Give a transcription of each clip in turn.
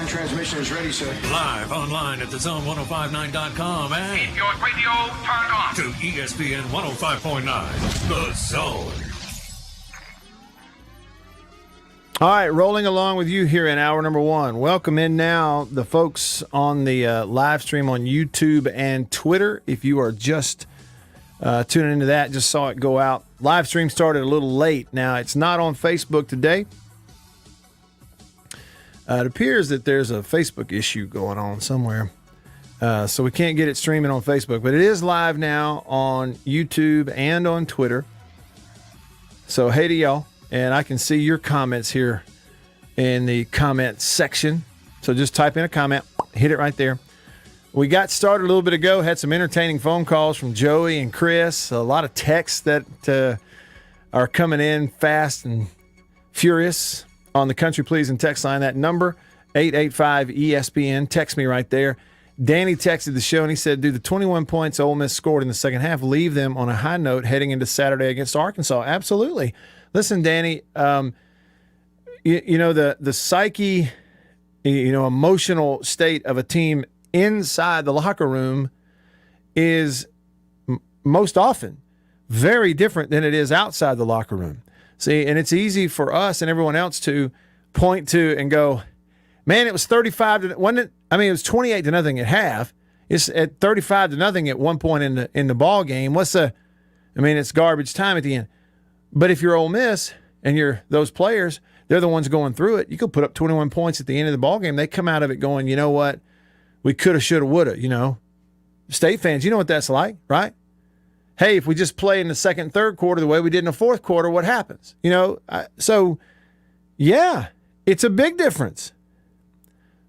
online transmission is ready, sir. Live online at thezone1059.com and keep your radio turned on to ESPN 105.9, The Zone. All right, rolling along with you here in hour number one. Welcome in now the folks on the live stream on YouTube and Twitter. If you are just tuning into that, just saw it go out. Live stream started a little late. Now, it's not on Facebook today. It appears that there's a Facebook issue going on somewhere. So we can't get it streaming on Facebook. But it is live now on YouTube and on Twitter. So hey to y'all. And I can see your comments here in the comment section. So just type in a comment, hit it right there. We got started a little bit ago, had some entertaining phone calls from Joey and Chris, a lot of texts that are coming in fast and furious on the Country Pleasing text line. That number, 885-ESPN. Text me right there. Danny texted the show and he said, do the 21 points Ole Miss scored in the second half leave them on a high note heading into Saturday against Arkansas? Absolutely. Listen, Danny, you know, the psyche, emotional state of a team inside the locker room is most often very different than it is outside the locker room. See, and it's easy for us and everyone else to point to and go, man, it was 35 to, wasn't it? I mean, it was 28 to nothing at half. It's at 35 to nothing at one point in the ball game. It's garbage time at the end. But if you're Ole Miss and you're those players, they're the ones going through it. You could put up 21 points at the end of the ball game. They come out of it going, you know what? We coulda, shoulda, woulda, State fans, you know what that's like, right? Hey, if we just play in the second and third quarter the way we did in the fourth quarter, what happens? So, yeah, it's a big difference.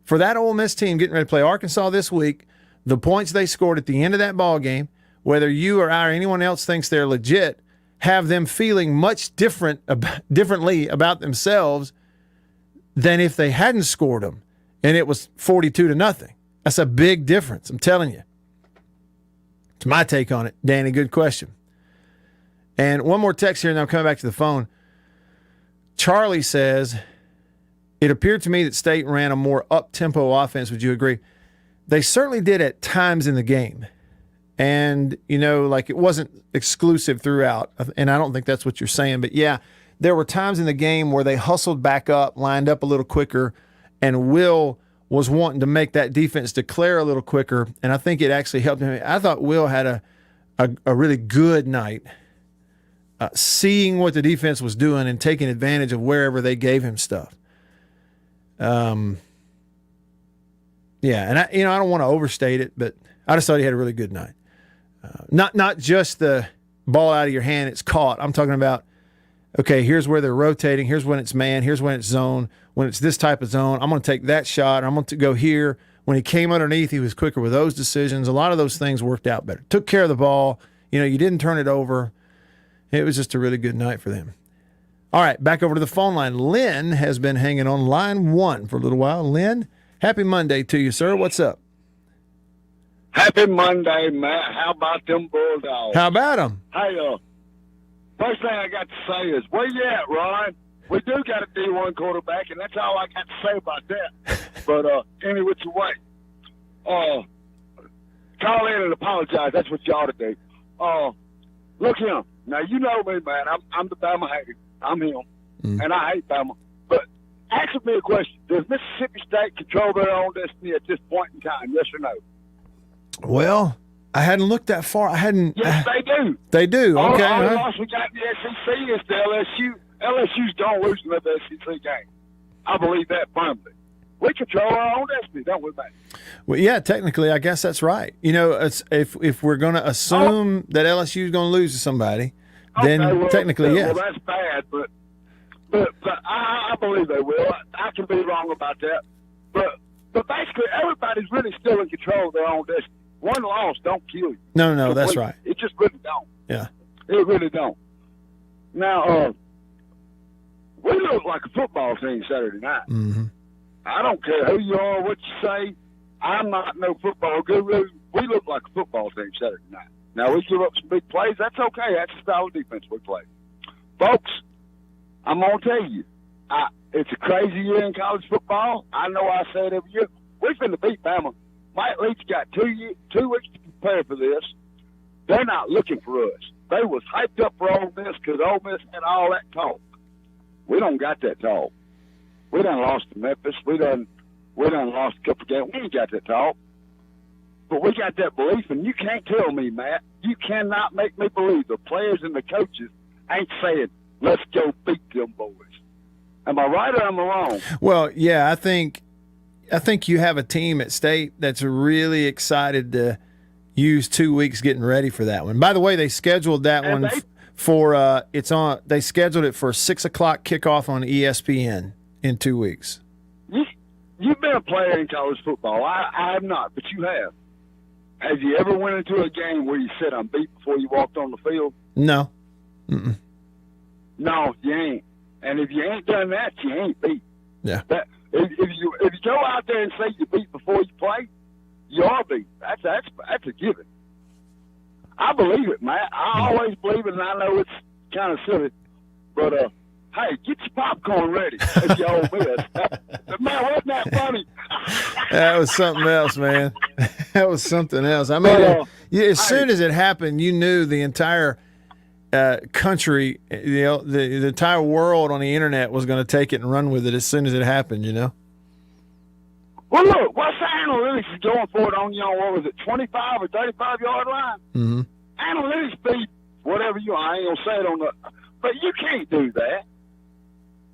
For that Ole Miss team getting ready to play Arkansas this week, the points they scored at the end of that ball game, whether you or I or anyone else thinks they're legit, have them feeling much differently about themselves than if they hadn't scored them and it was 42 to nothing. That's a big difference, I'm telling you. It's my take on it. Danny, good question. And one more text here, and I'm coming back to the phone. Charlie says, it appeared to me that State ran a more up-tempo offense. Would you agree? They certainly did at times in the game. And, it wasn't exclusive throughout. And I don't think that's what you're saying. But, yeah, there were times in the game where they hustled back up, lined up a little quicker, and Will was wanting to make that defense declare a little quicker. And I think it actually helped him. I thought Will had a really good night seeing what the defense was doing and taking advantage of wherever they gave him stuff. Yeah, and I don't want to overstate it, but I just thought he had a really good night. Not just the ball out of your hand, it's caught. I'm talking about, okay, here's where they're rotating. Here's when it's man. Here's when it's zone. When it's this type of zone, I'm going to take that shot. I'm going to go here. When he came underneath, he was quicker with those decisions. A lot of those things worked out better. Took care of the ball. You didn't turn it over. It was just a really good night for them. All right, back over to the phone line. Lynn has been hanging on line one for a little while. Lynn, happy Monday to you, sir. What's up? Happy Monday, Matt. How about them Bulldogs? How about them? Hey, first thing I got to say is, where you at, Ron? We do got a D1 quarterback, and that's all I got to say about that. But any which way, call in and apologize. That's what you ought to do. Look him. Now, you know me, man. I'm the Bama hater. I'm him, and I hate Bama. But answer me a question. Does Mississippi State control their own destiny at this point in time, yes or no? Well, I hadn't looked that far. Yes, they do. They do. Okay. All the loss we got in the SEC is to LSU. LSU's going to lose another SEC game. I believe that firmly. We control our own destiny, don't we, man? Well, yeah, technically, I guess that's right. If we're going to assume that LSU is going to lose to somebody, then technically, yes. Well, that's bad, but I believe they will. I can be wrong about that. But basically, everybody's really still in control of their own destiny. One loss don't kill you. No, that's right. It just really don't. Yeah. It really don't. Now, we look like a football team Saturday night. Mm-hmm. I don't care who you are, what you say. I'm not no football guru. We look like a football team Saturday night. Now, we give up some big plays. That's okay. That's the style of defense we play. Folks, I'm going to tell you, It's a crazy year in college football. I know I say it every year. We're finna beat Bama. Mike Leach got 2 weeks to prepare for this. They're not looking for us. They was hyped up for Ole Miss because Ole Miss had all that talk. We don't got that talk. We done lost to Memphis. We done lost a couple games. We ain't got that talk. But we got that belief, and you can't tell me, Matt. You cannot make me believe the players and the coaches ain't saying, let's go beat them boys. Am I right or am I wrong? Well, yeah, I think you have a team at State that's really excited to use 2 weeks getting ready for that one. By the way, they scheduled that one for they scheduled it for 6 o'clock kickoff on ESPN in 2 weeks. You've been a player in college football. I have not, but you have. Have you ever went into a game where you said I'm beat before you walked on the field? No. Mm-mm. No, you ain't. And if you ain't done that, you ain't beat. Yeah. If you go out there and say you beat before you play, you are beat. That's a given. I believe it, Matt. I always believe it, and I know it's kind of silly, but hey, get your popcorn ready if you Ole Miss. Man, wasn't that funny? That was something else, man. That was something else. I mean, as soon as it happened, you knew the entire country, the entire world on the internet was going to take it and run with it as soon as it happened, Well, look, what's the analytics is going for it on, what was it, 25 or 35-yard line? Mm-hmm. Analytics beat whatever I ain't going to say it on the – but you can't do that.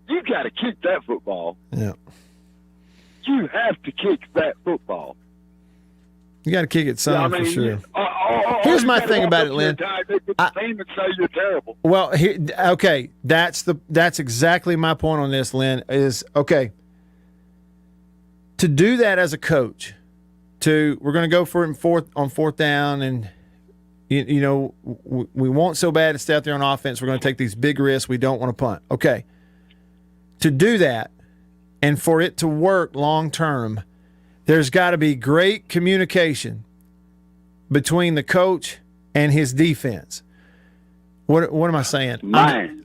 You got to kick that football. Yeah. You have to kick that football. You got to kick it some for sure. Here's my thing about it, Lynn. Team and say you're terrible. Well, okay, that's exactly my point on this, Lynn, is, okay, to do that as a coach, we're going to go for it on fourth down, and, we want so bad to stay out there on offense, we're going to take these big risks, we don't want to punt. Okay. To do that and for it to work long term, there's got to be great communication between the coach and his defense. What am I saying?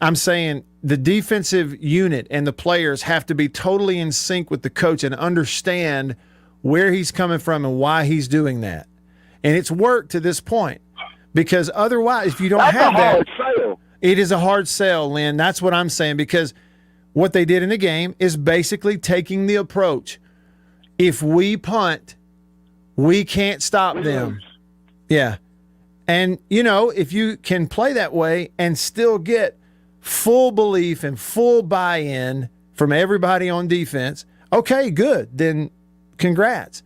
I'm saying the defensive unit and the players have to be totally in sync with the coach and understand where he's coming from and why he's doing that. And it's worked to this point, because otherwise, if you don't have that, it is a hard sell, Lynn. That's what I'm saying, because what they did in the game is basically taking the approach, if we punt, we can't stop them. Yeah. And, if you can play that way and still get full belief and full buy-in from everybody on defense, okay, good. Then congrats.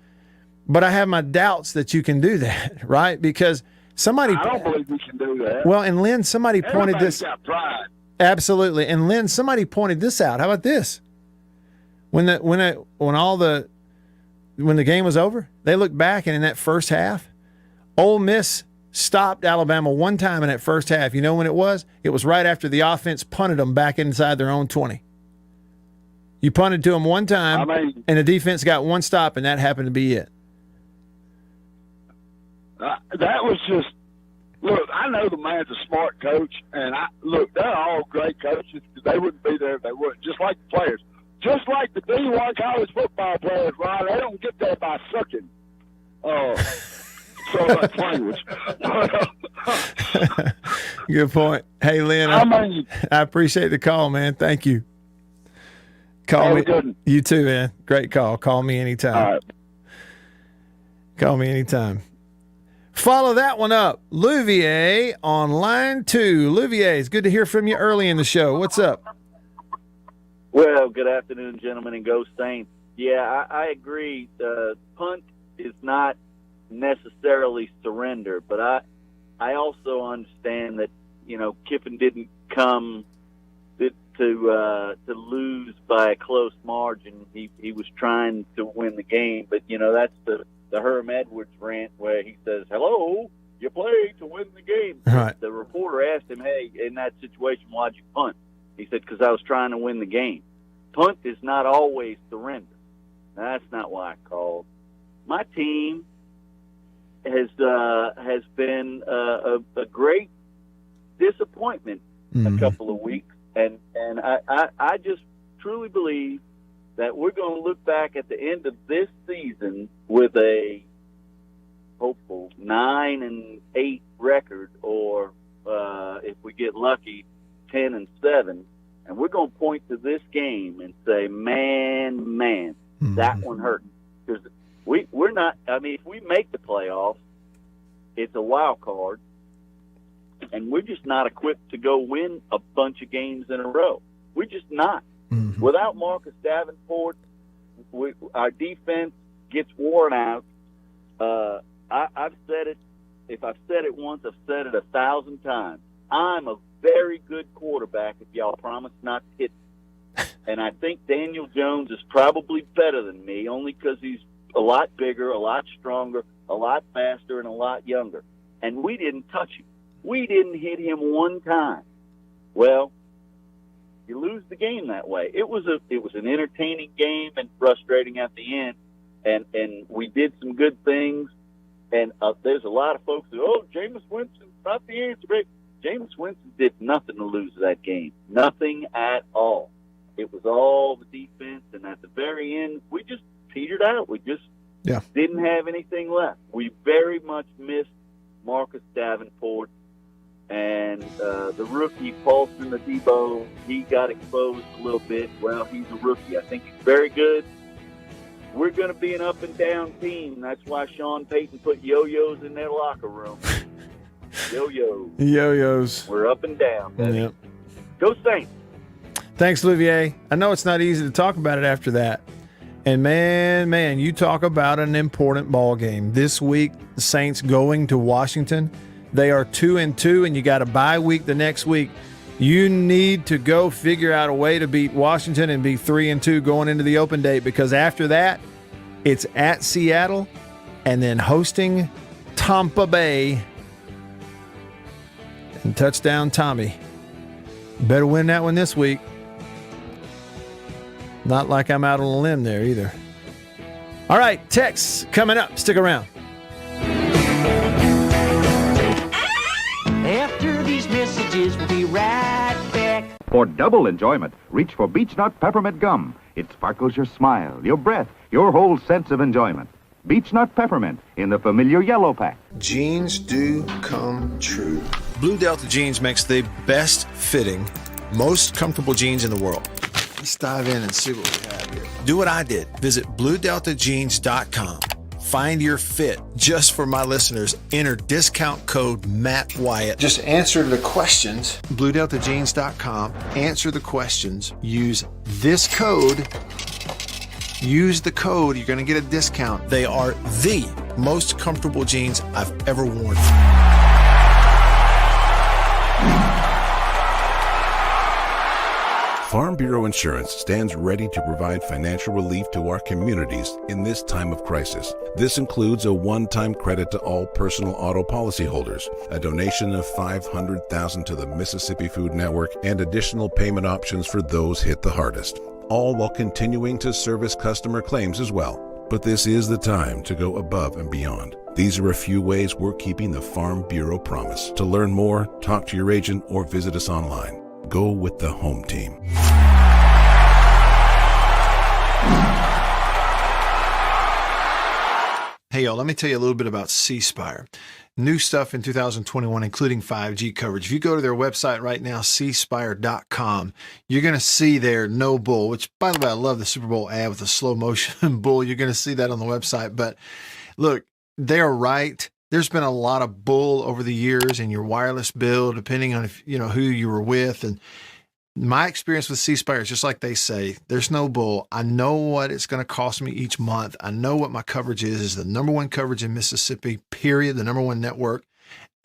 But I have my doubts that you can do that, right? Because I don't believe we can do that. Well, and Lynn, somebody pointed this. Got pride. Absolutely. And Lynn, somebody pointed this out. How about this? When the game was over, they looked back, and in that first half, Ole Miss stopped Alabama one time in that first half. You know when it was? It was right after the offense punted them back inside their own 20. You punted to them one time, and the defense got one stop, and that happened to be it. That was just – look, I know the man's a smart coach, and they're all great coaches. They wouldn't be there if they weren't, just like the players. Just like the D1 college football players, Ron, they don't get there by sucking. So much language. Good point. Hey, Lynn, I appreciate the call, man. Thank you. Call me. Good. You too, man. Great call. Call me anytime. All right. Call me anytime. Follow that one up. Louvier on line 2. Louvier, it's good to hear from you early in the show. What's up? Well, good afternoon, gentlemen, and go Saints. Yeah, I agree. Punt is not necessarily surrender, but I also understand that Kiffin didn't come to lose by a close margin. He was trying to win the game, but that's the Herm Edwards rant where he says, "Hello, you play to win the game." Right. The reporter asked him, "Hey, in that situation, why'd you punt?" He said, "Because I was trying to win the game." Punt is not always surrender. That's not why I called. My team has been a great disappointment a couple of weeks, and I just truly believe that we're going to look back at the end of this season with a hopeful 9-8 record, or if we get lucky, 10-7, and we're going to point to this game and say, man, that one hurt. Because we're not. I mean, if we make the playoffs, it's a wild card, and we're just not equipped to go win a bunch of games in a row. We're just not. Mm-hmm. Without Marcus Davenport, our defense gets worn out. I've said it. If I've said it once, I've said it 1,000 times. I'm a very good quarterback if y'all promise not to hit me. And I think Daniel Jones is probably better than me, only because he's a lot bigger, a lot stronger, a lot faster, and a lot younger. And we didn't touch him. We didn't hit him one time. Well, you lose the game that way. It was an entertaining game and frustrating at the end, and we did some good things. And there's a lot of folks who, Jameis Winston's not the answer. Jameis Winston did nothing to lose that game. Nothing at all. It was all the defense, and at the very end, we just petered out. We just didn't have anything left. We very much missed Marcus Davenport, and the rookie Paulson Adebo, he got exposed a little bit. Well, he's a rookie. I think he's very good. We're going to be an up-and-down team. That's why Sean Payton put yo-yos in their locker room. Yo-yos. Yo-yos. We're up and down, baby. Yep. Go Saints. Thanks, Olivier. I know it's not easy to talk about it after that. And man, you talk about an important ball game. This week, the Saints going to Washington. They are 2-2, and you got a bye week the next week. You need to go figure out a way to beat Washington and be 3-2 going into the open date, because after that, it's at Seattle and then hosting Tampa Bay. And touchdown Tommy. Better win that one this week. Not like I'm out on a limb there either. All right, texts coming up. Stick around. After these messages, we'll be right back. For double enjoyment, reach for Beech Nut Peppermint Gum. It sparkles your smile, your breath, your whole sense of enjoyment. Beech Nut Peppermint in the familiar yellow pack. Jeans do come true. Blue Delta Jeans makes the best fitting, most comfortable jeans in the world. Let's dive in and see what we have here. Do what I did. Visit BlueDeltaJeans.com. Find your fit. Just for my listeners, enter discount code Matt Wyatt. Just answer the questions. BlueDeltaJeans.com. Answer the questions. Use this code. Use the code. You're going to get a discount. They are the most comfortable jeans I've ever worn. Farm Bureau Insurance stands ready to provide financial relief to our communities in this time of crisis. This includes a one-time credit to all personal auto policyholders, a donation of $500,000 to the Mississippi Food Network, and additional payment options for those hit the hardest, all while continuing to service customer claims as well. But this is the time to go above and beyond. These are a few ways we're keeping the Farm Bureau promise. To learn more, talk to your agent or visit us online. Go with the home team. Hey, y'all, let me tell you a little bit about C Spire. New stuff in 2021, including 5G coverage. If you go to their website right now, cspire.com, you're going to see their no bull, which, by the way, I love the Super Bowl ad with the slow motion bull. You're going to see that on the website. But look, they're right. There's been a lot of bull over the years in your wireless bill, depending on if you know who you were with. And my experience with C Spire is just like they say, there's no bull. I know what it's going to cost me each month. I know what my coverage is the number one coverage in Mississippi, period, the number one network.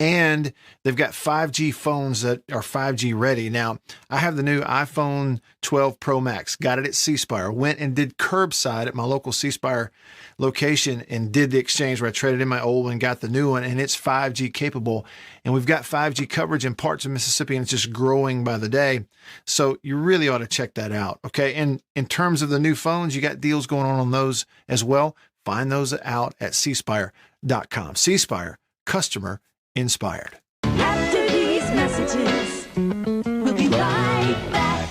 And they've got 5G phones that are 5G ready. Now, I have the new iPhone 12 Pro Max, got it at C Spire, went and did curbside at my local C Spire location and did the exchange where I traded in my old one and got the new one, and it's 5G capable. And we've got 5G coverage in parts of Mississippi, and it's just growing by the day. So you really ought to check that out, okay? And in terms of the new phones, you got deals going on those as well. Find those out at cspire.com. C Spire, customer inspired. After these messages, we'll be right back.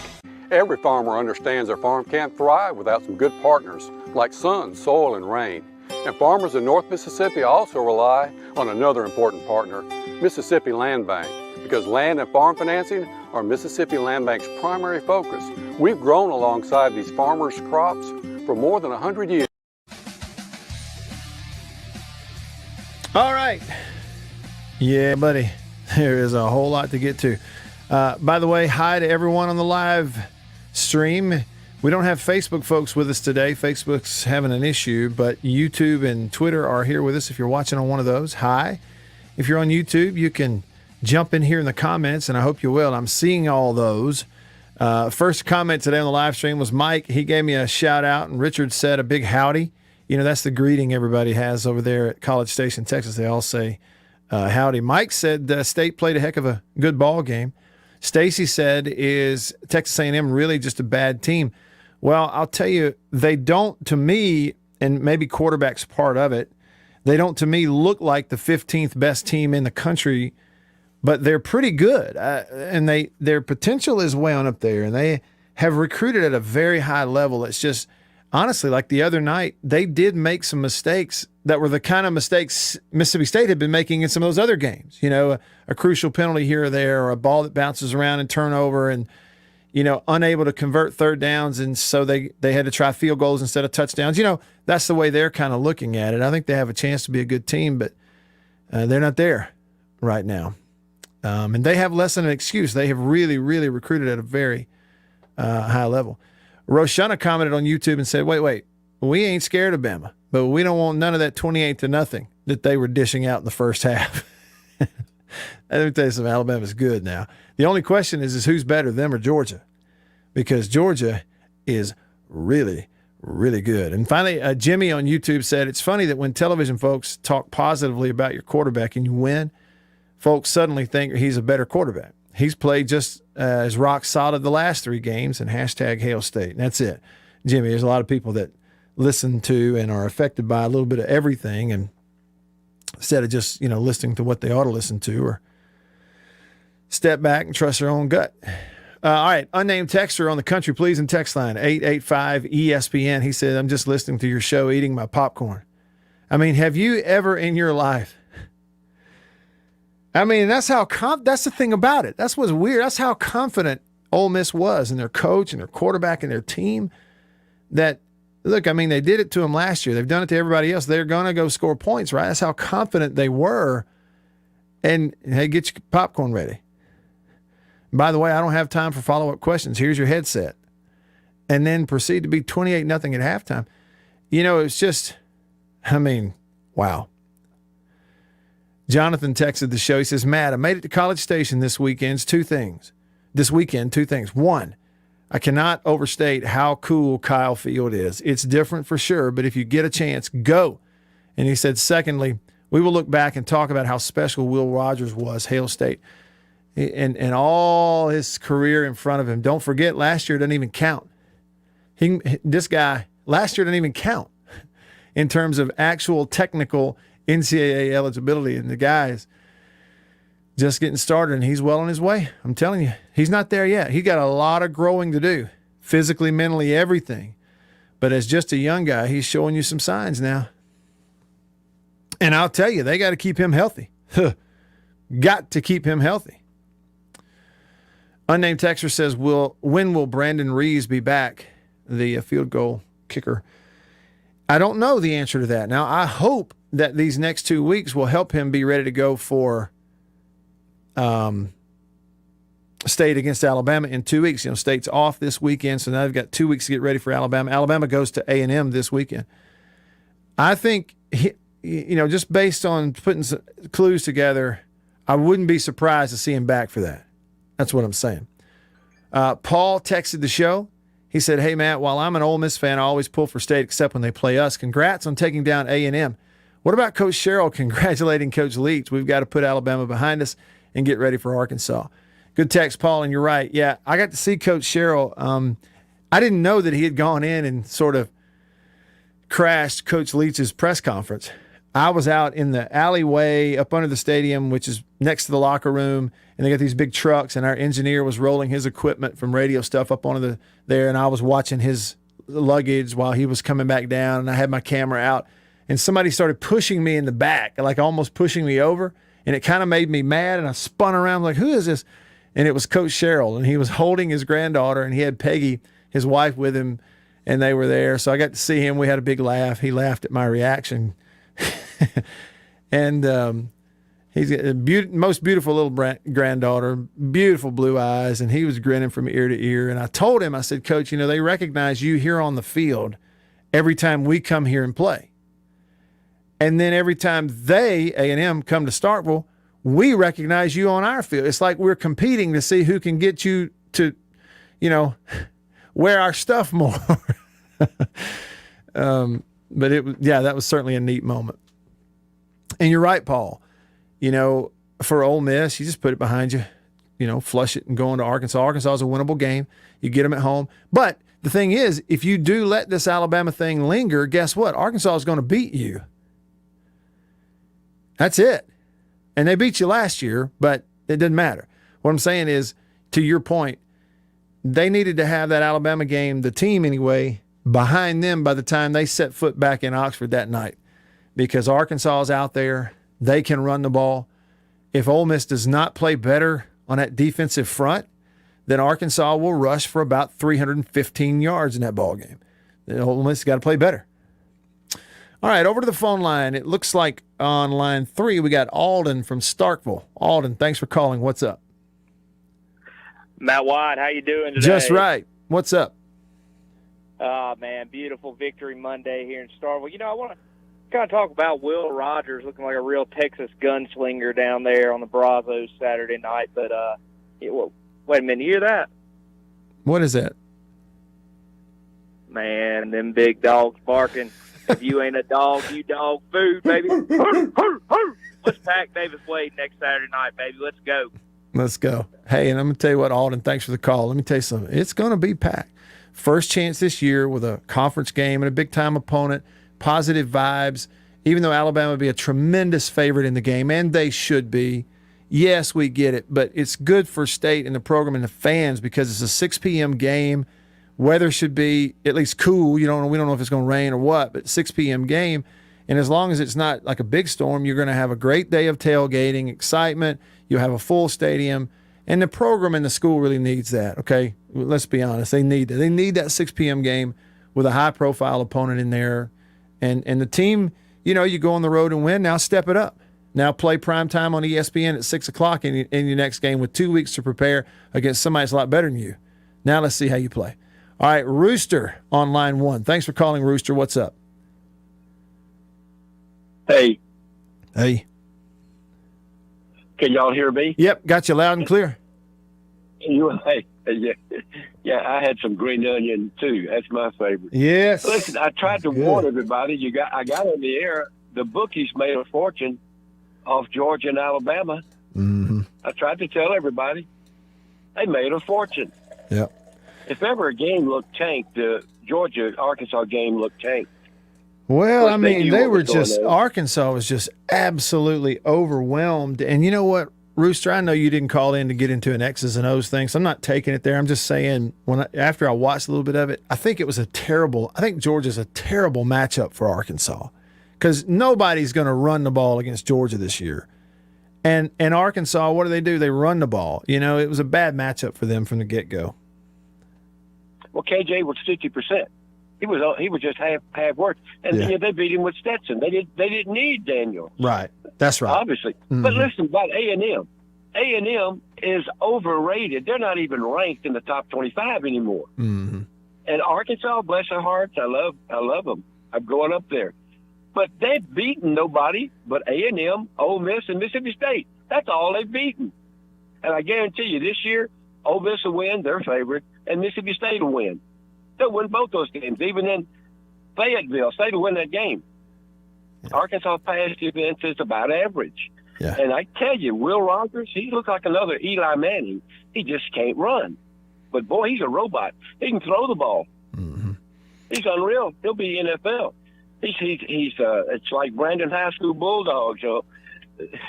Every farmer understands their farm can't thrive without some good partners like sun, soil, and rain. And farmers in North Mississippi also rely on another important partner, Mississippi Land Bank, because land and farm financing are Mississippi Land Bank's primary focus. We've grown alongside these farmers' crops for more than 100 years. All right. Yeah, buddy. There is a whole lot to get to. By the way, hi to everyone on the live stream. We don't have Facebook folks with us today. Facebook's having an issue, but YouTube and Twitter are here with us if you're watching on one of those. Hi. If you're on YouTube, you can jump in here in the comments, and I hope you will. I'm seeing all those. First comment today on the live stream was Mike. He gave me a shout out, and Richard said a big howdy. You know, that's the greeting everybody has over there at College Station, Texas. They all say howdy. Mike said State played a heck of a good ball game. Stacy said, is Texas A&M really just a bad team? Well, I'll tell you, they don't, to me, and maybe quarterback's part of it, they don't, to me, look like the 15th best team in the country, but they're pretty good. And their potential is way on up there, and they have recruited at a very high level. It's just, honestly, like the other night, they did make some mistakes that were the kind of mistakes Mississippi State had been making in some of those other games. You know, a crucial penalty here or there, or a ball that bounces around and turnover, and, you know, unable to convert third downs, and so they had to try field goals instead of touchdowns. You know, that's the way they're kind of looking at it. I think they have a chance to be a good team, but they're not there right now. And they have less than an excuse. They have really, really recruited at a very high level. Roshana commented on YouTube and said, wait, we ain't scared of Bama, but we don't want none of that 28-0 that they were dishing out in the first half. Let me tell you something, Alabama's good now. The only question is who's better, them or Georgia? Because Georgia is really, really good. And finally, Jimmy on YouTube said, it's funny that when television folks talk positively about your quarterback and you win, folks suddenly think he's a better quarterback. He's played just as rock solid the last 3 games, and #Hail State. And that's it. Jimmy, there's a lot of people that listen to and are affected by a little bit of everything, and instead of just, you know, listening to what they ought to listen to, or step back and trust their own gut. All right, unnamed texter on the Country Pleasing text line, 885-ESPN. He said, I'm just listening to your show, eating my popcorn. I mean, have you ever in your life, I mean, that's the thing about it. That's what's weird. That's how confident Ole Miss was in their coach and their quarterback and their team. That, look, I mean, they did it to them last year. They've done it to everybody else. They're going to go score points, right? That's how confident they were. And, hey, get your popcorn ready. By the way, I don't have time for follow-up questions. Here's your headset. And then proceed to be 28-0 at halftime. You know, it's just, I mean, wow. Jonathan texted the show. He says, Matt, I made it to College Station this weekend. 2 things. One, I cannot overstate how cool Kyle Field is. It's different for sure, but if you get a chance, go. And he said, secondly, we will look back and talk about how special Will Rogers was, Hail State, and all his career in front of him. Don't forget, last year doesn't even count. This guy, last year didn't even count in terms of actual technical NCAA eligibility, and the guy is just getting started, and he's well on his way. I'm telling you, he's not there yet. He got a lot of growing to do, physically, mentally, everything. But as just a young guy, he's showing you some signs now. And I'll tell you, they got to keep him healthy. Got to keep him healthy. Unnamed texter says, when will Brandon Reeves be back, the field goal kicker? I don't know the answer to that. Now, I hope that these next 2 weeks will help him be ready to go for State against Alabama in 2 weeks. You know, State's off this weekend, so now they've got 2 weeks to get ready for Alabama. Alabama goes to A&M this weekend. I think, just based on putting some clues together, I wouldn't be surprised to see him back for that. That's what I'm saying. Paul texted the show. He said, hey, Matt, while I'm an Ole Miss fan, I always pull for State except when they play us. Congrats on taking down A&M. What about Coach Sherrill congratulating Coach Leach? We've got to put Alabama behind us and get ready for Arkansas. Good text, Paul, and you're right. Yeah, I got to see Coach Sherrill. I didn't know that he had gone in and sort of crashed Coach Leach's press conference. I was out in the alleyway up under the stadium, which is next to the locker room, and they got these big trucks, and our engineer was rolling his equipment from radio stuff up onto there, and I was watching his luggage while he was coming back down, and I had my camera out, and somebody started pushing me in the back, like almost pushing me over, and it kind of made me mad, and I spun around like, who is this? And it was Coach Sherrill, and he was holding his granddaughter, and he had Peggy, his wife, with him, and they were there. So I got to see him. We had a big laugh. He laughed at my reaction. And he's got a most beautiful little granddaughter, beautiful blue eyes, and he was grinning from ear to ear. And I told him, I said, Coach, they recognize you here on the field every time we come here and play. And then every time they, A&M, come to Starkville, we recognize you on our field. It's like we're competing to see who can get you to, wear our stuff more. But that was certainly a neat moment. And you're right, Paul. For Ole Miss, you just put it behind you, flush it and go into Arkansas. Arkansas is a winnable game. You get them at home. But the thing is, if you do let this Alabama thing linger, guess what? Arkansas is going to beat you. That's it. And they beat you last year, but it didn't matter. What I'm saying is, to your point, they needed to have that Alabama game, the team anyway, behind them by the time they set foot back in Oxford that night, because Arkansas is out there. They can run the ball. If Ole Miss does not play better on that defensive front, then Arkansas will rush for about 315 yards in that ball game. Ole Miss got to play better. All right, over to the phone line. It looks like on line 3 we got Alden from Starkville. Alden, thanks for calling. What's up? Matt White, how you doing today? Just right. What's up? Oh, man, beautiful victory Monday here in Starkville. I want to kind of talk about Will Rogers looking like a real Texas gunslinger down there on the Brazos Saturday night. But, wait a minute, you hear that? What is that? Man, them big dogs barking. If you ain't a dog, you dog food, baby. Let's pack Davis Wade next Saturday night, baby. Let's go. Let's go. Hey, and I'm going to tell you what, Alden, thanks for the call. Let me tell you something. It's going to be packed. First chance this year with a conference game and a big-time opponent, positive vibes, even though Alabama would be a tremendous favorite in the game, and they should be. Yes, we get it, but it's good for State and the program and the fans because it's a 6 p.m. game. Weather should be at least cool. We don't know if it's going to rain or what, but 6 p.m. game. And as long as it's not like a big storm, you're going to have a great day of tailgating, excitement. You'll have a full stadium. And the program and the school really needs that, okay? Let's be honest. They need that. They need that 6 p.m. game with a high-profile opponent in there. And the team, you go on the road and win. Now step it up. Now play prime time on ESPN at 6 o'clock in your next game with 2 weeks to prepare against somebody that's a lot better than you. Now let's see how you play. All right, Rooster on line 1. Thanks for calling, Rooster. What's up? Hey. Hey. Can y'all hear me? Yep, got you loud and clear. Yeah, I had some green onion too. That's my favorite. Yes. Listen, I tried to warn everybody. I got on the air. The bookies made a fortune off Georgia and Alabama. Mm-hmm. I tried to tell everybody. They made a fortune. Yep. If ever a game looked tanked, the Georgia-Arkansas game looked tanked. Well, I mean, Arkansas was just absolutely overwhelmed. And you know what, Rooster, I know you didn't call in to get into an X's and O's thing, so I'm not taking it there. I'm just saying, after I watched a little bit of it, I think Georgia's a terrible matchup for Arkansas because nobody's going to run the ball against Georgia this year. And Arkansas, what do? They run the ball. It was a bad matchup for them from the get-go. Well, KJ was 50%. He was just half work, and they beat him with Stetson. They didn't need Daniel. Right, that's right. Obviously, but listen about A&M. A&M is overrated. They're not even ranked in the top 25 anymore. Mm-hmm. And Arkansas, bless their hearts, I love them. I'm going up there, but they've beaten nobody but A&M, Ole Miss, and Mississippi State. That's all they've beaten. And I guarantee you, this year, Ole Miss will win, their favorite, and Mississippi State will win. They'll win both those games. Even in Fayetteville, State will win that game. Yeah. Arkansas pass defense is about average. Yeah. And I tell you, Will Rogers, he looks like another Eli Manning. He just can't run. But, boy, he's a robot. He can throw the ball. Mm-hmm. He's unreal. He'll be NFL. He's it's like Brandon High School Bulldogs.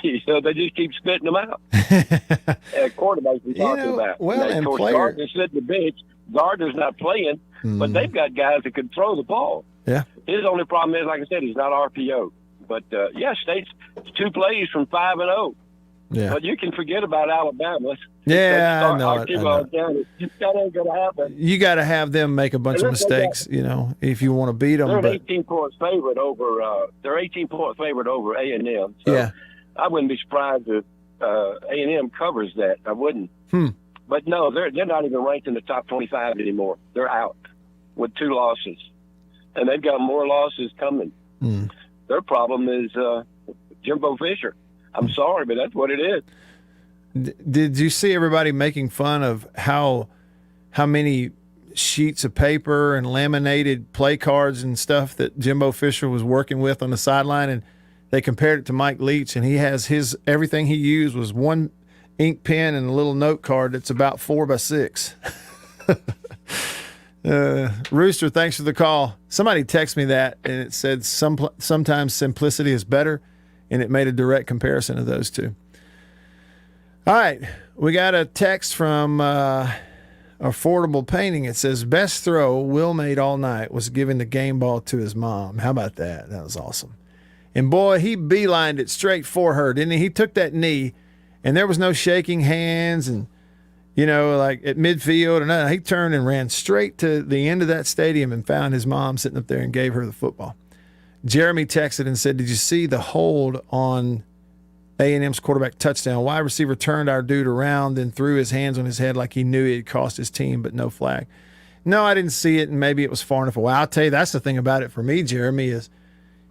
They just keep spitting them out. Quarterbacks we talking about. Well, and of course, Gardner's sitting the bench. Gardner's not playing, but they've got guys that can throw the ball. Yeah. His only problem is, like I said, he's not RPO. But State's 2 plays from 5-0. Yeah. But you can forget about Alabama. Yeah, I know. That ain't gonna happen. You got to have them make a bunch of mistakes, if you want to beat them. They're an 18-point favorite over. They're 18-point favorite over A&M. So yeah. I wouldn't be surprised if A&M covers that. I wouldn't. But no, they're not even ranked in the top 25 anymore. They're out with 2 losses, and they've got more losses coming. Their problem is Jimbo Fisher. I'm sorry, but that's what it is. Did you see everybody making fun of how many sheets of paper and laminated play cards and stuff that Jimbo Fisher was working with on the sideline? And they compared it to Mike Leach, and he has everything he used was 1 ink pen and a little note card that's about 4 by 6. Rooster, thanks for the call. Somebody texted me that, and it said sometimes simplicity is better, and it made a direct comparison of those two. All right, we got a text from Affordable Painting. It says, best throw Will made all night was giving the game ball to his mom. How about that? That was awesome. And boy, he beelined it straight for her, didn't he? He took that knee, and there was no shaking hands and, like at midfield or nothing. He turned and ran straight to the end of that stadium and found his mom sitting up there and gave her the football. Jeremy texted and said, did you see the hold on A&M's quarterback touchdown? Wide receiver turned our dude around and threw his hands on his head like he knew it had cost his team, but no flag. No, I didn't see it, and maybe it was far enough away. I'll tell you, that's the thing about it for me, Jeremy, is,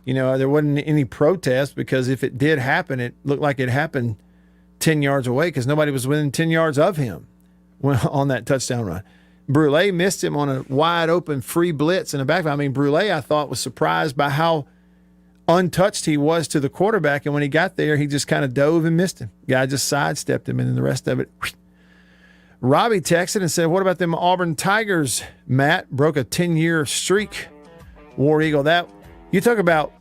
there wasn't any protest, because if it did happen, it looked like it happened 10 yards away because nobody was within 10 yards of him on that touchdown run. Brule missed him on a wide-open free blitz in the backfield. I mean, Brule, I thought, was surprised by how untouched he was to the quarterback, and when he got there, he just kind of dove and missed him. Guy just sidestepped him, and then the rest of it. Robbie texted and said, what about them Auburn Tigers, Matt? Broke a 10-year streak. War Eagle, that you talk about,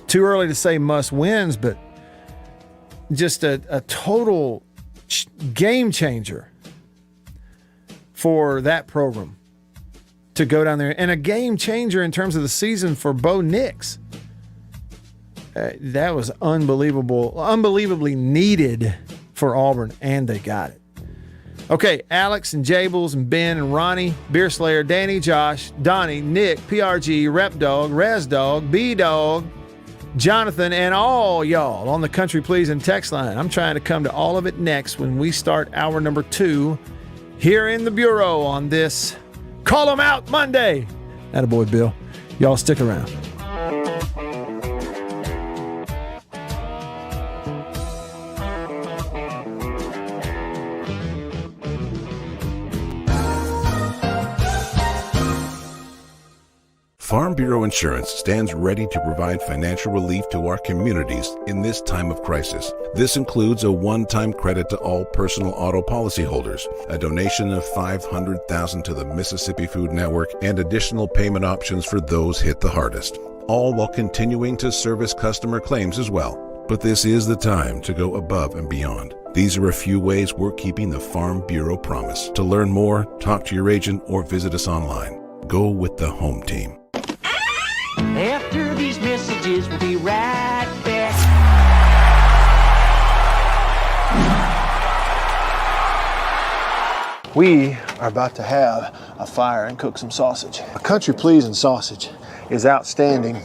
too early to say must wins, but just a total game changer for that program to go down there, and a game changer in terms of the season for Bo Nix. That was unbelievably needed for Auburn, and they got it. Okay, Alex and Jables and Ben and Ronnie, Beer Slayer, Danny, Josh, Donnie, Nick, PRG, Rep Dog, Raz Dog, B Dog, Jonathan, and all y'all on the Country Pleasing text line. I'm trying to come to all of it next when we start hour number 2 here in the Bureau on this Call 'em Out Monday. Attaboy, Bill. Y'all stick around. Farm Bureau Insurance stands ready to provide financial relief to our communities in this time of crisis. This includes a one-time credit to all personal auto policyholders, a donation of $500,000 to the Mississippi Food Network, and additional payment options for those hit the hardest, all while continuing to service customer claims as well. But this is the time to go above and beyond. These are a few ways we're keeping the Farm Bureau promise. To learn more, talk to your agent or visit us online. Go with the home team. After these messages, we'll be right back. We are about to have a fire and cook some sausage. A Country Pleasing sausage is outstanding,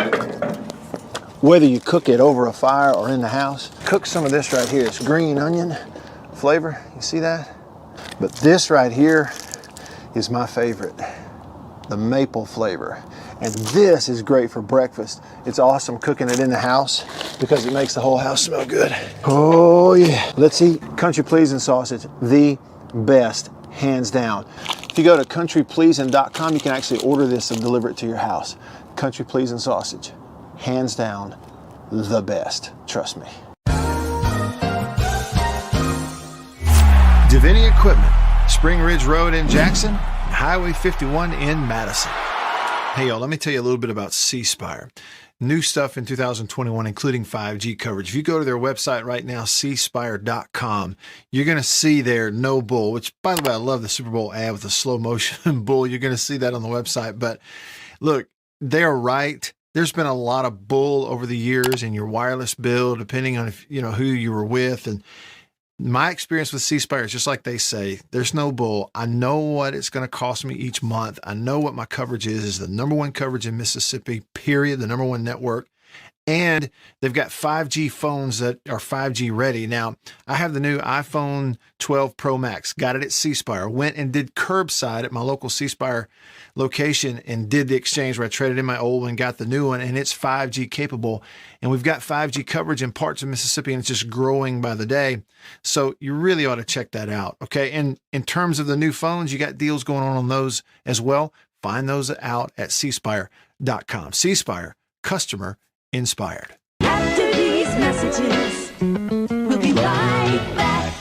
whether you cook it over a fire or in the house. Cook some of this right here. It's green onion flavor. You see that? But this right here is my favorite, the maple flavor. And this is great for breakfast. It's awesome cooking it in the house because it makes the whole house smell good. Oh yeah. Let's eat Country Pleasing sausage, the best, hands down. If you go to countrypleasing.com, you can actually order this and deliver it to your house. Country Pleasing sausage, hands down, the best. Trust me. Davini Equipment, Spring Ridge Road in Jackson, Highway 51 in Madison. Hey, y'all, let me tell you a little bit about C Spire. New stuff in 2021, including 5G coverage. If you go to their website right now, cspire.com, you're going to see their no bull, which, by the way, I love the Super Bowl ad with the slow motion bull. You're going to see that on the website. But look, they're right. There's been a lot of bull over the years in your wireless bill, depending on if, who you were with. And my experience with C Spire is just like they say, there's no bull. I know what it's going to cost me each month. I know what my coverage is the number one coverage in Mississippi, period, the number one network. And they've got 5G phones that are 5G ready. Now, I have the new iPhone 12 Pro Max, got it at C Spire, went and did curbside at my local C Spire location and did the exchange where I traded in my old one, got the new one, and it's 5G capable. And we've got 5G coverage in parts of Mississippi, and it's just growing by the day. So you really ought to check that out, okay? And in terms of the new phones, you got deals going on those as well. Find those out at cspire.com. C Spire, customer inspired. After these messages, we'll be right back.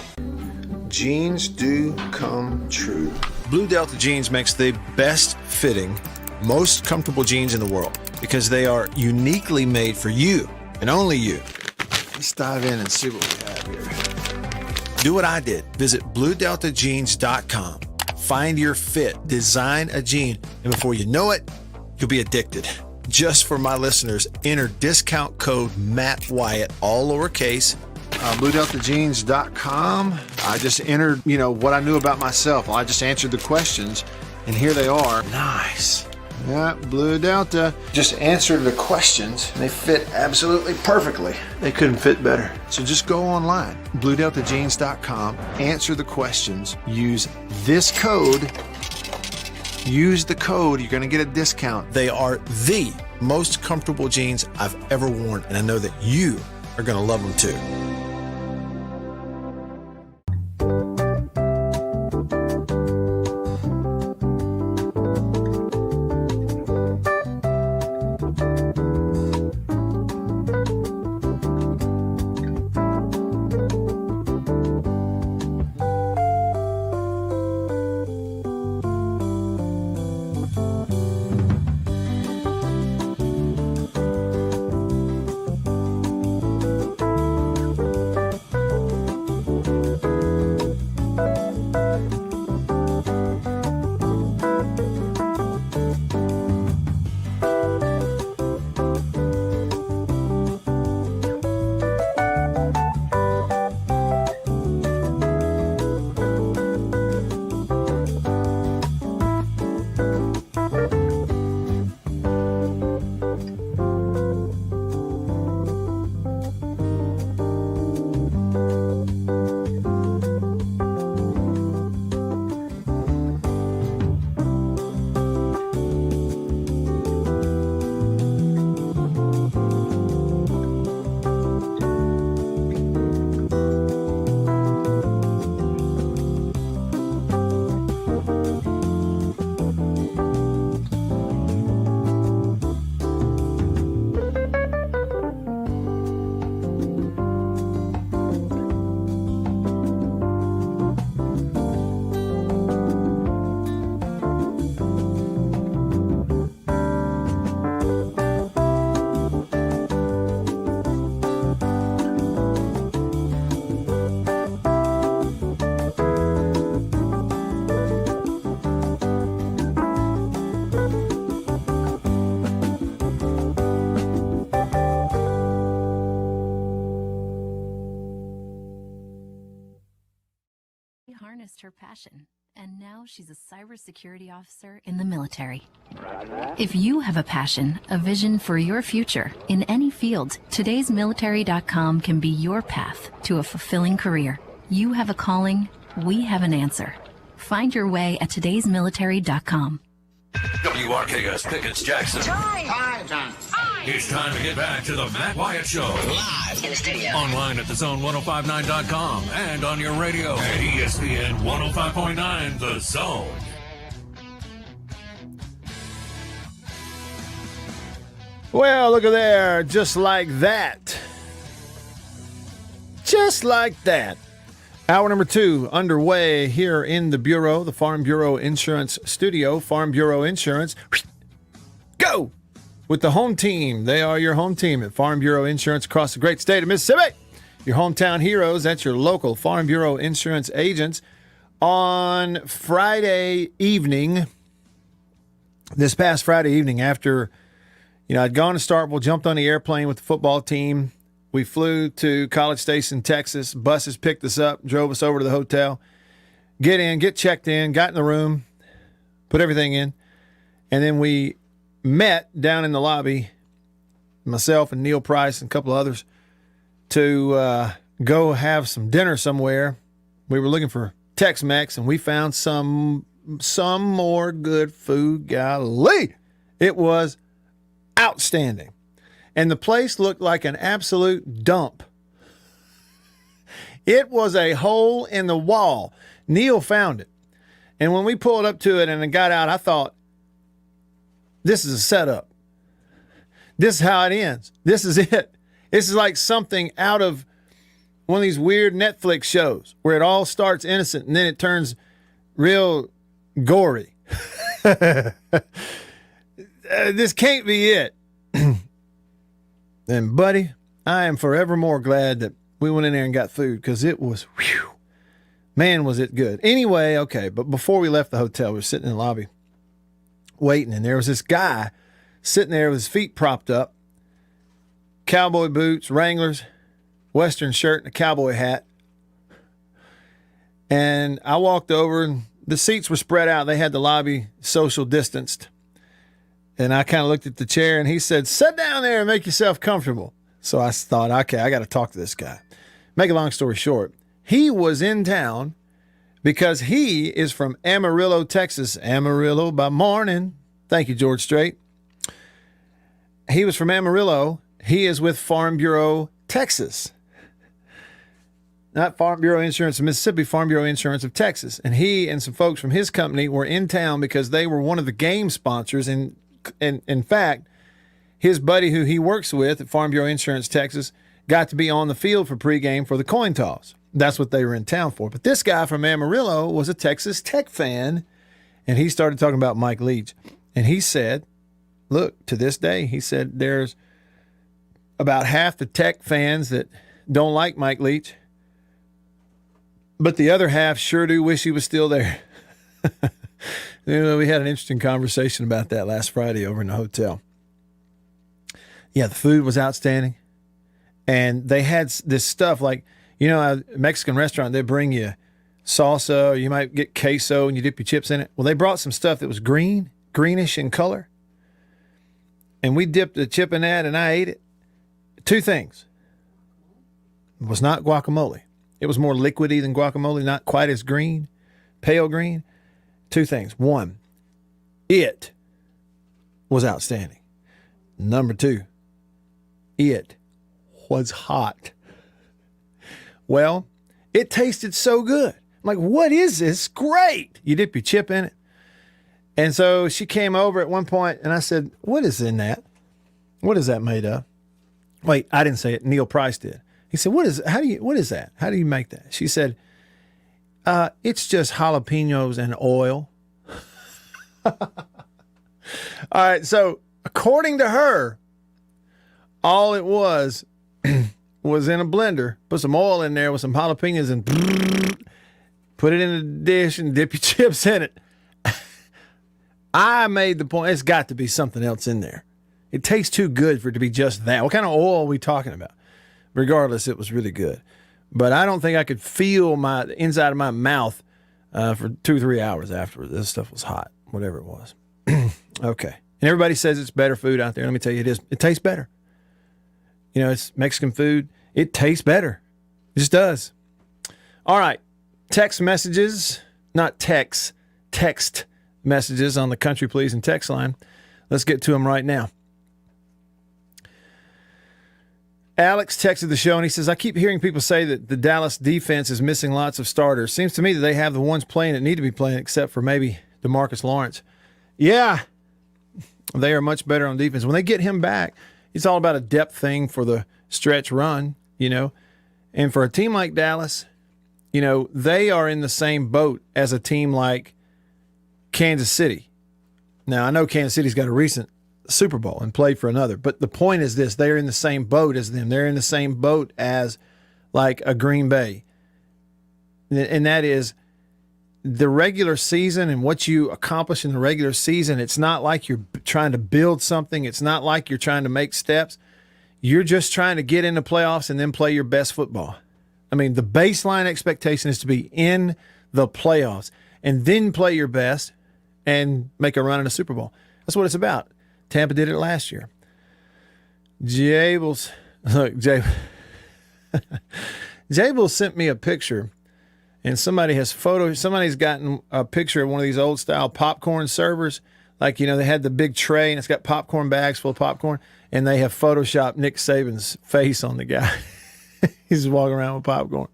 Jeans do come true. Blue Delta Jeans makes the best fitting, most comfortable jeans in the world because they are uniquely made for you and only you. Let's dive in and see what we have here. Do what I did. Visit BlueDeltaJeans.com. Find your fit, design a jean, and before you know it, you'll be addicted. Just for my listeners, enter discount code Matt Wyatt, all lowercase, BlueDeltaJeans.com. I just entered, what I knew about myself. I just answered the questions, and here they are. Nice. Yeah, Blue Delta. Just answered the questions, and they fit absolutely perfectly. They couldn't fit better. So just go online, BlueDeltaJeans.com, answer the questions, use this code. Use the code, you're going to get a discount. They are the most comfortable jeans I've ever worn, and I know that you are going to love them too. Harnessed her passion, and now she's a cybersecurity officer in the military. If you have a passion, a vision for your future in any field, todaysmilitary.com can be your path to a fulfilling career. You have a calling, we have an answer. Find your way at todaysmilitary.com. WRKS Pickett's Jackson. Time. It's time to get back to the Matt Wyatt Show. Live in the studio. Online at thezone1059.com and on your radio at ESPN 105.9 The Zone. Well, look at there. Just like that. Just like that. Hour number 2 underway here in the Bureau, the Farm Bureau Insurance Studio. Farm Bureau Insurance. go with the home team. They are your home team at Farm Bureau Insurance across the great state of Mississippi. Your hometown heroes, that's your local Farm Bureau Insurance agents. On Friday evening, this past Friday evening, after I'd gone to Starkville, jumped on the airplane with the football team. We flew to College Station, Texas. Buses picked us up, drove us over to the hotel. Get checked in, got in the room, put everything in, and then we met down in the lobby, myself and Neil Price and a couple of others, to go have some dinner somewhere. We were looking for Tex-Mex, and we found some more good food. Golly, it was outstanding. And the place looked like an absolute dump. It was a hole in the wall. Neil found it. And when we pulled up to it and it got out, I thought, this is a setup. This is how it ends. This is it. This is like something out of one of these weird Netflix shows where it all starts innocent and then it turns real gory. This can't be it. And, buddy, I am forevermore glad that we went in there and got food because it was, whew, man, was it good. Anyway, okay, but before we left the hotel, we were sitting in the lobby waiting, and there was this guy sitting there with his feet propped up, cowboy boots, Wranglers, Western shirt, and a cowboy hat. And I walked over, and the seats were spread out. They had the lobby social distanced. And I kind of looked at the chair, and he said, sit down there and make yourself comfortable. So I thought, okay, I got to talk to this guy. Make a long story short, he was in town because he is from Amarillo, Texas. Amarillo by morning. Thank you, George Strait. He was from Amarillo. He is with Farm Bureau, Texas. Not Farm Bureau Insurance of Mississippi, Farm Bureau Insurance of Texas. And he and some folks from his company were in town because they were one of the game sponsors. And in fact, his buddy who he works with at Farm Bureau Insurance Texas got to be on the field for pregame for the coin toss. That's what they were in town for. But this guy from Amarillo was a Texas Tech fan, and he started talking about Mike Leach. And he said, look, to this day, he said there's about half the Tech fans that don't like Mike Leach, but the other half sure do wish he was still there. We had an interesting conversation about that last Friday over in the hotel. Yeah, the food was outstanding. And they had this stuff like, a Mexican restaurant, they bring you salsa, or you might get queso and you dip your chips in it. Well, they brought some stuff that was greenish in color. And we dipped the chip in that and I ate it. Two things. It was not guacamole. It was more liquidy than guacamole, not quite as green, pale green. Two things. One, it was outstanding. Number two, it was hot. Well, it tasted so good. I'm like, what is this? Great. You dip your chip in it. And so she came over at one point and I said, what is in that? What is that made of? Wait, I didn't say it. Neil Price did. He said, what is that? How do you make that? She said, it's just jalapenos and oil. All right. So according to her, all it was in a blender, put some oil in there with some jalapenos and put it in a dish and dip your chips in it. I made the point, it's got to be something else in there. It tastes too good for it to be just that. What kind of oil are we talking about? Regardless, it was really good. But I don't think I could feel my inside of my mouth for 2-3 hours afterwards. This stuff was hot, whatever it was. Okay. And everybody says it's better food out there. Let me tell you, it is. It tastes better. It's Mexican food. It tastes better. It just does. All right. Text messages, not text messages on the Country Please and text line. Let's get to them right now. Alex texted the show and he says, I keep hearing people say that the Dallas defense is missing lots of starters. Seems to me that they have the ones playing that need to be playing, except for maybe DeMarcus Lawrence. Yeah, they are much better on defense. When they get him back, it's all about a depth thing for the stretch run, And for a team like Dallas, they are in the same boat as a team like Kansas City. Now, I know Kansas City's got a recent Super Bowl and played for another. But the point is this: they're in the same boat as them. They're in the same boat as like a Green Bay. And that is the regular season and what you accomplish in the regular season. It's not like you're trying to build something. It's not like you're trying to make steps. You're just trying to get into playoffs and then play your best football. I mean, the baseline expectation is to be in the playoffs and then play your best and make a run in a Super Bowl. That's what it's about. Tampa did it last year. Jables sent me a picture, and somebody's gotten a picture of one of these old style popcorn servers. Like, you know, they had the big tray and it's got popcorn bags full of popcorn, and they have photoshopped Nick Saban's face on the guy. He's walking around with popcorn.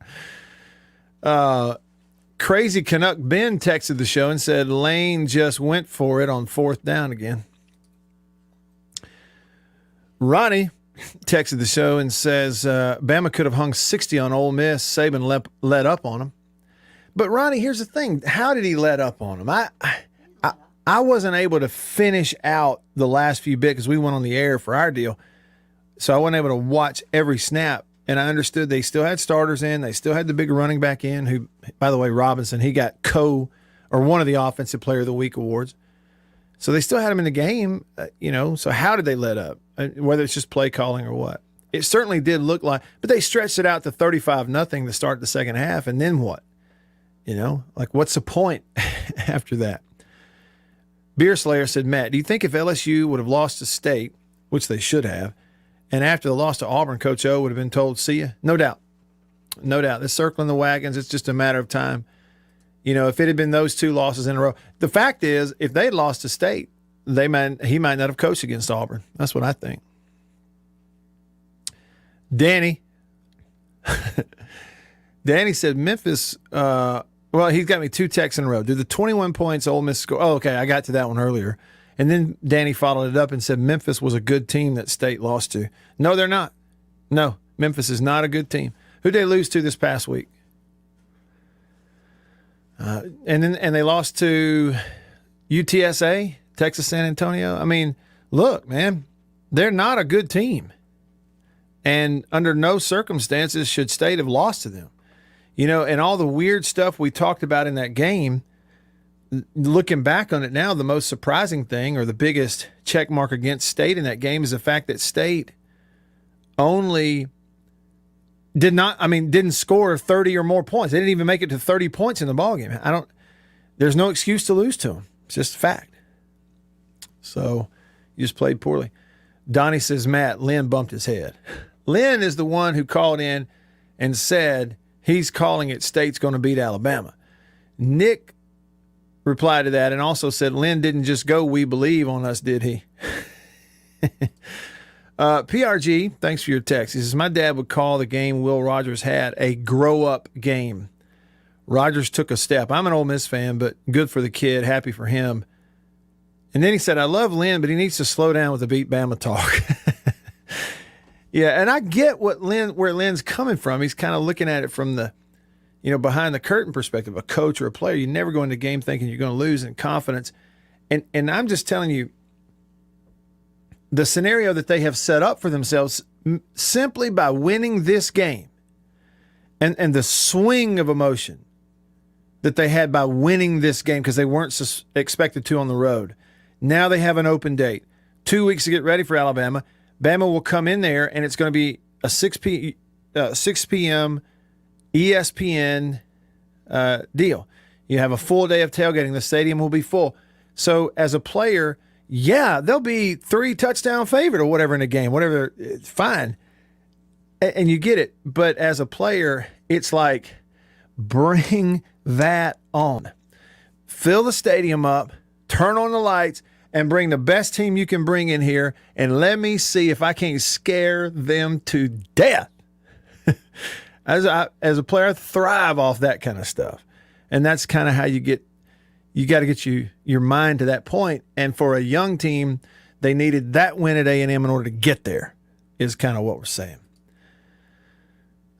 Crazy Canuck Ben texted the show and said Lane just went for it on 4th down again. Ronnie texted the show and says Bama could have hung 60 on Ole Miss. Saban let up on him. But Ronnie, here's the thing. How did he let up on him? I wasn't able to finish out the last few bits because we went on the air for our deal. So I wasn't able to watch every snap. And I understood they still had starters in. They still had the big running back in, who, by the way, Robinson, he got one of the Offensive Player of the Week awards. So they still had him in the game, So how did they let up? Whether it's just play calling or what. It certainly did look like, but they stretched it out to 35-0 to start the second half. And then what? Like what's the point after that? Beer Slayer said, Matt, do you think if LSU would have lost to State, which they should have, and after the loss to Auburn, Coach O would have been told, see ya? No doubt. No doubt. They're circling the wagons. It's just a matter of time. If it had been those 2 losses in a row. The fact is, if they had lost to State, he might not have coached against Auburn. That's what I think. Danny. Danny said Memphis, he's got me 2 texts in a row. Did the 21 points Ole Miss score? Oh, okay, I got to that one earlier. And then Danny followed it up and said Memphis was a good team that State lost to. No, they're not. No, Memphis is not a good team. Who did they lose to this past week? And they lost to UTSA, Texas San Antonio. I mean, look, man, they're not a good team. And under no circumstances should State have lost to them. And all the weird stuff we talked about in that game, looking back on it now, the most surprising thing or the biggest check mark against State in that game is the fact that State only didn't score 30 or more points. They didn't even make it to 30 points in the ballgame. There's no excuse to lose to them. It's just a fact. So you just played poorly. Donnie says, Matt, Lynn bumped his head. Lynn is the one who called in and said he's calling it State's going to beat Alabama. Nick replied to that and also said Lynn didn't just go we believe on us, did he? PRG, thanks for your text. He says, my dad would call the game Will Rogers had a grow-up game. Rogers took a step. I'm an Ole Miss fan, but good for the kid. Happy for him. And then he said, I love Lynn, but he needs to slow down with the beat Bama talk. Yeah, and I get where Lynn's coming from. He's kind of looking at it from the, behind the curtain perspective, a coach or a player. You never go into a game thinking you're going to lose in confidence. And I'm just telling you, the scenario that they have set up for themselves simply by winning this game and the swing of emotion that they had by winning this game because they weren't expected to on the road. Now they have an open date. 2 weeks to get ready for Alabama. Bama will come in there, and it's going to be a 6 p.m. ESPN deal. You have a full day of tailgating. The stadium will be full. So as a player, yeah, they'll be 3 touchdown favorite or whatever in a game, whatever, it's fine. And you get it. But as a player, it's like, bring that on. Fill the stadium up, turn on the lights, and bring the best team you can bring in here, and let me see if I can't scare them to death. As a player, I thrive off that kind of stuff. And that's kind of how you got to get your mind to that point. And for a young team, they needed that win at A&M in order to get there, is kind of what we're saying.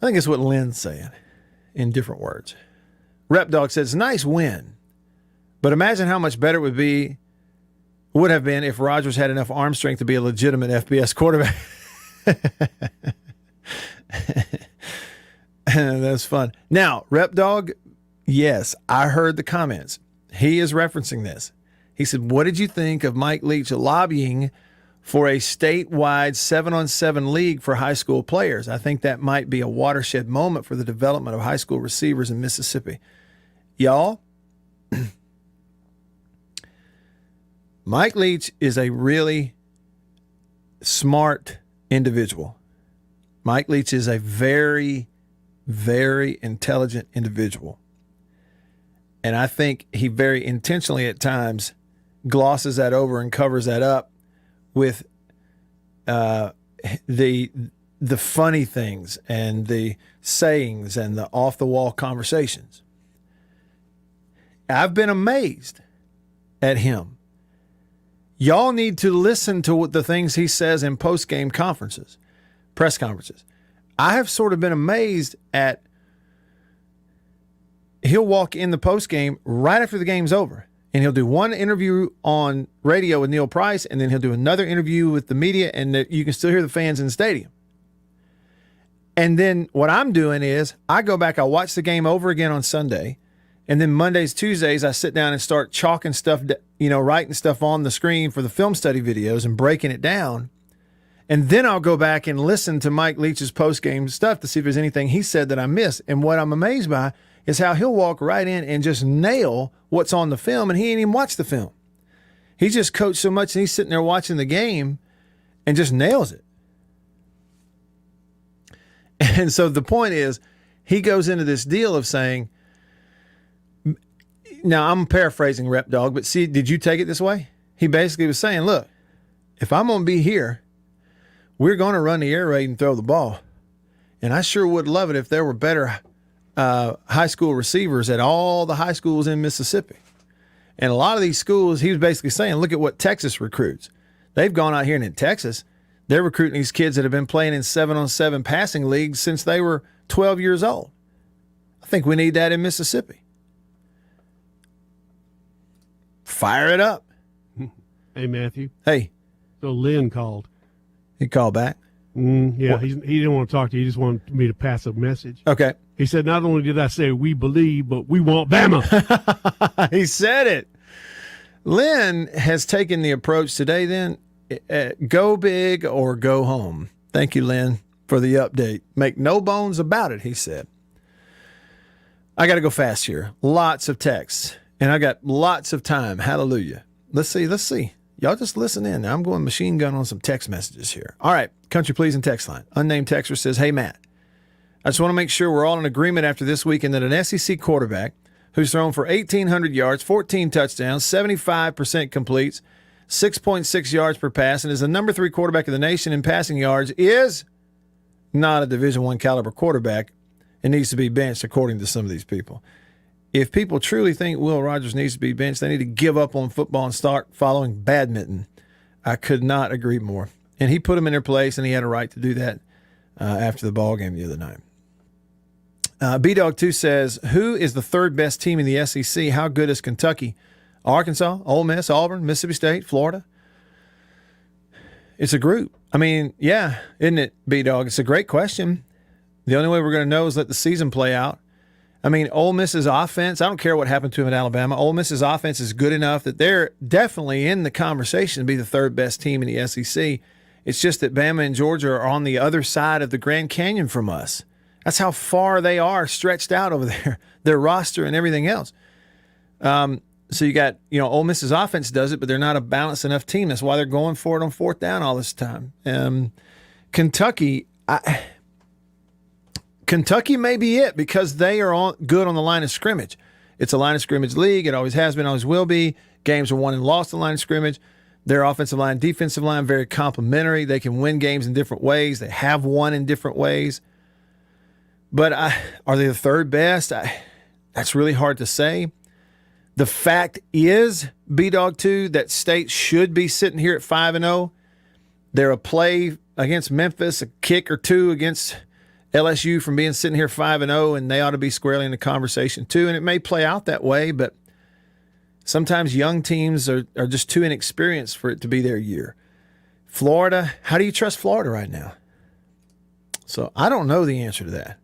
I think it's what Lynn's saying in different words. Rep Dog says, nice win, but imagine how much better it would be would have been if Rodgers had enough arm strength to be a legitimate FBS quarterback. That's fun. Now, Rep Dog, yes, I heard the comments. He is referencing this. He said, what did you think of Mike Leach lobbying for a statewide 7-on-7 league for high school players? I think that might be a watershed moment for the development of high school receivers in Mississippi. Y'all, Mike Leach is a really smart individual. Mike Leach is a very, very intelligent individual. And I think he very intentionally at times glosses that over and covers that up with the funny things and the sayings and the off-the-wall conversations. I've been amazed at him. Y'all need to listen to what the things he says in post-game conferences, press conferences. I have sort of been amazed at he'll walk in the post-game right after the game's over, and he'll do one interview on radio with Neil Price, and then he'll do another interview with the media, and you can still hear the fans in the stadium. And then what I'm doing is I go back, I watch the game over again on Sunday, and then Mondays, Tuesdays, I sit down and start chalking stuff, writing stuff on the screen for the film study videos and breaking it down. And then I'll go back and listen to Mike Leach's post-game stuff to see if there's anything he said that I missed. And what I'm amazed by is how he'll walk right in and just nail what's on the film, and he ain't even watched the film. He just coached so much, and he's sitting there watching the game and just nails it. And so the point is, he goes into this deal of saying, now I'm paraphrasing Rep Dog, but see, did you take it this way? He basically was saying, look, if I'm going to be here, we're going to run the air raid and throw the ball. And I sure would love it if there were better high school receivers at all the high schools in Mississippi. And a lot of these schools, he was basically saying, look at what Texas recruits. They've gone out here, and in Texas, they're recruiting these kids that have been playing in 7-on-7 passing leagues since they were 12 years old. I think we need that in Mississippi. Fire it up. Hey, Matthew. Hey. So Lynn called. He called back? Yeah, he didn't want to talk to you. He just wanted me to pass a message. Okay. He said, not only did I say we believe, but we want Bama. He said it. Lynn has taken the approach today then, go big or go home. Thank you, Lynn, for the update. Make no bones about it, he said. I got to go fast here. Lots of texts, and I got lots of time. Hallelujah. Let's see. Y'all just listen in. I'm going machine gun on some text messages here. All right, country please and text line. Unnamed texter says, hey, Matt, I just want to make sure we're all in agreement after this weekend that an SEC quarterback who's thrown for 1,800 yards, 14 touchdowns, 75% completes, 6.6 yards per pass, and is the number 3 quarterback in the nation in passing yards is not a Division I caliber quarterback and needs to be benched, according to some of these people. If people truly think Will Rogers needs to be benched, they need to give up on football and start following badminton. I could not agree more. And he put him in their place, and he had a right to do that after the ball game the other night. B-Dog2 says, who is the third best team in the SEC? How good is Kentucky? Arkansas, Ole Miss, Auburn, Mississippi State, Florida? It's a group. I mean, yeah, isn't it, B-Dog? It's a great question. The only way we're going to know is let the season play out. I mean, Ole Miss's offense, I don't care what happened to him at Alabama. Ole Miss's offense is good enough that they're definitely in the conversation to be the third best team in the SEC. It's just that Bama and Georgia are on the other side of the Grand Canyon from us. That's how far they are stretched out over there, their roster and everything else. So you got, Ole Miss's offense does it, but they're not a balanced enough team. That's why they're going for it on fourth down all this time. Kentucky, Kentucky may be it because they are good on the line of scrimmage. It's a line of scrimmage league. It always has been, always will be. Games are won and lost on the line of scrimmage. Their offensive line, defensive line, very complementary. They can win games in different ways. They have won in different ways. But are they the third best? That's really hard to say. The fact is, B-Dog2, that State should be sitting here at 5-0. They're a play against Memphis, a kick or two against LSU from being sitting here 5-0, and they ought to be squarely in the conversation too. And it may play out that way, but Sometimes young teams are just too inexperienced for it to be their year. Florida, how do you trust Florida right now? So I don't know the answer to that.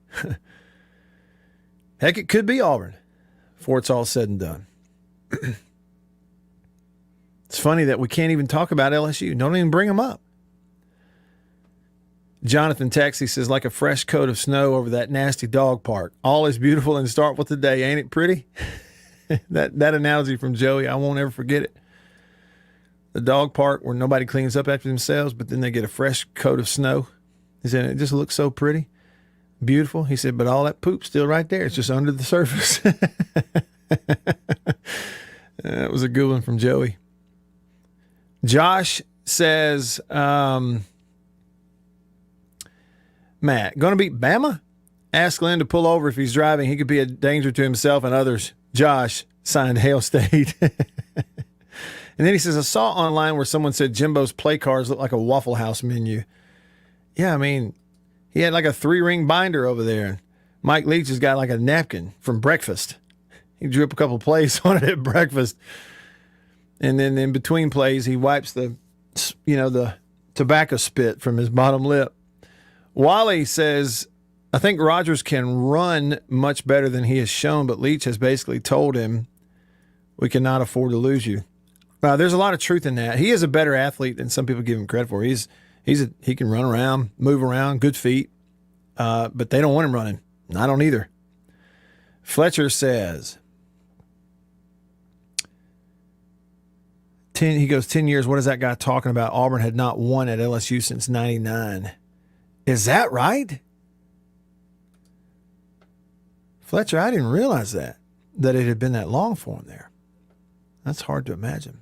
Heck, it could be Auburn before it's all said and done. It's funny that we can't even talk about LSU. Don't even bring them up. Jonathan Taxi says, like a fresh coat of snow over that nasty dog park. All is beautiful and start with the day. Ain't it pretty? that analogy from Joey, I won't ever forget it. The dog park where nobody cleans up after themselves, but then they get a fresh coat of snow. He said, it just looks so pretty, beautiful. He said, but all that poop's still right there. It's just under the surface. That was a good one from Joey. Josh says, Matt, going to beat Bama? Ask Glenn to pull over if he's driving. He could be a danger to himself and others. Josh, signed Hail State. And then he says, I saw online where someone said Jimbo's play cards look like a Waffle House menu. Yeah, I mean, he had like a 3-ring binder over there. Mike Leach has got like a napkin from breakfast. He drew up a couple plays on it at breakfast. And then in between plays, he wipes the tobacco spit from his bottom lip. Wally says, I think Rodgers can run much better than he has shown, but Leach has basically told him, we cannot afford to lose you. There's a lot of truth in that. He is a better athlete than some people give him credit for. He can run around, move around, good feet, but they don't want him running. I don't either. Fletcher says, he goes, 10 years, what is that guy talking about? Auburn had not won at LSU since 99. Is that right? Fletcher, I didn't realize that it had been that long for him there. That's hard to imagine.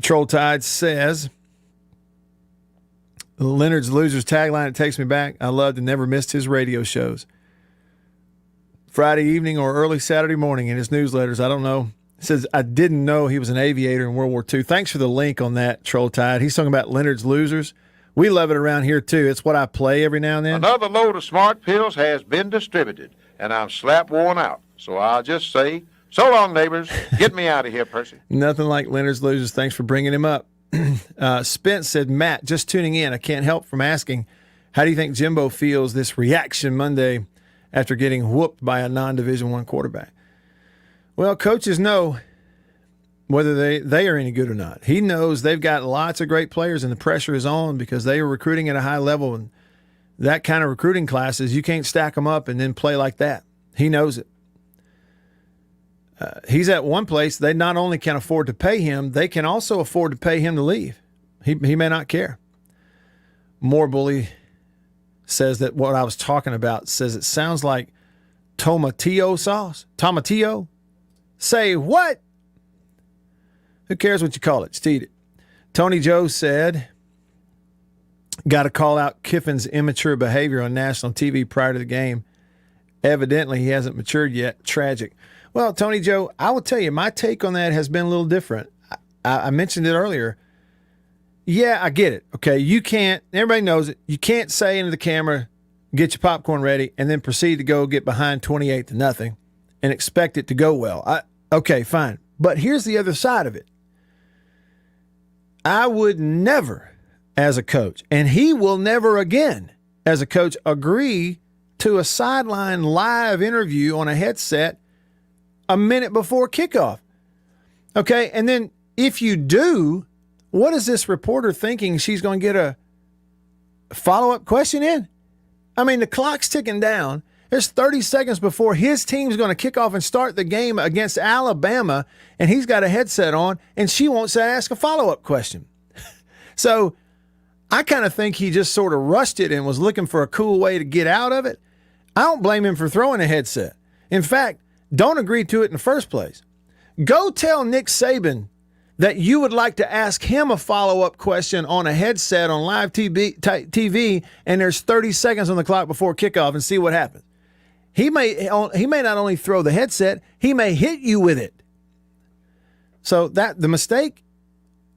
Troll Tide says, Leonard's Losers tagline, it takes me back. I loved and never missed his radio shows. Friday evening or early Saturday morning in his newsletters. I don't know. It says, I didn't know he was an aviator in World War II. Thanks for the link on that, Troll Tide. He's talking about Leonard's Losers. We love it around here, too. It's what I play every now and then. Another load of smart pills has been distributed, and I'm slap worn out. So I'll just say, so long, neighbors. Get me out of here, Percy. Nothing like Leonard's Losers. Thanks for bringing him up. Spence said, Matt, just tuning in. I can't help from asking, how do you think Jimbo feels this reaction Monday after getting whooped by a non-Division I quarterback? Well, coaches know whether they are any good or not. He knows they've got lots of great players and the pressure is on because they are recruiting at a high level. And that kind of recruiting classes, you can't stack them up and then play like that. He knows it. He's at one place. They not only can afford to pay him, they can also afford to pay him to leave. He may not care. More Bully says that what I was talking about says it sounds like tomatillo sauce. Tomatillo? Say what? Who cares what you call it? Just eat it. Tony Joe said, got to call out Kiffin's immature behavior on national TV prior to the game. Evidently, he hasn't matured yet. Tragic. Well, Tony Joe, I will tell you, my take on that has been a little different. I mentioned it earlier. Yeah, I get it. Okay, you can't, everybody knows it. You can't say into the camera, get your popcorn ready, and then proceed to go get behind 28-0 and expect it to go well. Okay, fine. But here's the other side of it. I would never, as a coach, and he will never again, as a coach, agree to a sideline live interview on a headset a minute before kickoff. Okay, and then if you do, what is this reporter thinking she's going to get a follow-up question in? I mean, the clock's ticking down. There's 30 seconds before his team's going to kick off and start the game against Alabama, and he's got a headset on, and she wants to ask a follow-up question. So I kind of think he just sort of rushed it and was looking for a cool way to get out of it. I don't blame him for throwing a headset. In fact, don't agree to it in the first place. Go tell Nick Saban that you would like to ask him a follow-up question on a headset on live TV, and there's 30 seconds on the clock before kickoff, and see what happens. He may not only throw the headset, he may hit you with it. So that the mistake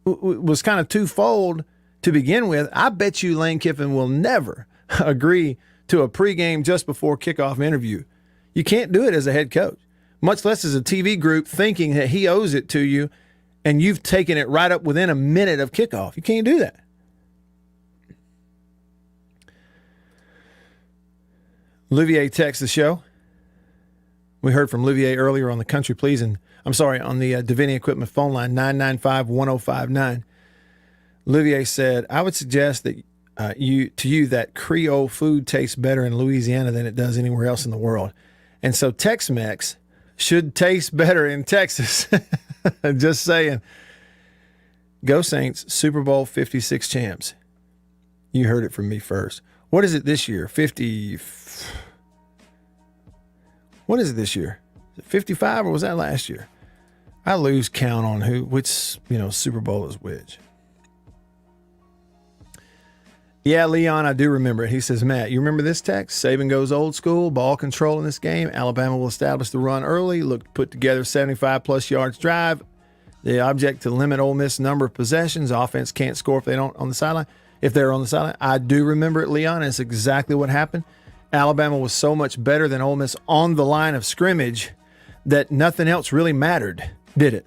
was kind of twofold to begin with. I bet you Lane Kiffin will never agree to a pregame just before kickoff interview. You can't do it as a head coach. much less as a TV group thinking that he owes it to you and you've taken it right up within a minute of kickoff. You can't do that. Olivier texts the show. We heard from Olivier earlier on the Country Pleasing, on the Davini Equipment phone line, 995-1059. Olivier said, I would suggest that that Creole food tastes better in Louisiana than it does anywhere else in the world. And so Tex-Mex should taste better in Texas. Just saying. Go Saints, Super Bowl 56 champs. You heard it from me first. What is it this year? What is it this year? Is it 55 or was that last year? I lose count on which Super Bowl is which. Yeah, Leon, I do remember it. He says, Matt, you remember this text? Saban goes old school, ball control in this game. Alabama will establish the run early, look to put together 75-plus yards drive. The object to limit Ole Miss number of possessions. Offense can't score if they're on the sideline. I do remember it, Leon. It's exactly what happened. Alabama was so much better than Ole Miss on the line of scrimmage that nothing else really mattered, did it?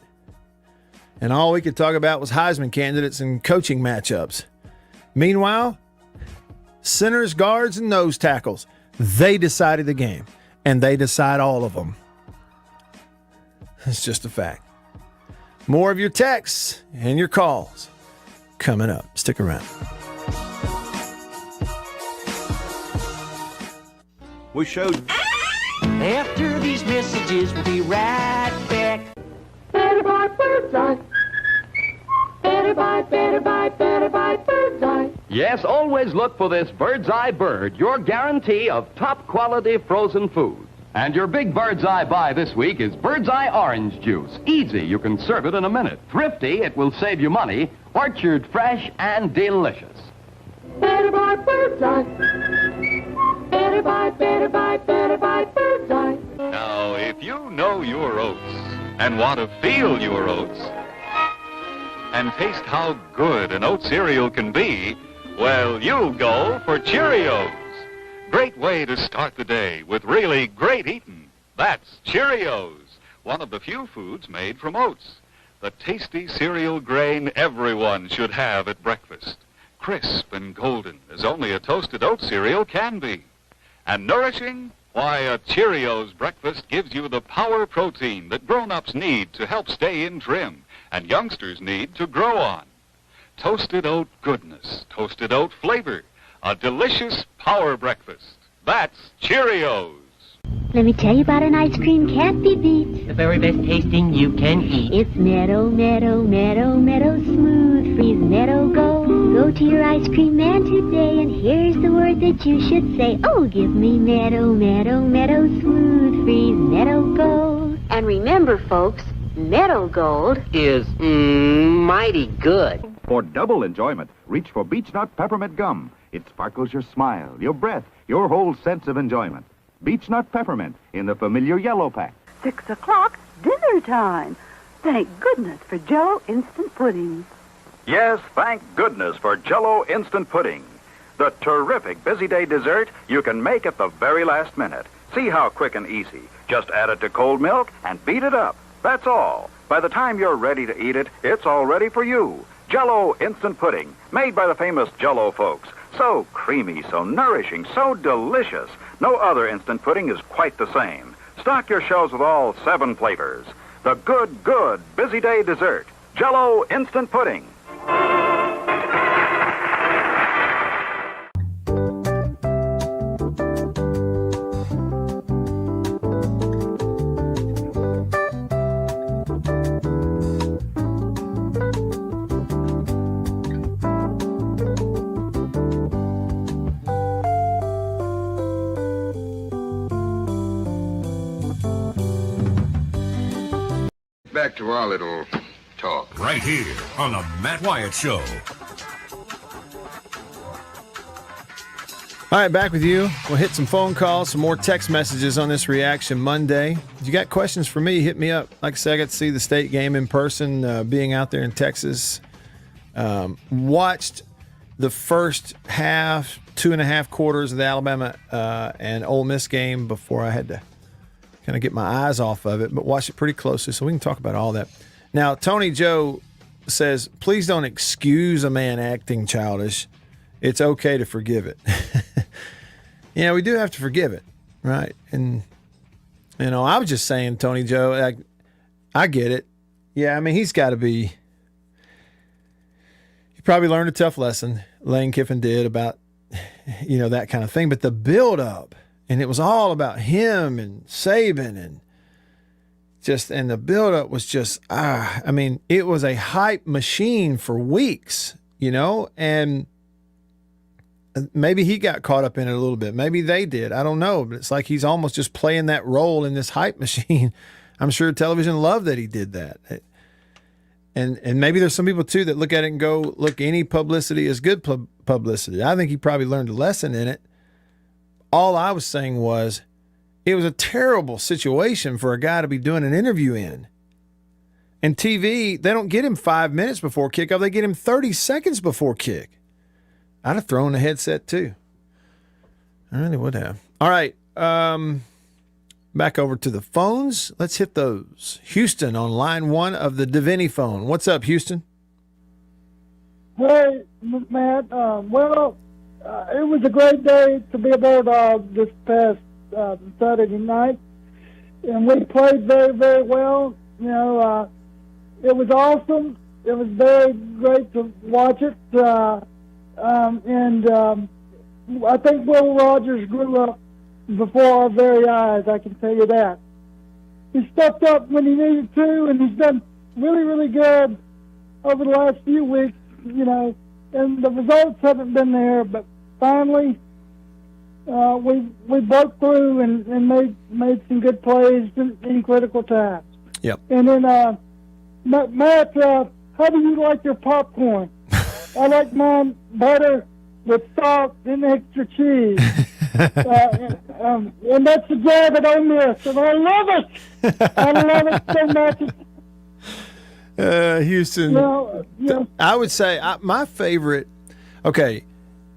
And all we could talk about was Heisman candidates and coaching matchups. Meanwhile, centers, guards, and nose tackles, they decided the game, and they decide all of them. It's just a fact. More of your texts and your calls coming up. Stick around. We showed. After these messages, we'll be right back. Better buy Bird's Eye. Better buy Bird's Eye. Yes, always look for this Bird's Eye Bird, your guarantee of top quality frozen food. And your big Bird's Eye buy this week is Bird's Eye Orange Juice. Easy, you can serve it in a minute. Thrifty, it will save you money. Orchard fresh and delicious. Better buy Bird's Eye. Better buy Bird's Eye. Now, if you know your oats and want to feel your oats and taste how good an oat cereal can be, well, you'll go for Cheerios. Great way to start the day with really great eating. That's Cheerios, one of the few foods made from oats. The tasty cereal grain everyone should have at breakfast. Crisp and golden as only a toasted oat cereal can be. And nourishing? Why, a Cheerios breakfast gives you the power protein that grown-ups need to help stay in trim and youngsters need to grow on. Toasted oat goodness, toasted oat flavor, a delicious power breakfast. That's Cheerios. Let me tell you about an ice cream can't be beat. The very best tasting you can eat. It's Meadow Smooth Freeze Meadow Go. Go to your ice cream man today, and here's the word that you should say. Oh, give me Meadow Smooth Freeze Meadow Go. And remember, folks, Meadow Gold is mighty good. For double enjoyment, reach for Beech Nut Peppermint Gum. It sparkles your smile, your breath, your whole sense of enjoyment. Beech Nut Peppermint in the familiar yellow pack. 6 o'clock, dinner time. Thank goodness for Jello instant pudding. Yes, thank goodness for Jello instant pudding. The terrific busy day dessert you can make at the very last minute. See how quick and easy. Just add it to cold milk and beat it up. That's all. By the time you're ready to eat it, it's all ready for you. Jello instant pudding, made by the famous Jello folks. So creamy, so nourishing, so delicious. No other instant pudding is quite the same. Stock your shelves with all 7 flavors. The good busy day dessert. Jello instant pudding. Back to our little talk. Right here on the Matt Wyatt Show. All right, back with you. We'll hit some phone calls, some more text messages on this Reaction Monday. If you got questions for me, hit me up. Like I said, I got to see the state game in person, being out there in Texas. Watched the first half, 2.5 quarters of the Alabama and Ole Miss game before I had to kind of get my eyes off of it, but watch it pretty closely so we can talk about all that. Now, Tony Joe says, please don't excuse a man acting childish. It's okay to forgive it. Yeah, we do have to forgive it, right? And, you know, I was just saying, Tony Joe, I get it. Yeah, I mean, he probably learned a tough lesson, Lane Kiffin did, about, you know, that kind of thing. But the build-up, and it was all about him and Saban, and the build-up was just, I mean, it was a hype machine for weeks, you know, and maybe he got caught up in it a little bit. Maybe they did. I don't know. But it's like he's almost just playing that role in this hype machine. I'm sure television loved that he did that. And maybe there's some people, too, that look at it and go, look, any publicity is good publicity. I think he probably learned a lesson in it. All I was saying was it was a terrible situation for a guy to be doing an interview in. And TV, they don't get him 5 minutes before kickoff. They get him 30 seconds before kick. I'd have thrown the headset, too. I really would have. All right. Back over to the phones. Let's hit those. Houston on line 1 of the Davini phone. What's up, Houston? Hey, Matt. It was a great day to be aboard this past Saturday night, and we played very, very well. You know, it was awesome. It was very great to watch it, and I think Will Rogers grew up before our very eyes, I can tell you that. He stepped up when he needed to, and he's done really, really good over the last few weeks, you know, and the results haven't been there, but finally we broke through and made some good plays in critical times. Yep. And then, Matt, how do you like your popcorn? I like mine butter with salt and extra cheese. And that's the job that I miss, and I love it. I love it so much. Houston, I would say my favorite,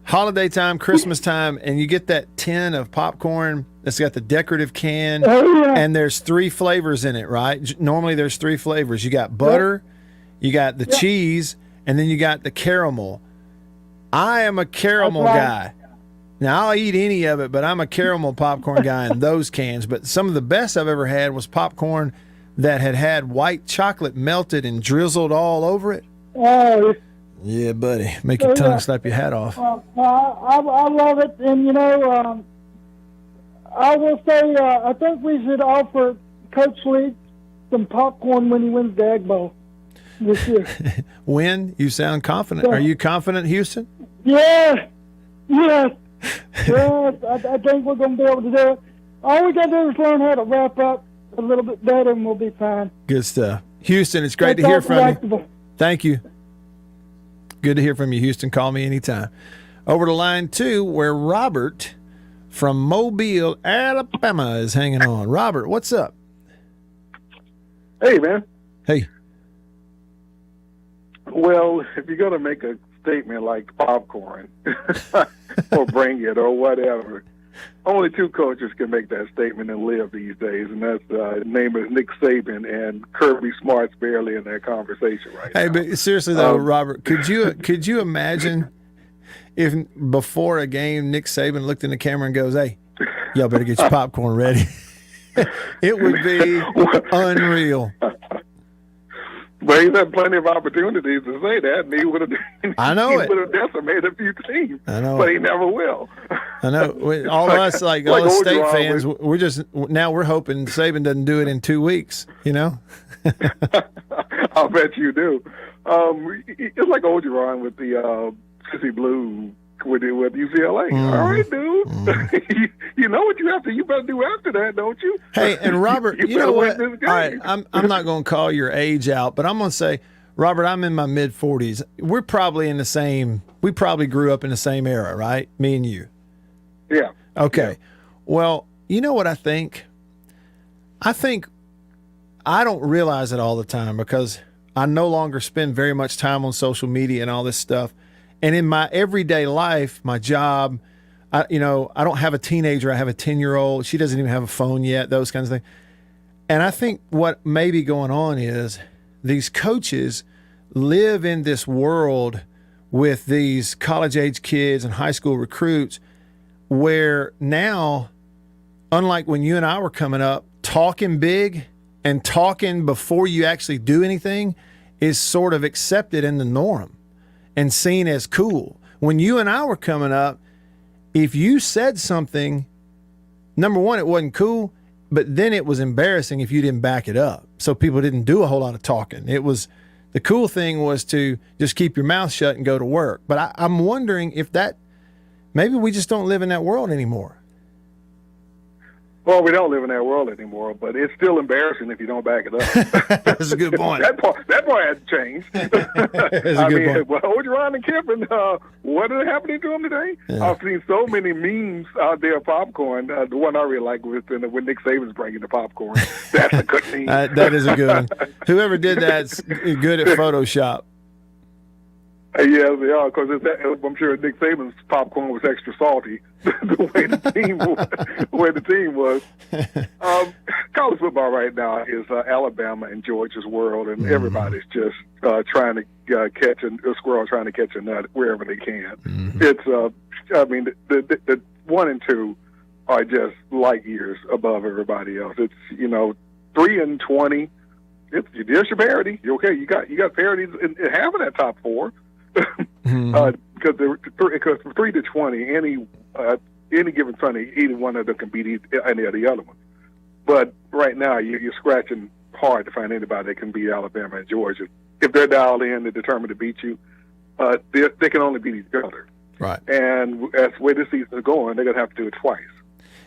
holiday time, Christmas time, and you get that tin of popcorn that's got the decorative can, and there's 3 flavors in it, right? Normally there's 3 flavors. You got butter, you got the cheese, and then you got the caramel. I am a caramel guy. Now, I'll eat any of it, but I'm a caramel popcorn guy in those cans. But some of the best I've ever had was popcorn that had white chocolate melted and drizzled all over it. Oh, yeah, buddy. Make your tongue slap your hat off. I love it. And, you know, I will say I think we should offer Coach Lee some popcorn when he wins the Egg Bowl this year. When? You sound confident. Are you confident, Houston? Yeah. Yes. Yes, I think we're going to be able to do it. All we got to do is learn how to wrap up a little bit better, and we'll be fine. Good stuff. Houston, it's great to hear from you. Thank you. Good to hear from you, Houston. Call me anytime. Over to line 2, where Robert from Mobile, Alabama is hanging on. Robert, what's up? Hey, man. Hey. Well, if you're going to make a statement like popcorn or bring it or whatever, only 2 coaches can make that statement and live these days, and that's his name is Nick Saban, and Kirby Smart's barely in that conversation right now. Hey, but seriously though, Robert, could you imagine if before a game Nick Saban looked in the camera and goes, "Hey, y'all better get your popcorn ready"? It would be unreal. But he's had plenty of opportunities to say that, and he would have. I know he would have decimated a few teams. I know, but he never will. I know. All of us, all the state fans, we're just we're hoping Saban doesn't do it in 2 weeks. You know. I'll bet you do. It's like Ogeron with the Sissy Blue with UCLA. All right, dude. You know what you better do after that, don't you? Hey, and Robert, you know what? All right, I'm not going to call your age out, but I'm going to say, Robert, I'm in my mid-40s. We're probably in the same. We probably grew up in the same era, right? Me and you. Yeah. Okay. Yeah. Well, you know what I think? I don't realize it all the time because I no longer spend very much time on social media and all this stuff. And in my everyday life, my job, I don't have a teenager. I have a 10-year-old. She doesn't even have a phone yet, those kinds of things. And I think what may be going on is these coaches live in this world with these college-age kids and high school recruits where now, unlike when you and I were coming up, talking big and talking before you actually do anything is sort of accepted in the norm and seen as cool. When you and I were coming up, if you said something, number one, it wasn't cool, but then it was embarrassing if you didn't back it up. So people didn't do a whole lot of talking. It was, the cool thing was to just keep your mouth shut and go to work. But I'm wondering if that, maybe we just don't live in that world anymore. Well, we don't live in that world anymore, but it's still embarrassing if you don't back it up. That's a good point. that part hasn't changed. I mean, well, Ron and Kiffin, what is happening to them today? Yeah. I've seen so many memes out there of popcorn. The one I really like was when Nick Saban's bringing the popcorn. That's a good meme. That is a good one. Whoever did that's good at Photoshop. Yeah, they are, because I'm sure Nick Saban's popcorn was extra salty the way the team was. College football right now is Alabama and Georgia's world, and everybody's just trying to catch a squirrel, trying to catch a nut wherever they can. It's, I mean, the 1 and 2 are just light years above everybody else. It's 3-20. There's your parity. You're okay. You got parity in half of that top 4. Because from 3-20, any given Sunday, either one of them can beat any of the other ones. But right now, you're scratching hard to find anybody that can beat Alabama and Georgia. If they're dialed in, they're determined to beat you. They can only beat each other. Right. And as the way this season is going, they're going to have to do it twice.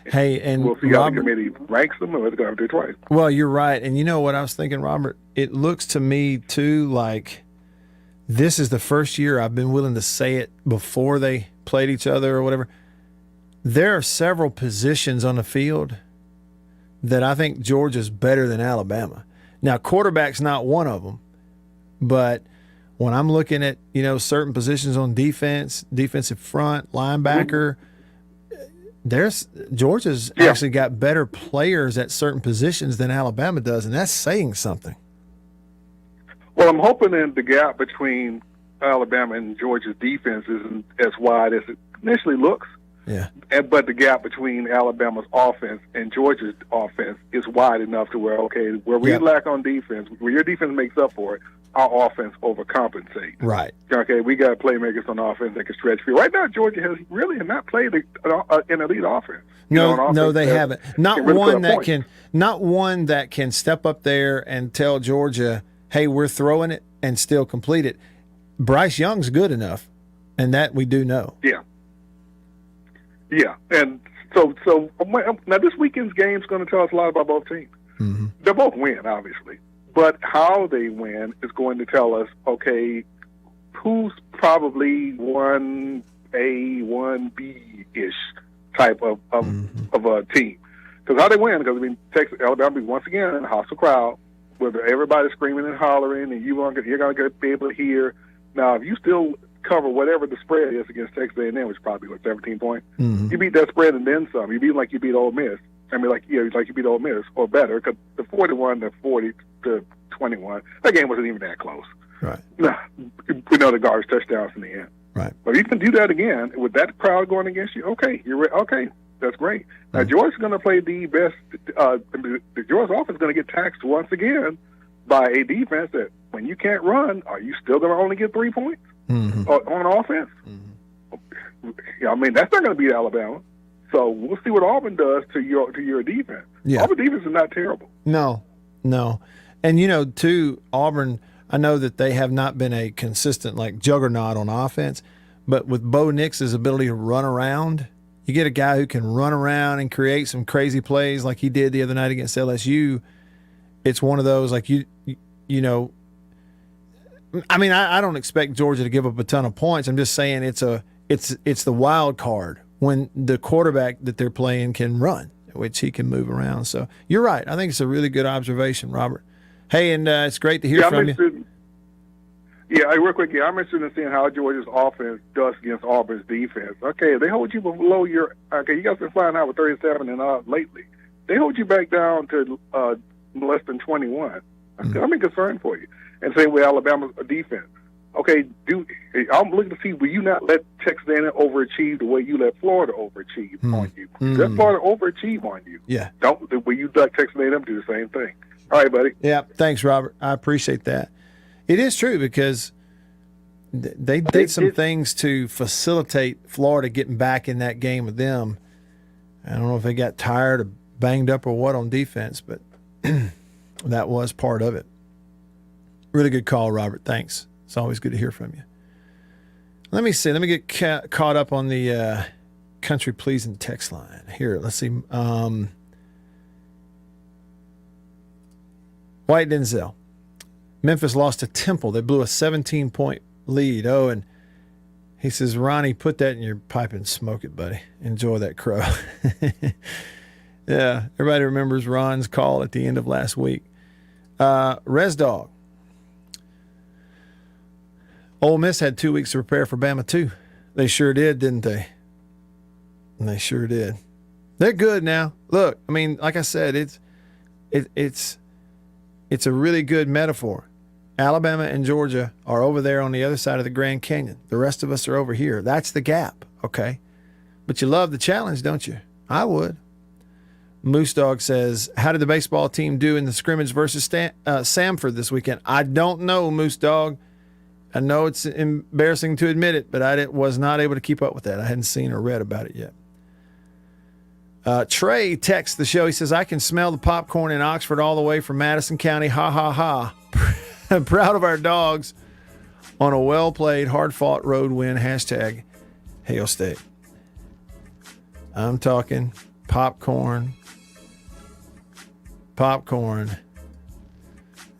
Hey, and we'll see how the committee ranks them, or they're going to have to do it twice. Well, you're right. And you know what I was thinking, Robert? It looks to me, too, like this is the first year I've been willing to say it before they played each other or whatever. There are several positions on the field that I think Georgia's better than Alabama. Now, quarterback's not one of them, but when I'm looking at, certain positions on defense, defensive front, linebacker, Georgia's actually got better players at certain positions than Alabama does, and that's saying something. Well, I'm hoping that the gap between Alabama and Georgia's defense isn't as wide as it initially looks. Yeah. But the gap between Alabama's offense and Georgia's offense is wide enough to where, where we lack on defense, where your defense makes up for it, our offense overcompensates. Right. Okay, we got playmakers on offense that can stretch field. Right now, Georgia has really not played an elite offense. No, they haven't. Not one that can step up there and tell Georgia, hey, we're throwing it and still complete it. Bryce Young's good enough, and that we do know. Yeah. Yeah, and so now this weekend's game is going to tell us a lot about both teams. Mm-hmm. They'll both win, obviously, but how they win is going to tell us, who's probably 1A, 1B-ish type of a team. Because how they win, because Texas, Alabama once again a hostile crowd, where everybody's screaming and hollering, and you're going to be able to hear. Now, if you still cover whatever the spread is against Texas A&M, which is probably 17 points, you beat that spread and then some. You beat like you beat Ole Miss. I mean, like you beat Ole Miss or better, because the 41-40 to 21, that game wasn't even that close. Right. Nah, we know the garbage touchdowns in the end. Right. But if you can do that again with that crowd going against you, okay, that's great. Now Georgia's going to play the best. The Georgia offense is going to get taxed once again by a defense that, when you can't run, are you still going to only get 3 points on offense? I mean, that's not going to beat Alabama. So we'll see what Auburn does to your defense. Yeah. Auburn defense is not terrible. No. And too, Auburn, I know that they have not been a consistent juggernaut on offense, but with Bo Nix's ability to run around, you get a guy who can run around and create some crazy plays like he did the other night against LSU. It's one of those, I don't expect Georgia to give up a ton of points. I'm just saying it's the wild card when the quarterback that they're playing can run, which he can move around. So you're right. I think it's a really good observation, Robert. Hey, and it's great to hear from you. Yeah, real quick, I'm interested in seeing how Georgia's offense does against Auburn's defense. Okay, they hold you below you guys been flying out with 37 and lately. They hold you back down to less than 21. I'm concerned for you. And same with Alabama's defense. Okay, I'm looking to see, will you not let Texas A&M overachieve the way you let Florida overachieve on you? Let Florida overachieve on you. Yeah. Will you let Texas A&M do the same thing? All right, buddy. Yeah, thanks, Robert. I appreciate that. It is true because they did some things to facilitate Florida getting back in that game with them. I don't know if they got tired or banged up or what on defense, but that was part of it. Really good call, Robert. Thanks. It's always good to hear from you. Let me see. Let me get caught up on the country pleasing text line. Here, let's see. White Denzel. Memphis lost to Temple. They blew a 17-point lead. Oh, and he says, Ronnie, put that in your pipe and smoke it, buddy. Enjoy that crow. Yeah, everybody remembers Ron's call at the end of last week. Res Dog. Ole Miss had 2 weeks to prepare for Bama, too. They sure did, didn't they? And they sure did. They're good now. Look, I mean, like I said, it's a really good metaphor. Alabama and Georgia are over there on the other side of the Grand Canyon. The rest of us are over here. That's the gap, okay? But you love the challenge, don't you? I would. Moose Dog says, how did the baseball team do in the scrimmage versus Samford this weekend? I don't know, Moose Dog. I know it's embarrassing to admit it, but I was not able to keep up with that. I hadn't seen or read about it yet. Trey texts the show. He says, I can smell the popcorn in Oxford all the way from Madison County. Ha, ha, ha. I'm proud of our dogs on a well-played, hard-fought road win. Hashtag Hail State. I'm talking popcorn. Popcorn.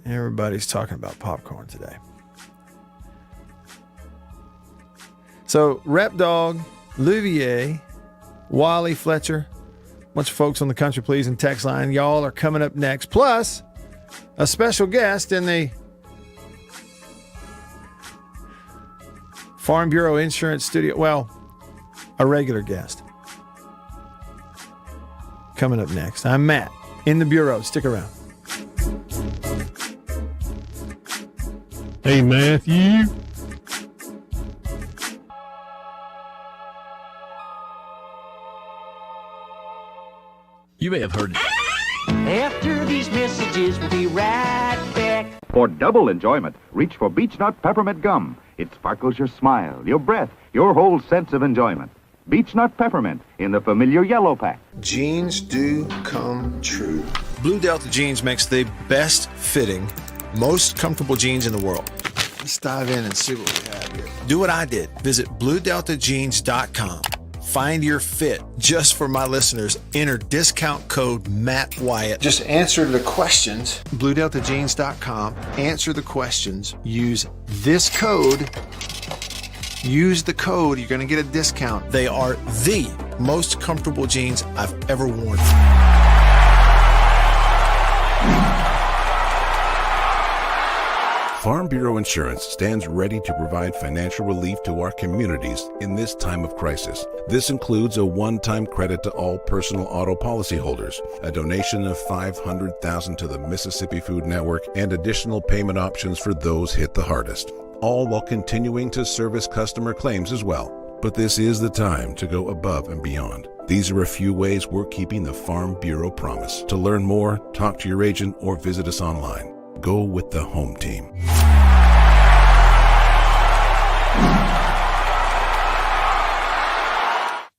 Everybody's talking about popcorn today. So, Rep Dog, Louvier, Wally Fletcher, a bunch of folks on the Country Pleasing text line. Y'all are coming up next. Plus, a special guest in the Farm Bureau Insurance Studio. Well, a regular guest. Coming up next. I'm Matt in the Bureau. Stick around. Hey, Matthew. You may have heard it. After these messages, we'll be right back. For double enjoyment, reach for Beech Nut Peppermint Gum. It sparkles your smile, your breath, your whole sense of enjoyment. Beech Nut Peppermint in the familiar yellow pack. Jeans do come true. Blue Delta Jeans makes the best fitting, most comfortable jeans in the world. Let's dive in and see what we have here. Do what I did. Visit BlueDeltaJeans.com. Find your fit. Just for my listeners, enter discount code Matt Wyatt. Just answer the questions. BlueDeltaJeans.com. Answer the questions. Use this code. Use the code. You're going to get a discount. They are the most comfortable jeans I've ever worn. Farm Bureau Insurance stands ready to provide financial relief to our communities in this time of crisis. This includes a one-time credit to all personal auto policyholders, a donation of $500,000 to the Mississippi Food Network, and additional payment options for those hit the hardest, all while continuing to service customer claims as well. But this is the time to go above and beyond. These are a few ways we're keeping the Farm Bureau promise. To learn more, talk to your agent or visit us online. Go with the home team.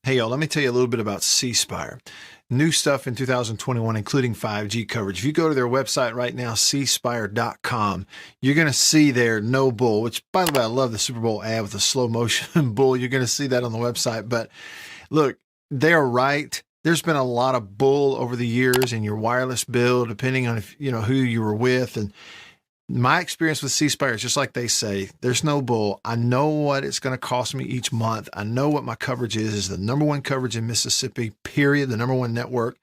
Hey, y'all, let me tell you a little bit about C Spire. New stuff in 2021, including 5G coverage. If you go to their website right now, cspire.com, you're going to see their no bull, which, by the way, I love the Super Bowl ad with the slow motion bull. You're going to see that on the website. But look, they're right. There's been a lot of bull over the years in your wireless bill, depending on if, who you were with. And my experience with C Spire is just like they say, there's no bull. I know what it's going to cost me each month. I know what my coverage is the number one coverage in Mississippi, period, the number one network.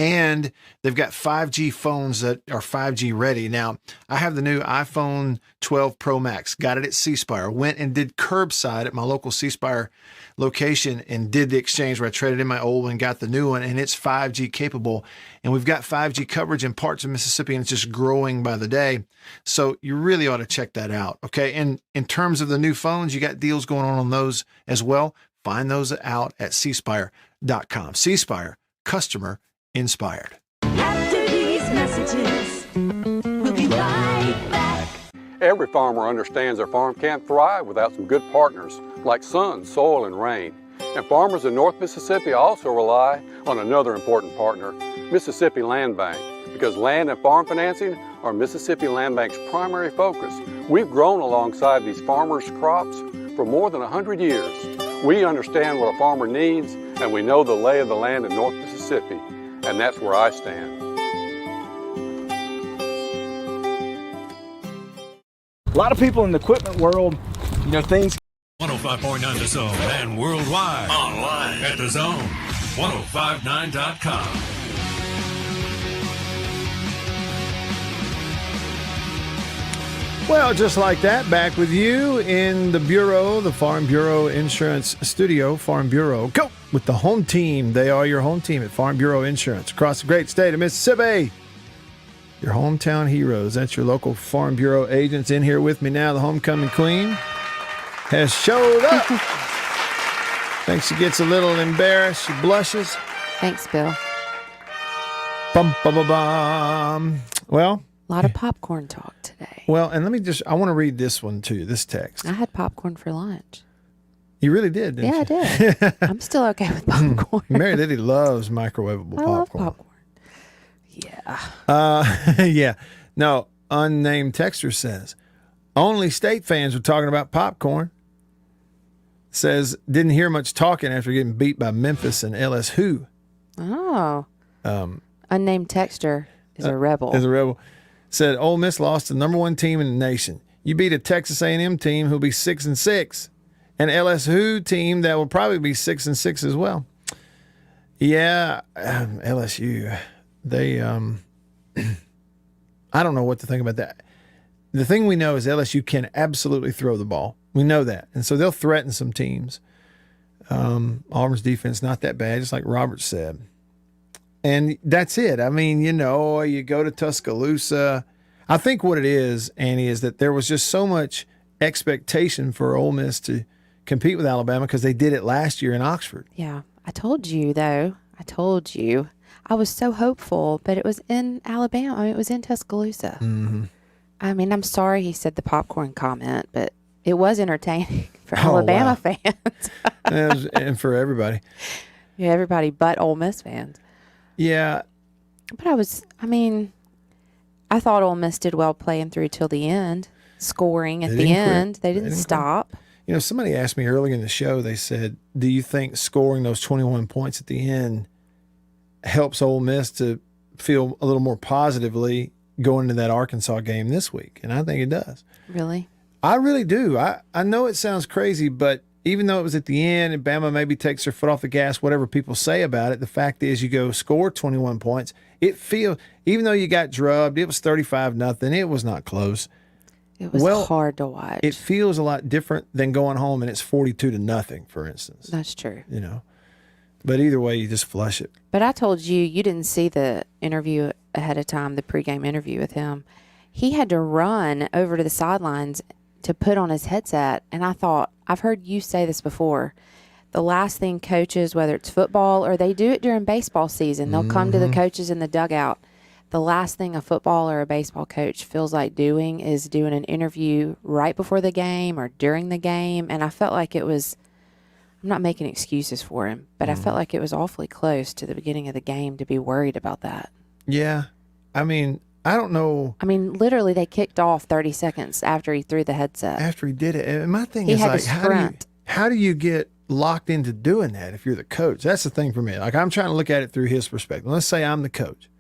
And they've got 5G phones that are 5G ready. Now, I have the new iPhone 12 Pro Max. Got it at C Spire. Went and did curbside at my local C Spire location and did the exchange where I traded in my old one and got the new one, and it's 5G capable. And we've got 5G coverage in parts of Mississippi, and it's just growing by the day. So you really ought to check that out. Okay. And in terms of the new phones, you got deals going on those as well. Find those out at cspire.com. C Spire, customer inspired. After these messages, we'll be right back. Every farmer understands their farm can't thrive without some good partners like sun, soil, and rain. And farmers in North Mississippi also rely on another important partner, Mississippi Land Bank, because land and farm financing are Mississippi Land Bank's primary focus. We've grown alongside these farmers' crops for more than 100 years. We understand what a farmer needs, and we know the lay of the land in North Mississippi. And that's where I stand. A lot of people in the equipment world, things. 105.9 The Zone and worldwide online at thezone1059.com. Well, just like that, back with you in the Bureau, the Farm Bureau Insurance Studio. Farm Bureau, go with the home team. They are your home team at Farm Bureau Insurance across the great state of Mississippi. Your hometown heroes. That's your local Farm Bureau agents. In here with me now, the homecoming queen has showed up. Thinks she gets a little embarrassed. She blushes. Thanks, Bill. Bum, bum, bum, bum. Well, a lot of popcorn talk today. Well, and I want to read this one to you, this text. I had popcorn for lunch. You really did, didn't you? I did. I'm still okay with popcorn. Mary Liddy loves microwavable popcorn. I love popcorn. Yeah. Yeah. No, unnamed texter says, only state fans were talking about popcorn. Says, didn't hear much talking after getting beat by Memphis and LSU. Oh. Unnamed texter is a rebel. Is a rebel. Said, Ole Miss lost the number one team in the nation. You beat a Texas A&M team who'll be 6-6. An LSU team that will probably be 6-6 as well. Yeah, LSU. They, I don't know what to think about that. The thing we know is LSU can absolutely throw the ball. We know that. And so they'll threaten some teams. Auburn's defense, not that bad, just like Robert said. And that's it. I mean, you go to Tuscaloosa. I think what it is, Annie, is that there was just so much expectation for Ole Miss to compete with Alabama because they did it last year in Oxford. Yeah. I told you, though. I was so hopeful, but it was in Alabama. I mean, it was in Tuscaloosa. Mm-hmm. I mean, I'm sorry he said the popcorn comment, but it was entertaining for Alabama fans. And for everybody. Yeah, everybody but Ole Miss fans. Yeah. But I thought Ole Miss did well playing through till the end, scoring at the end. They didn't stop. Somebody asked me earlier in the show, they said, do you think scoring those 21 points at the end helps Ole Miss to feel a little more positively going into that Arkansas game this week? And I think it does. Really? I really do. I know it sounds crazy, but even though it was at the end and Bama maybe takes their foot off the gas, whatever people say about it, the fact is you go score 21 points. It feels, even though you got drubbed, it was 35-0. It was not close. It was hard to watch. It feels a lot different than going home and it's 42-0, for instance. That's true. But either way, you just flush it. But I told you didn't see the interview ahead of time, the pregame interview with him. He had to run over to the sidelines to put on his headset. And I thought, I've heard you say this before, the last thing coaches, whether it's football or they do it during baseball season, they'll come to the coaches in the dugout. The last thing a football or a baseball coach feels like doing is doing an interview right before the game or during the game. And I felt like it was, I'm not making excuses for him, but I felt like it was awfully close to the beginning of the game to be worried about that. Yeah. I mean, I don't know. I mean, literally, they kicked off 30 seconds after he threw the headset. After he did it. And my thing is, like, how do you get locked into doing that if you're the coach? That's the thing for me. Like, I'm trying to look at it through his perspective. Let's say I'm the coach.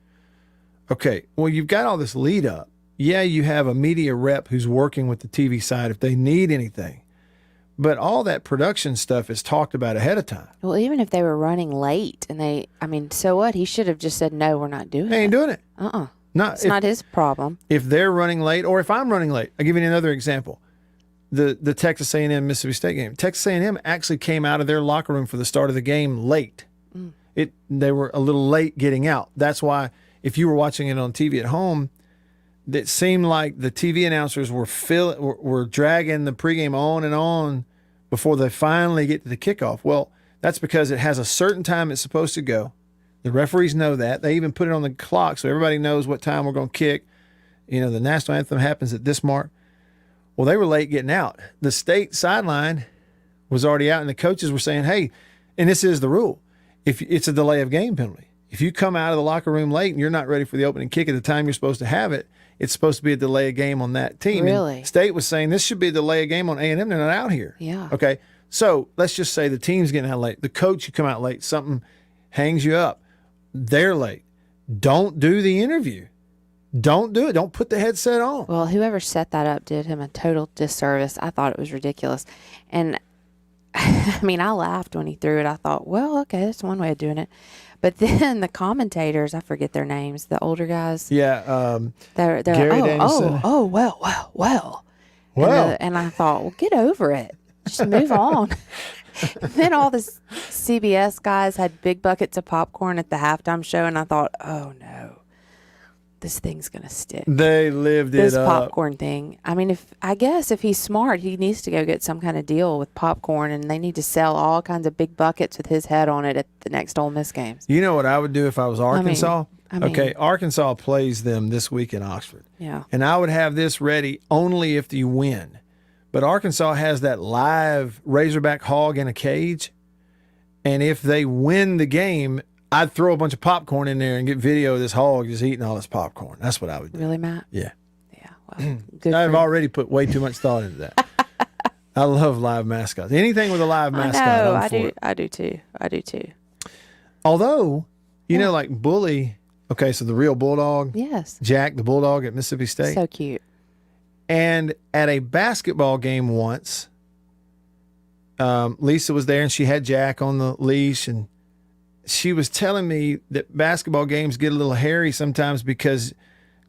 Okay, well, you've got all this lead up. Yeah, you have a media rep who's working with the TV side if they need anything. But all that production stuff is talked about ahead of time. Well, even if they were running late and so what? He should have just said, no, we're not doing it. They ain't doing it. It's not his problem. If they're running late, or if I'm running late, I'll give you another example. The Texas A&M Mississippi State game. Texas A&M actually came out of their locker room for the start of the game late. They were a little late getting out. That's why if you were watching it on TV at home, it seemed like the TV announcers were dragging the pregame on and on before they finally get to the kickoff. Well, that's because it has a certain time it's supposed to go. The referees know that. They even put it on the clock so everybody knows what time we're going to kick. The national anthem happens at this mark. Well, they were late getting out. The state sideline was already out, and the coaches were saying, hey, and this is the rule, if it's a delay of game penalty. If you come out of the locker room late and you're not ready for the opening kick at the time you're supposed to have it, it's supposed to be a delay of game on that team. Really? And State was saying this should be a delay of game on A&M. They're not out here. Yeah. Okay. So let's just say the team's getting out late. The coach, you come out late. Something hangs you up. They're late. Don't do the interview. Don't do it. Don't put the headset on. Well, whoever set that up did him a total disservice. I thought it was ridiculous. And, I laughed when he threw it. I thought, well, okay, that's one way of doing it. But then the commentators, I forget their names, the older guys. Yeah. They're Gary like, well. And I thought, well, get over it. Just move on. Then all the CBS guys had big buckets of popcorn at the halftime show, and I thought, oh, no. This thing's going to stick. They lived it up. This popcorn thing. I guess if he's smart, he needs to go get some kind of deal with popcorn, and they need to sell all kinds of big buckets with his head on it at the next Ole Miss games. You know what I would do if I was Arkansas? Okay, Arkansas plays them this week in Oxford. Yeah. And I would have this ready only if you win. But Arkansas has that live Razorback hog in a cage. And if they win the game, I'd throw a bunch of popcorn in there and get video of this hog just eating all this popcorn. That's what I would do. Really, Matt? Yeah. Yeah. Well, good. I've already put way too much thought into that. I love live mascots. Anything with a live mascot, I'm for it. I do too. Although, like Bully, okay, so the real bulldog. Yes. Jack, the bulldog at Mississippi State. So cute. And at a basketball game once, Lisa was there and she had Jack on the leash, and she was telling me that basketball games get a little hairy sometimes because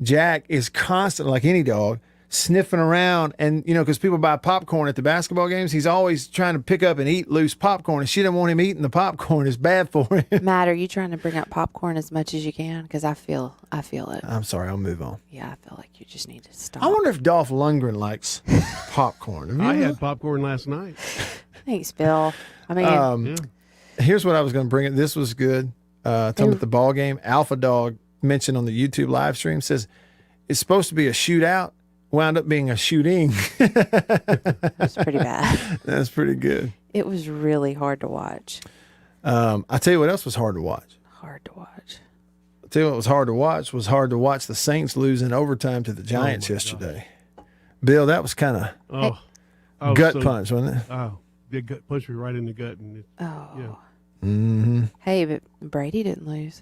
Jack is constantly, like any dog, sniffing around. And, because people buy popcorn at the basketball games, he's always trying to pick up and eat loose popcorn. And she didn't want him eating the popcorn. It's bad for him. Matt, are you trying to bring up popcorn as much as you can? Because I feel it. I'm sorry. I'll move on. Yeah, I feel like you just need to stop. I wonder if Dolph Lundgren likes popcorn. I had popcorn last night. Thanks, Bill. Here's what I was going to bring it. This was good. Talking about the ball game. Alpha Dog mentioned on the YouTube live stream says it's supposed to be a shootout. Wound up being a shooting. That's pretty bad. That's pretty good. It was really hard to watch. I tell you what else was hard to watch. Hard to watch. I tell you what was hard to watch the Saints lose in overtime to the Giants yesterday. God. Bill, that was kind of gut punch, wasn't it? Oh, the gut punch me right in the gut. And yeah. Mm-hmm. Hey, but Brady didn't lose.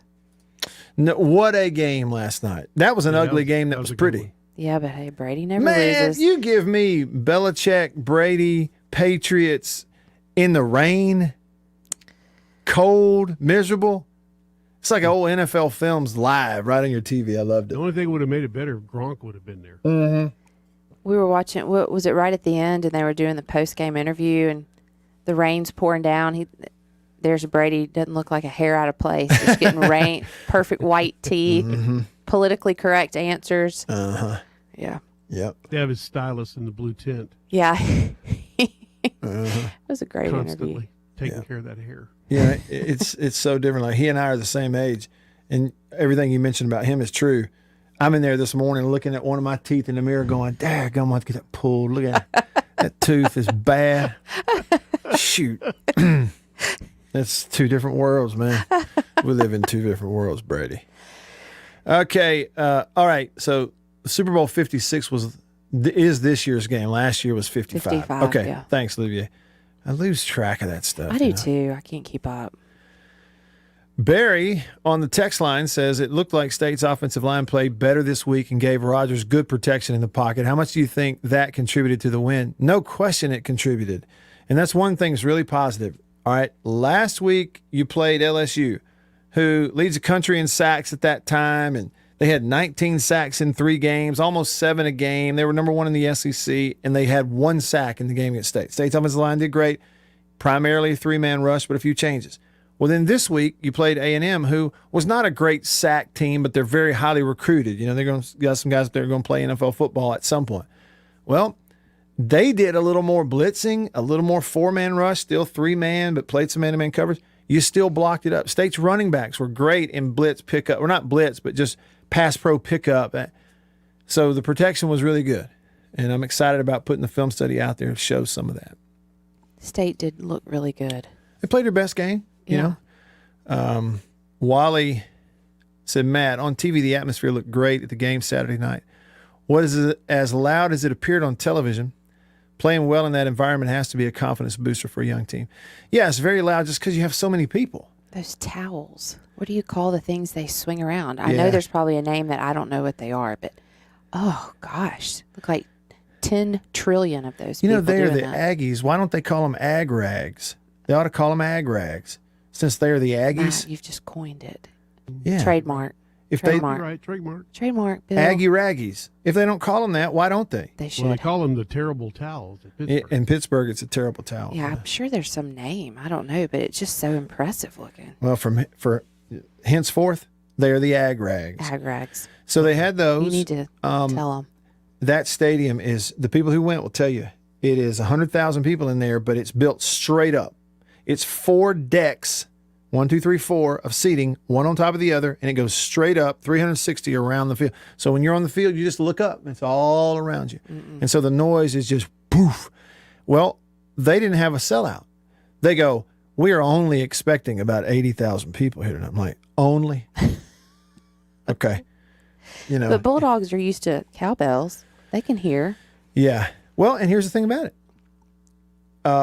No, what a game last night. That was an ugly game that was pretty. Yeah, but hey, Brady never loses. You give me Belichick, Brady, Patriots in the rain, cold, miserable. It's like old NFL films live right on your TV. I loved it. The only thing that would have made it better if Gronk would have been there. Mm-hmm. We were watching, what was it, right at the end, and they were doing the post-game interview, and the rain's pouring down. There's Brady, doesn't look like a hair out of place. Just getting rain, perfect white tee, politically correct answers. Uh-huh. Yeah. Yep. They have his stylist in the blue tent. Yeah. It was a great Constantly interview. Taking care of that hair. Yeah, it's so different. Like, he and I are the same age, and everything you mentioned about him is true. I'm in there this morning looking at one of my teeth in the mirror going, dang, I'm going to have to get that pulled. Look at that tooth is bad. Shoot. That's two different worlds, man. We live in two different worlds, Brady. Okay, all right. So Super Bowl 56 is this year's game. Last year was 55. Okay, yeah. Thanks, Olivier. I lose track of that stuff. I do too. I can't keep up. Barry on the text line says it looked like State's offensive line played better this week and gave Rodgers good protection in the pocket. How much do you think that contributed to the win? No question it contributed. And that's one thing that's really positive. All right, last week you played LSU, who leads the country in sacks at that time, and they had 19 sacks in 3 games, almost 7 a game. They were number 1 in the SEC, and they had 1 sack in the game against State. State's offensive line did great, primarily a 3-man rush, but a few changes. Well, then this week you played A&M, who was not a great sack team, but they're very highly recruited. They're going to got some guys that are going to play NFL football at some point. Well, they did a little more blitzing, a little more 4-man rush, still 3-man, but played some man-to-man coverage. You still blocked it up. State's running backs were great in blitz pickup, or not blitz, but just pass pro pickup. So the protection was really good, and I'm excited about putting the film study out there to show some of that. State did look really good. They played their best game. Wally said, Matt, on TV, the atmosphere looked great at the game Saturday night. Was it as loud as it appeared on television? Playing well in that environment has to be a confidence booster for a young team. Yeah, it's very loud just because you have so many people. Those towels. What do you call the things they swing around? I know there's probably a name that I don't know what they are, but oh gosh, look like 10 trillion of those. They're doing the that. Aggies. Why don't they call them ag rags? They ought to call them ag rags since they're the Aggies. Matt, you've just coined it. Yeah. Trademark. Trademark. Bill. Aggie Raggies. If they don't call them that, why don't they? They should. Well, they call them the terrible towels at Pittsburgh. In Pittsburgh, it's a terrible towel. Yeah, I'm sure there's some name. I don't know, but it's just so impressive looking. Well, for henceforth, they're the ag rags. Ag rags. So they had those. You need to tell them. That stadium is, the people who went will tell you, it is 100,000 people in there, but it's built straight up. It's 4 decks, 1, 2, 3, 4 of seating, one on top of the other, and it goes straight up 360 around the field. So when you're on the field, you just look up. It's all around you. And so the noise is just poof. Well, they didn't have a sellout. They go, we are only expecting about 80,000 people here tonight. I'm like, only? Okay. But Bulldogs are used to cowbells. They can hear. Yeah. Well, and here's the thing about it.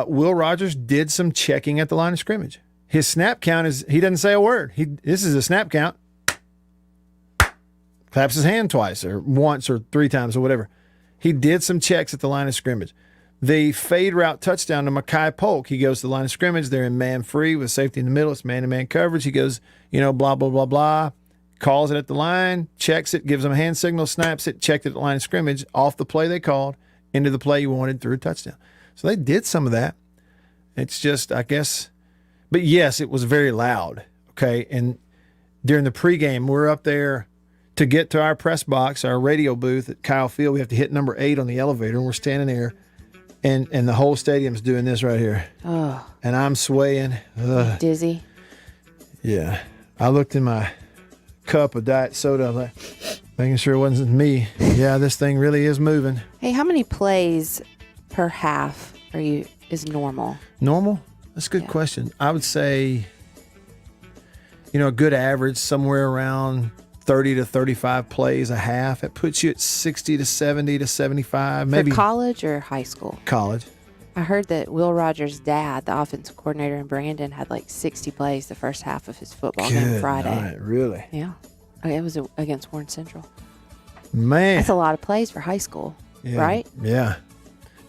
Will Rogers did some checking at the line of scrimmage. His snap count is, he doesn't say a word. This is a snap count. Claps his hand twice or once or 3 times or whatever. He did some checks at the line of scrimmage. The fade route touchdown to Mekhi Polk. He goes to the line of scrimmage. They're in man free with safety in the middle. It's man-to-man coverage. He goes, blah, blah, blah, blah. Calls it at the line, checks it, gives them a hand signal, snaps it, checked it at the line of scrimmage, off the play they called, into the play you wanted, through a touchdown. So they did some of that. It's just, I guess, but yes, it was very loud, okay? And during the pregame, we're up there to get to our press box, our radio booth at Kyle Field. We have to hit number 8 on the elevator, and we're standing there, and the whole stadium's doing this right here. Oh. And I'm swaying. Ugh. Dizzy. Yeah. I looked in my cup of diet soda, like, making sure it wasn't me. Yeah, this thing really is moving. Hey, how many plays per half is normal? Normal? That's a good question. I would say, a good average somewhere around 30 to 35 plays a half. It puts you at 60 to 70 to 75, maybe. For college or high school? College. I heard that Will Rogers' dad, the offensive coordinator in Brandon, had like 60 plays the first half of his football game Friday. Night, really? Yeah. It was against Warren Central. Man. That's a lot of plays for high school, right? Yeah.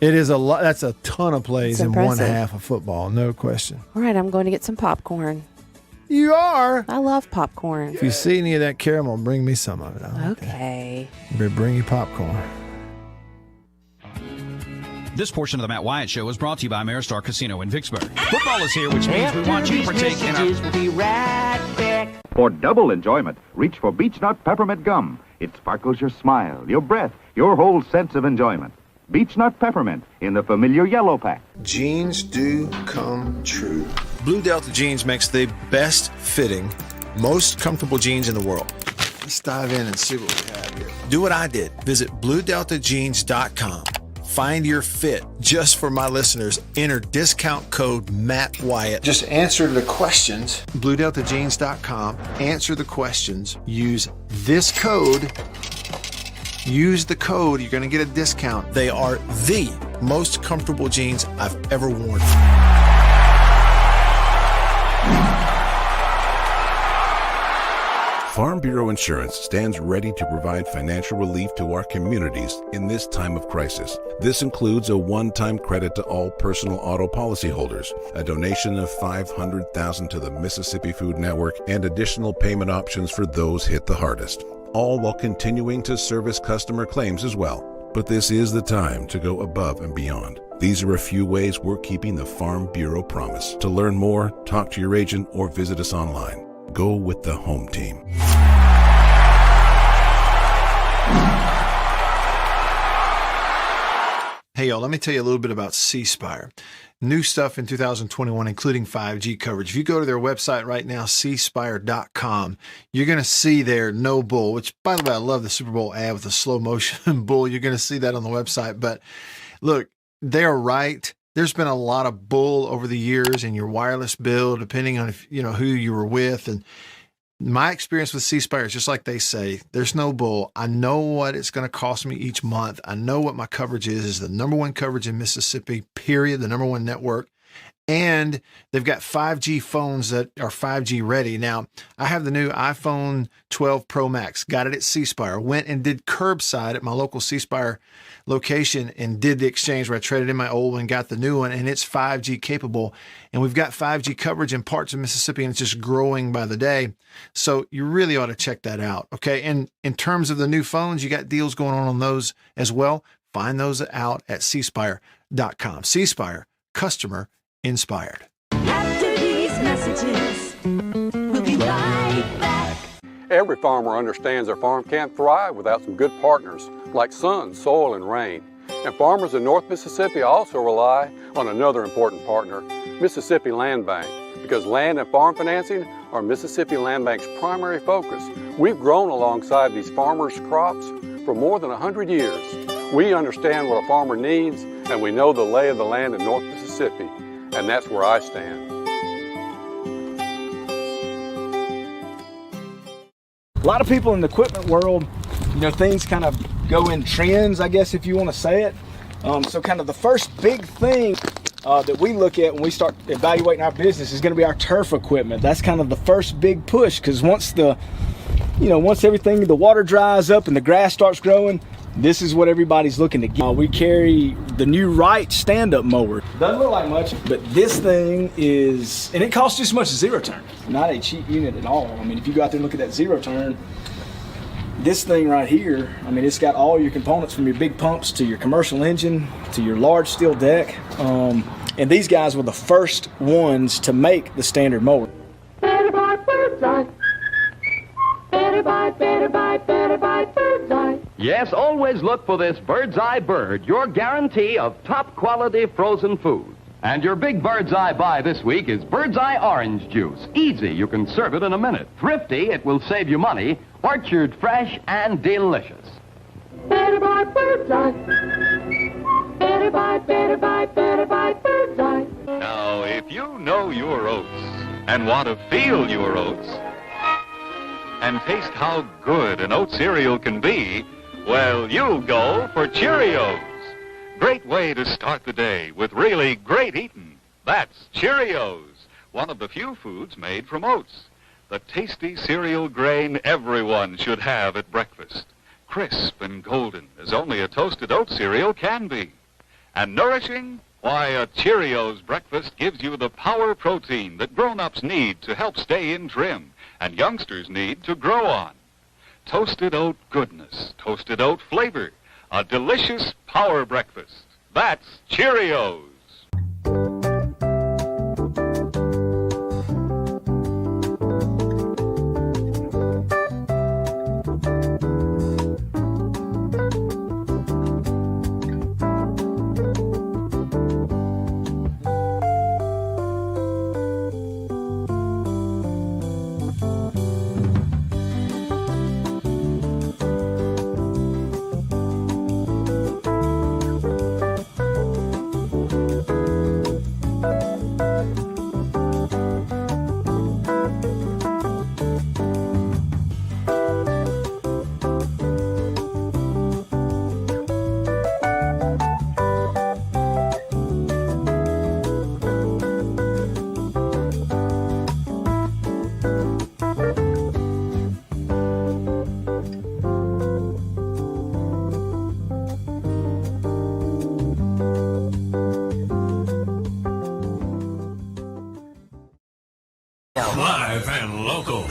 It is a lot. That's a ton of plays in one half of football, no question. All right, I'm going to get some popcorn. You are? I love popcorn. If you see any of that caramel, bring me some of it. Okay. Bring you popcorn. This portion of the Matt Wyatt Show is brought to you by Ameristar Casino in Vicksburg. Football is here, which means we want you to partake in our... We'll be right back. For double enjoyment, reach for Beech Nut Peppermint Gum. It sparkles your smile, your breath, your whole sense of enjoyment. Beech Nut Peppermint in the familiar yellow pack. Jeans do come true. Blue Delta Jeans makes the best fitting, most comfortable jeans in the world. Let's dive in and see what we have here. Do what I did. Visit BlueDeltaJeans.com. Find your fit. Just for my listeners, enter discount code Matt Wyatt. Just answer the questions. BlueDeltaJeans.com. Answer the questions. Use this code. Use the code. You're going to get a discount. They are the most comfortable jeans I've ever worn. Farm Bureau Insurance stands ready to provide financial relief to our communities in this time of crisis. This includes a one-time credit to all personal auto policyholders, a donation of $500,000 to the Mississippi Food Network, and additional payment options for those hit the hardest, all while continuing to service customer claims as well. But this is the time to go above and beyond. These are a few ways we're keeping the Farm Bureau promise. To learn more, talk to your agent or visit us online. Go with the home team. Hey, y'all, let me tell you a little bit about C Spire. New stuff in 2021, including 5G coverage. If you go to their website right now, cspire.com, you're going to see their no bull, which, by the way, I love the Super Bowl ad with the slow motion bull. You're going to see that on the website. But look, they're right. There's been a lot of bull over the years in your wireless bill, depending on if, who you were with. And my experience with C Spire is just like they say, there's no bull. I know what it's going to cost me each month. I know what my coverage is the number one coverage in Mississippi, period, the number one network. And they've got 5G phones that are 5G ready. Now, I have the new iPhone 12 Pro Max, got it at C Spire, went and did curbside at my local C Spire location and did the exchange where I traded in my old one, got the new one, and it's 5G capable. And we've got 5G coverage in parts of Mississippi, and it's just growing by the day. So you really ought to check that out, okay? And in terms of the new phones, you got deals going on those as well. Find those out at cspire.com. C Spire, customer inspired. After these messages, we'll be right back. Every farmer understands their farm can't thrive without some good partners like sun, soil, and rain. And farmers in North Mississippi also rely on another important partner, Mississippi Land Bank, because land and farm financing are Mississippi Land Bank's primary focus. We've grown alongside these farmers' crops for more than 100 years. We understand what a farmer needs, and we know the lay of the land in North Mississippi, and that's where I stand. A lot of people in the equipment world, things kind of go in trends, I guess, if you want to say it. So kind of the first big thing that we look at when we start evaluating our business is going to be our turf equipment. That's kind of the first big push, because once everything, the water dries up and the grass starts growing, this is what everybody's looking to get. We carry the new Wright stand-up mower. Doesn't look like much, but this thing is, and it costs just as much as zero turn. Not a cheap unit at all. I mean, if you go out there and look at that zero turn, this thing right here, I mean, it's got all your components from your big pumps to your commercial engine to your large steel deck. And these guys were the first ones to make the standard mower. Better buy Bird's Eye. Better buy Bird's Eye. Yes, always look for this Bird's Eye Bird, your guarantee of top quality frozen food. And your big Bird's Eye buy this week is Bird's Eye Orange Juice. Easy, you can serve it in a minute. Thrifty, it will save you money. Orchard fresh and delicious. Better buy Bird's Eye. Better buy Bird's Eye. Now, if you know your oats and want to feel your oats and taste how good an oat cereal can be, well, you'll go for Cheerios. Great way to start the day with really great eating. That's Cheerios, one of the few foods made from oats. The tasty cereal grain everyone should have at breakfast. Crisp and golden as only a toasted oat cereal can be. And nourishing? Why, a Cheerios breakfast gives you the power protein that grown-ups need to help stay in trim and youngsters need to grow on. Toasted oat goodness, toasted oat flavor, a delicious power breakfast. That's Cheerios.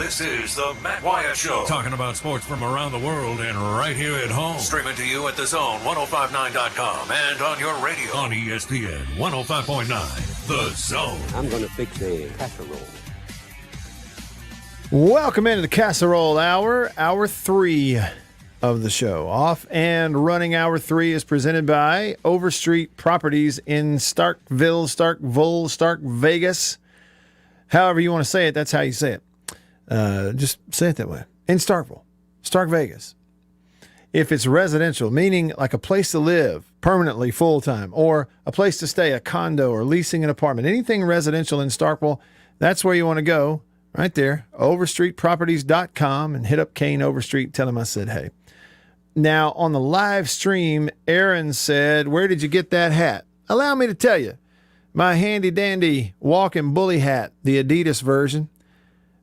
This is the Matt Wyatt Show. Talking about sports from around the world and right here at home. Streaming to you at the Zone, 1059.com, and on your radio on ESPN 105.9. The Zone. I'm going to fix a casserole. Welcome into the Casserole Hour, Hour 3 of the show. Off and running Hour 3 is presented by Overstreet Properties in Starkville, Stark Vegas. However you want to say it, that's how you say it. Just say it that way. In Starkville, Stark Vegas. If it's residential, meaning like a place to live permanently full-time, or a place to stay, a condo, or leasing an apartment, anything residential in Starkville, that's where you want to go. Right there, overstreetproperties.com, and hit up Kane Overstreet, tell him I said hey. Now, on the live stream, Aaron said, where did you get that hat? Allow me to tell you, my handy-dandy walking bully hat, the Adidas version.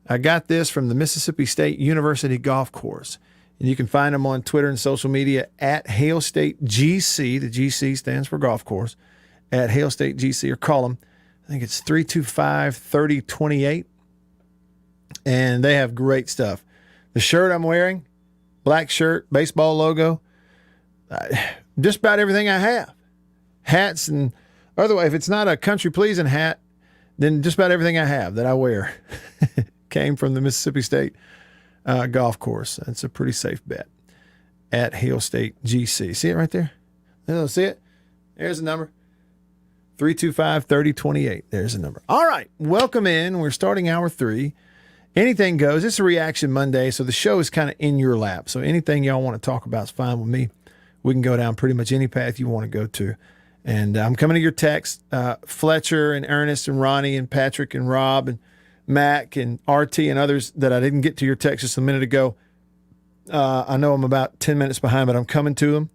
I got this from the Mississippi State University golf course. And you can find them on Twitter and social media at Hail State GC. The GC stands for golf course. At Hail State GC, or call them. I think it's 325-3028. And they have great stuff. The shirt I'm wearing, black shirt, baseball logo, just about everything I have. Hats and otherwise, if it's not a country pleasing hat, then just about everything I have that I wear came from the Mississippi State golf course. That's a pretty safe bet. At Hail State GC. See it right there? See it? There's the number. 325-3028. There's the number. All right. Welcome in. We're starting Hour 3. Anything goes. It's a Reaction Monday, so the show is kind of in your lap. So anything y'all want to talk about is fine with me. We can go down pretty much any path you want to go to. And I'm coming to your text. Fletcher and Ernest and Ronnie and Patrick and Rob and Mac and RT and others that I didn't get to your text just a minute ago. I know I'm about 10 minutes behind, but I'm coming to them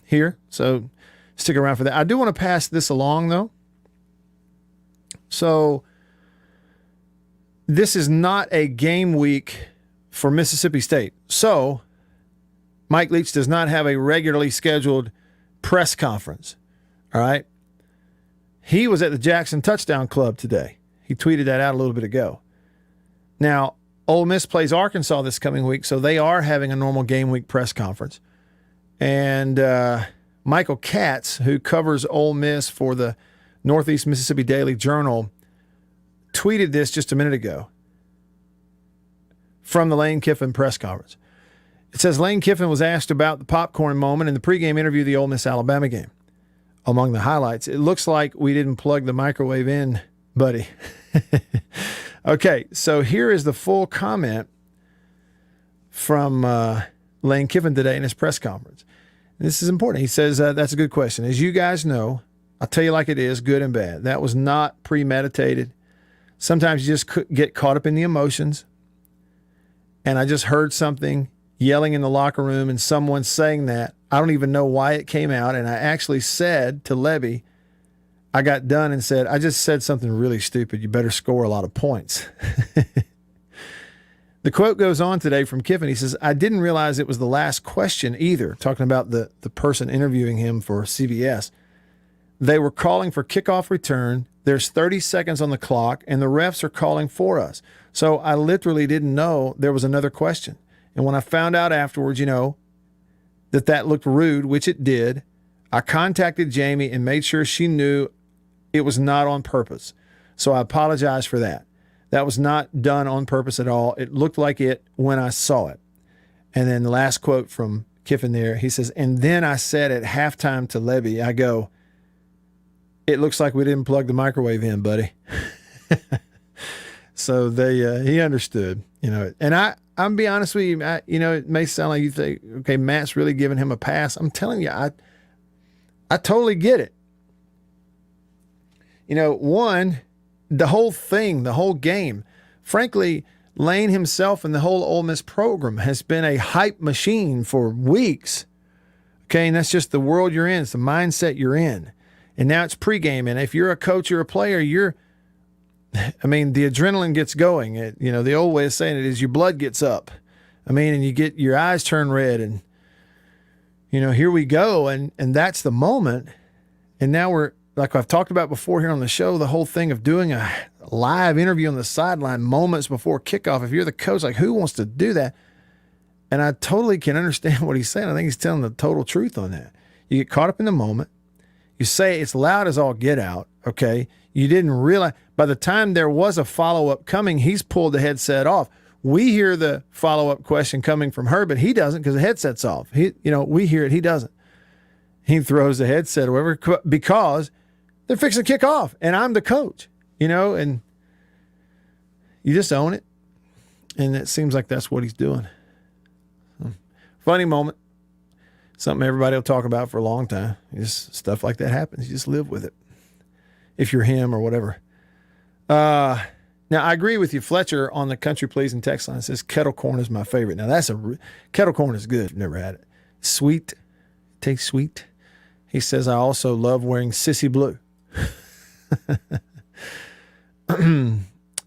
here. So stick around for that. I do want to pass this along, though. So this is not a game week for Mississippi State. So Mike Leach does not have a regularly scheduled press conference. All right. He was at the Jackson Touchdown Club today. He tweeted that out a little bit ago. Now, Ole Miss plays Arkansas this coming week, so they are having a normal game week press conference. And Michael Katz, who covers Ole Miss for the Northeast Mississippi Daily Journal, tweeted this just a minute ago from the Lane Kiffin press conference. It says Lane Kiffin was asked about the popcorn moment in the pregame interview of the Ole Miss-Alabama game. Among the highlights, it looks like we didn't plug the microwave in, buddy. Okay, so here is the full comment from Lane Kiffin today in his press conference. This is important. He says, that's a good question. As you guys know, I'll tell you like it is, good and bad. That was not premeditated. Sometimes you just get caught up in the emotions. And I just heard something yelling in the locker room and someone saying that. I don't even know why it came out. And I actually said to Levy, I got done and said, I just said something really stupid. You better score a lot of points. The quote goes on today from Kiffin. He says, I didn't realize it was the last question either, talking about the person interviewing him for CBS. They were calling for kickoff return. There's 30 seconds on the clock, and the refs are calling for us. So I literally didn't know there was another question. And when I found out afterwards, that looked rude, which it did, I contacted Jamie and made sure she knew it was not on purpose. So I apologize for that. That was not done on purpose at all. It looked like it when I saw it. And then the last quote from Kiffin there, he says, and then I said at halftime to Levy, I go, it looks like we didn't plug the microwave in, buddy. So he understood, and I'm be honest with you, it may sound like you think, okay, Matt's really giving him a pass. I'm telling you, I totally get it. One, the whole thing, the whole game, frankly, Lane himself and the whole Ole Miss program has been a hype machine for weeks. Okay, and that's just the world you're in. It's the mindset you're in. And now it's pregame. And if you're a coach or a player, the adrenaline gets going. The old way of saying it is your blood gets up. And you get your eyes turn red and, here we go. And that's the moment. And now like I've talked about before here on the show, the whole thing of doing a live interview on the sideline moments before kickoff. If you're the coach, like, who wants to do that? And I totally can understand what he's saying. I think he's telling the total truth on that. You get caught up in the moment. You say it's loud as all get out, okay? You didn't realize by the time there was a follow-up coming, he's pulled the headset off. We hear the follow-up question coming from her, but he doesn't because the headset's off. We hear it, he doesn't. He throws the headset or whatever because they're fixing to kick off, and I'm the coach, and you just own it. And it seems like that's what he's doing. Funny moment. Something everybody will talk about for a long time. Just stuff like that happens. You just live with it. If you're him or whatever. Now, I agree with you. Fletcher on the Country Pleasing text line says kettle corn is my favorite. Now, kettle corn is good. I've never had it. Sweet. Tastes sweet. He says, I also love wearing sissy blue.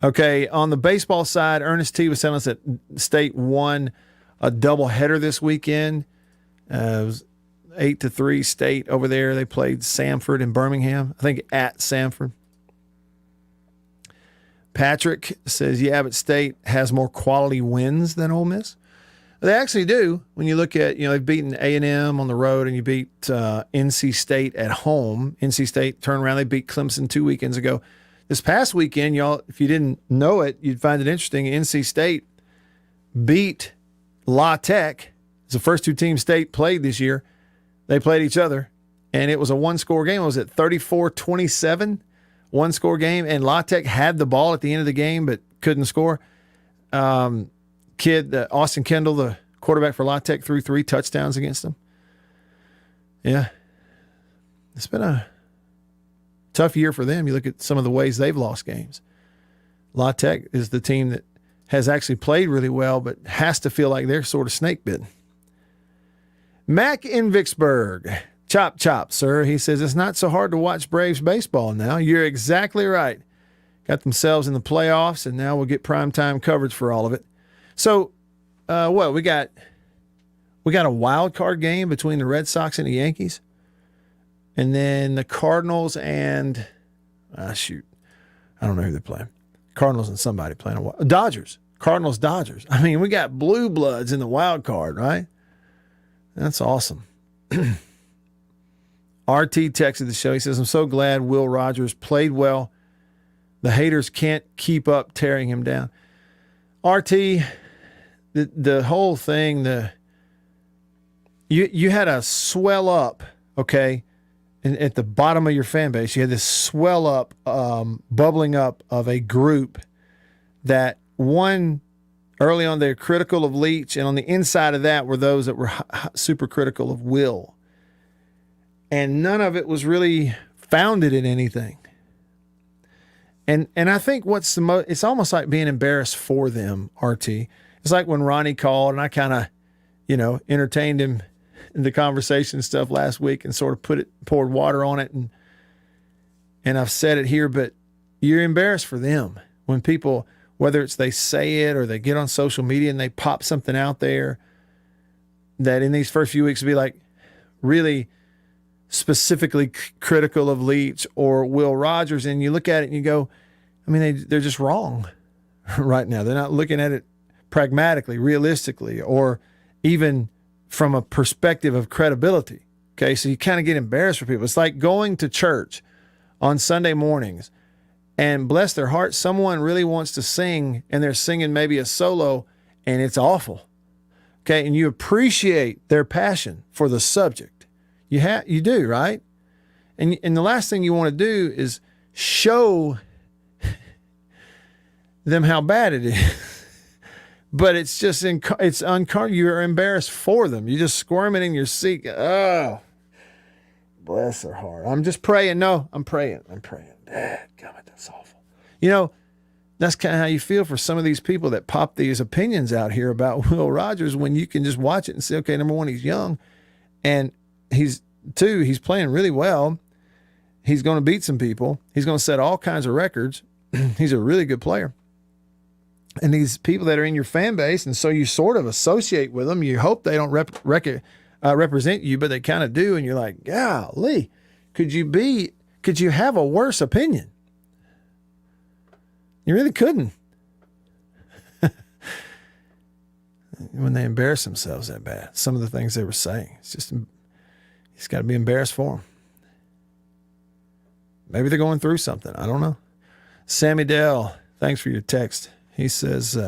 Okay, on the baseball side, Ernest T was telling us that State won a doubleheader this weekend. It was 8-3 State over there. They played Samford in Birmingham, I think at Samford. Patrick says, yeah, but State has more quality wins than Ole Miss. They actually do. When you look at, they've beaten A&M on the road and you beat NC State at home. NC State turned around. They beat Clemson 2 weekends ago. This past weekend, y'all, if you didn't know it, you'd find it interesting. NC State beat La Tech. It's the first two teams State played this year. They played each other, and it was a one-score game. Was it 34-27? One-score game, and La Tech had the ball at the end of the game but couldn't score. Austin Kendall, the quarterback for La Tech, threw 3 touchdowns against them. Yeah. It's been a tough year for them. You look at some of the ways they've lost games. La Tech is the team that has actually played really well but has to feel like they're sort of snake bitten. Mac in Vicksburg. Chop, chop, sir. He says, it's not so hard to watch Braves baseball now. You're exactly right. Got themselves in the playoffs, and now we'll get primetime coverage for all of it. So, we got a wild card game between the Red Sox and the Yankees, and then the Cardinals and I don't know who they're playing. Cardinals and somebody playing Dodgers. Cardinals, Dodgers. I mean, we got blue bloods in the wild card, right? That's awesome. RT texted the show. He says, I'm so glad Will Rogers played well. The haters can't keep up tearing him down. RT, the whole thing, you had a swell up, okay, and at the bottom of your fan base, you had this swell up, bubbling up of a group that one early on they're critical of Leach, and on the inside of that were those that were super critical of Will. And none of it was really founded in anything. And I think what's the most, it's almost like being embarrassed for them, RT. It's like when Ronnie called and I kind of, entertained him in the conversation and stuff last week and sort of poured water on it. And I've said it here, but you're embarrassed for them when people, whether it's they say it or they get on social media and they pop something out there that in these first few weeks would be like really specifically critical of Leach or Will Rogers, and you look at it and you go, I mean, they're just wrong right now. They're not looking at it pragmatically, realistically, or even from a perspective of credibility. Okay, so you kind of get embarrassed for people. It's like going to church on Sunday mornings and bless their heart, someone really wants to sing and they're singing maybe a solo and it's awful. Okay, and you appreciate their passion for the subject. You do, right? And the last thing you want to do is show them how bad it is. But it's just you're embarrassed for them. You're just squirming in your seat. Oh, bless their heart. I'm just praying. No, I'm praying. God, that's awful. That's kind of how you feel for some of these people that pop these opinions out here about Will Rogers when you can just watch it and say, okay, number one, he's young, and he's playing really well. He's going to beat some people. He's going to set all kinds of records. He's a really good player. And these people that are in your fan base, and so you sort of associate with them. You hope they don't represent you, but they kind of do. And you're like, golly, could you could you have a worse opinion? You really couldn't. When they embarrass themselves that bad, some of the things they were saying, he's got to be embarrassed for them. Maybe they're going through something. I don't know. Sammy Dell, thanks for your text. He says,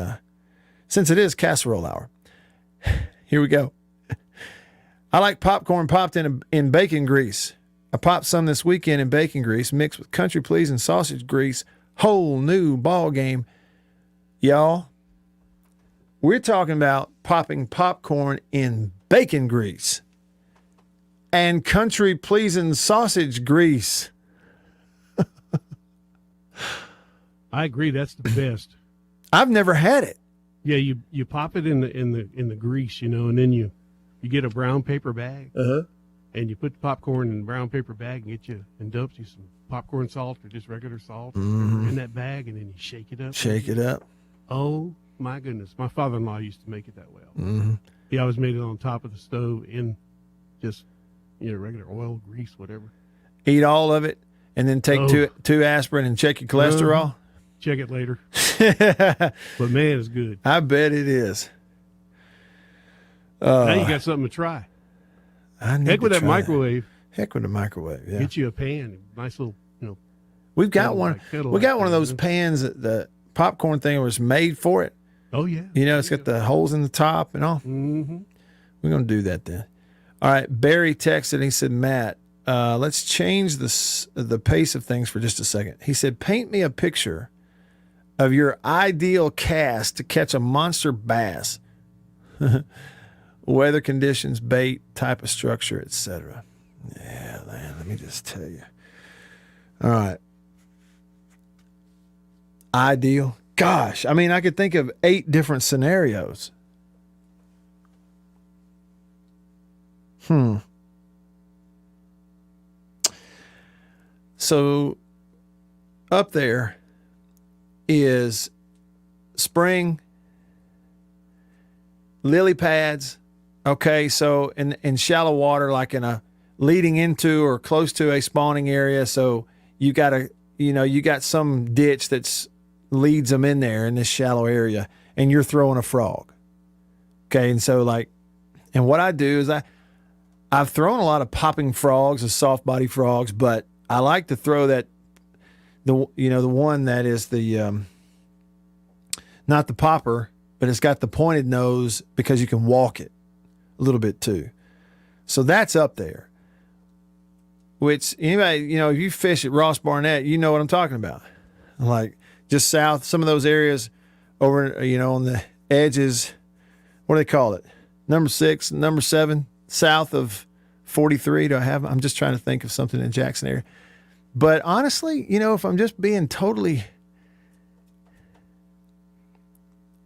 since it is casserole hour, here we go. I like popcorn popped in bacon grease. I popped some this weekend in bacon grease mixed with country pleasing sausage grease. Whole new ball game. Y'all, we're talking about popping popcorn in bacon grease and country pleasing sausage grease. I agree. That's the best. I've never had it. Yeah, you pop it in the grease, and then you get a brown paper bag, and you put the popcorn in the brown paper bag and dumps you some popcorn salt or just regular salt in that bag, and then you shake it up. Shake it up. Oh my goodness! My father-in-law used to make it that well. Mm-hmm. He always made it on top of the stove in just regular oil, grease, whatever. Eat all of it, and then take two aspirin and check your cholesterol. Check it later. But man, it's good. I bet it is. Now you got something to try. Heck with that microwave. Heck with the microwave. Yeah. Get you a pan, nice little, We've got one. We got one of those pans that the popcorn thing was made for it. Oh yeah. It's got the holes in the top and all. Mm-hmm. We're gonna do that then. All right. Barry texted. He said, Matt, let's change the pace of things for just a second. He said, paint me a picture of your ideal cast to catch a monster bass. Weather conditions, bait, type of structure, etc. Yeah, man, let me just tell you. All right. Ideal. Gosh, I mean, I could think of 8 different scenarios. So up there is spring, lily pads. Okay, so in shallow water, like in a leading into or close to a spawning area. So you got some ditch that's leads them in there in this shallow area, and you're throwing a frog. Okay, and so and what I do is I've thrown a lot of popping frogs, of soft body frogs, but I like to throw the one that is the not the popper, but it's got the pointed nose because you can walk it a little bit too. So that's up there. Which anybody, if you fish at Ross Barnett, you know what I'm talking about. Like just south, some of those areas over, on the edges, what do they call it? Number 6, number 7, south of 43. I'm just trying to think of something in Jackson area. But honestly, if I'm just being